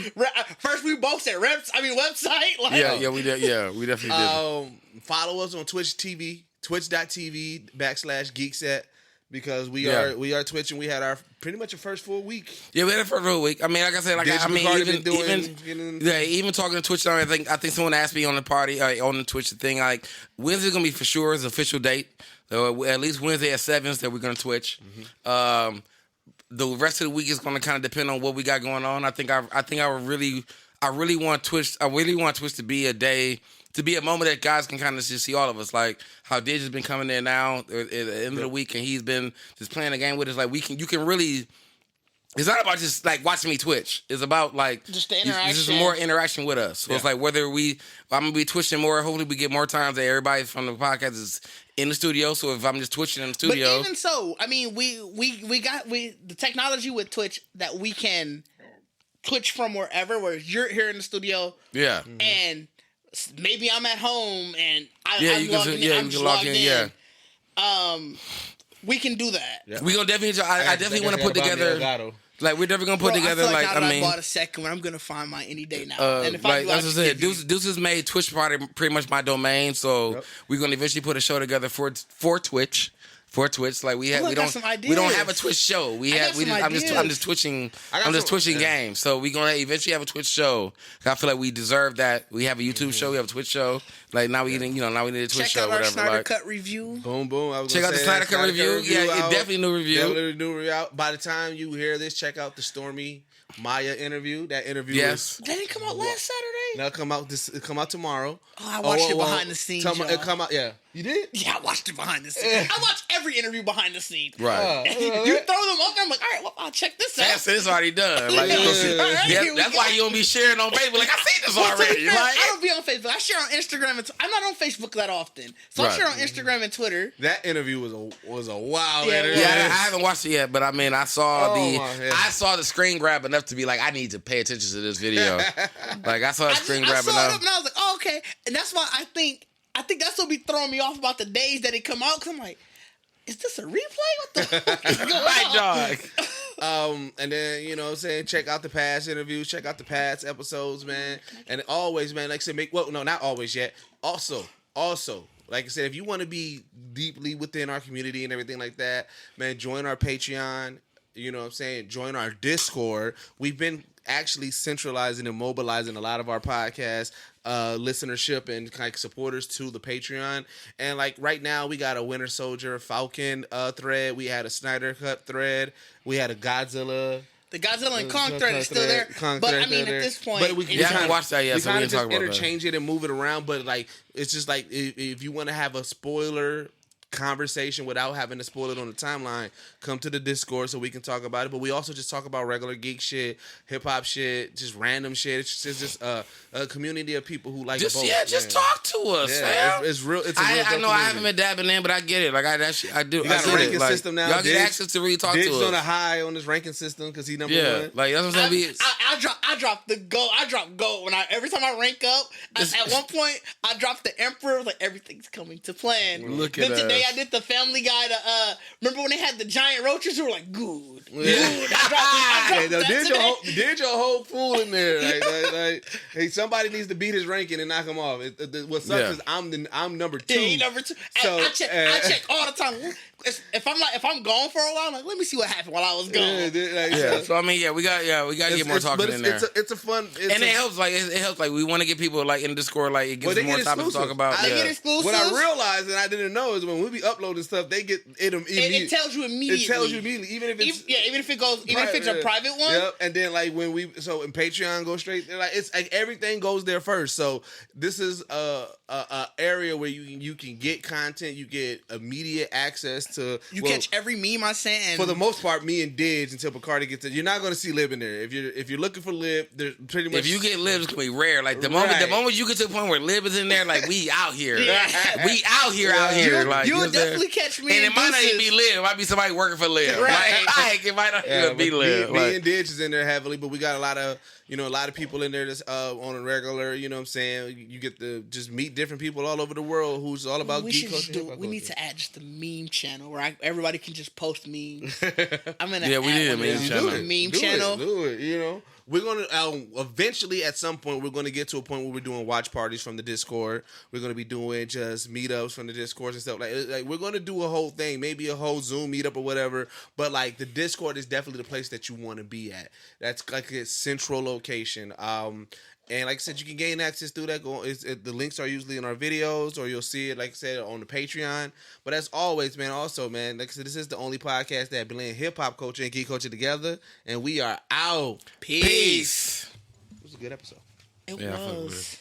First we both said website. Like, yeah, we did. Yeah, we definitely did. Follow us on Twitch TV, twitch.tv/Geekset. Because we are twitching. We had our pretty much a first full week. Yeah, we had a first full week. I mean, like I said, even talking to Twitch, I think someone asked me on the party on the Twitch thing, like Wednesday's gonna be for sure is official date. So at least Wednesday at 7 that we're gonna Twitch. Mm-hmm. The rest of the week is gonna kind of depend on what we got going on. I really want Twitch. I really want Twitch to be a day. To be a moment that guys can kind of just see all of us, like how Dij has been coming there now at the end of the week, and he's been just playing the game with us. Like you can really. It's not about just like watching me Twitch. It's about like just the interaction. Just more interaction with us. So it's like whether I'm gonna be twitching more. Hopefully we get more times that everybody from the podcast is in the studio. So if I'm just twitching in the studio, but even so, I mean, we got the technology with Twitch that we can Twitch from wherever. Whereas you're here in the studio, and maybe I'm at home and I'm logged in. We can do that. Yeah. We gonna definitely. I definitely want to put together. Like we're definitely gonna put together. I bought a second one. I'm gonna find mine any day now. And if like that's what I said. Deuce has made Twitch pretty much my domain. So we're gonna eventually put a show together for Twitch. Like we don't have a Twitch show. I'm just twitching games. So we're gonna eventually have a Twitch show. I feel like we deserve that. We have a YouTube show. We have a Twitch show. Like now we need a Twitch show. Check out our Snyder Cut review. Boom. Check out the Snyder Cut review. Yeah, definitely new review. Definitely new review. By the time you hear this, check out the Stormy Maya interview. That interview that didn't come out last Saturday. No, come out tomorrow. Oh, I watched it behind the scenes. It come out. Yeah, you did. Yeah, I watched it behind the scenes. I watched every interview behind the scenes. Right. You throw them up, and I'm like, all right, well, I'll check this out. It's already done. Like, that's why you don't be sharing on Facebook. Like I see this already. I don't be on Facebook. I share on Instagram. I'm not on Facebook that often, so I share on Instagram and Twitter. That interview was a wild interview. Yeah, I haven't watched it yet, but I mean, I saw the screen grab enough to be like, I need to pay attention to this video. Like I saw the screen grab enough. I saw it up and I was like, oh, okay, and that's why I think that's what be throwing me off about the days that it come out, because I'm like, is this a replay? What the fuck is going on? Dog. And then, you know what I'm saying, check out the past interviews, check out the past episodes, man. And always, man, like I said, not always yet. Also, like I said, if you want to be deeply within our community and everything like that, man, join our Patreon. You know what I'm saying? Join our Discord. We've been actually centralizing and mobilizing a lot of our podcast listenership and like supporters to the Patreon. And like right now we got a Winter Soldier Falcon thread. We had a Snyder Cut thread. We had a Godzilla. The Godzilla and Kong thread is still there. But I mean, at this point, we haven't watched that yet, we so kind we of didn't just talk about interchange it and move it around. But like, it's just like if you want to have a spoiler conversation without having to spoil it on the timeline, come to the Discord so we can talk about it. But we also just talk about regular geek shit, hip hop shit, just random shit. It's just a community of people who like both. Just talk to us, fam. It's real. I know I haven't been dabbing in, but I get it. Like I do. You got a ranking system now. Y'all get access to really talk to us. Dig's on a high on this ranking system because he number one. Like that's what I'm saying. I dropped the gold. I dropped gold every time I rank up. At one point, I dropped the Emperor. Like everything's coming to plan. Look at today day I did the Family Guy. Remember when they had the giant roaches? We were like, good. Yeah. Good. I dropped that Did your whole fool in there? Like, hey, somebody needs to beat his ranking and knock him off. What sucks is I'm number 2. Yeah, he number 2. So, I check all the time. If I'm gone for a while, I'm like, let me see what happened while I was gone. So I mean, we got to get more talking in there. It's a fun, and it helps. Like it helps. Like we want to get people like in Discord. Like it gives us more topics to talk about. They get exclusives. What I realized and I didn't know is when we be uploading stuff, they get it immediately. It tells you immediately. It tells you immediately, even if it's even if it's a private one. Yep. And then like when we in Patreon go straight, like it's like everything goes there first. So this is a area where you can get content, you get immediate access to. Catch every meme I sent. And for the most part, me and Dids until Bacardi gets there. You're not going to see Lib in there. If you're looking for Lib, there's pretty much. If you get Lib, it's gonna be rare. Like the moment you get to the point where Lib is in there, like we out here. We out here. Like you would definitely catch me. And it might not even be Lib. It might be somebody working for Lib. Right. Like, it might not even be Lib. Me and Dids is in there heavily, but we got a lot of people in there that's on a regular. You know what I'm saying? You get to just meet different people all over the world who's all about geek culture. We need to add just a meme channel where everybody can just post memes. I'm gonna we need a meme channel. Do it. You know, we're gonna eventually at some point we're gonna get to a point where we're doing watch parties from the Discord. We're gonna be doing just meetups from the Discord and stuff like we're gonna do a whole thing, maybe a whole Zoom meetup or whatever. But like the Discord is definitely the place that you want to be at. That's like a central location. And like I said, you can gain access through that. The links are usually in our videos, or you'll see it, like I said, on the Patreon. But as always, man, like I said, this is the only podcast that blend hip-hop culture and geek culture together. And we are out. Peace. It was a good episode. It was.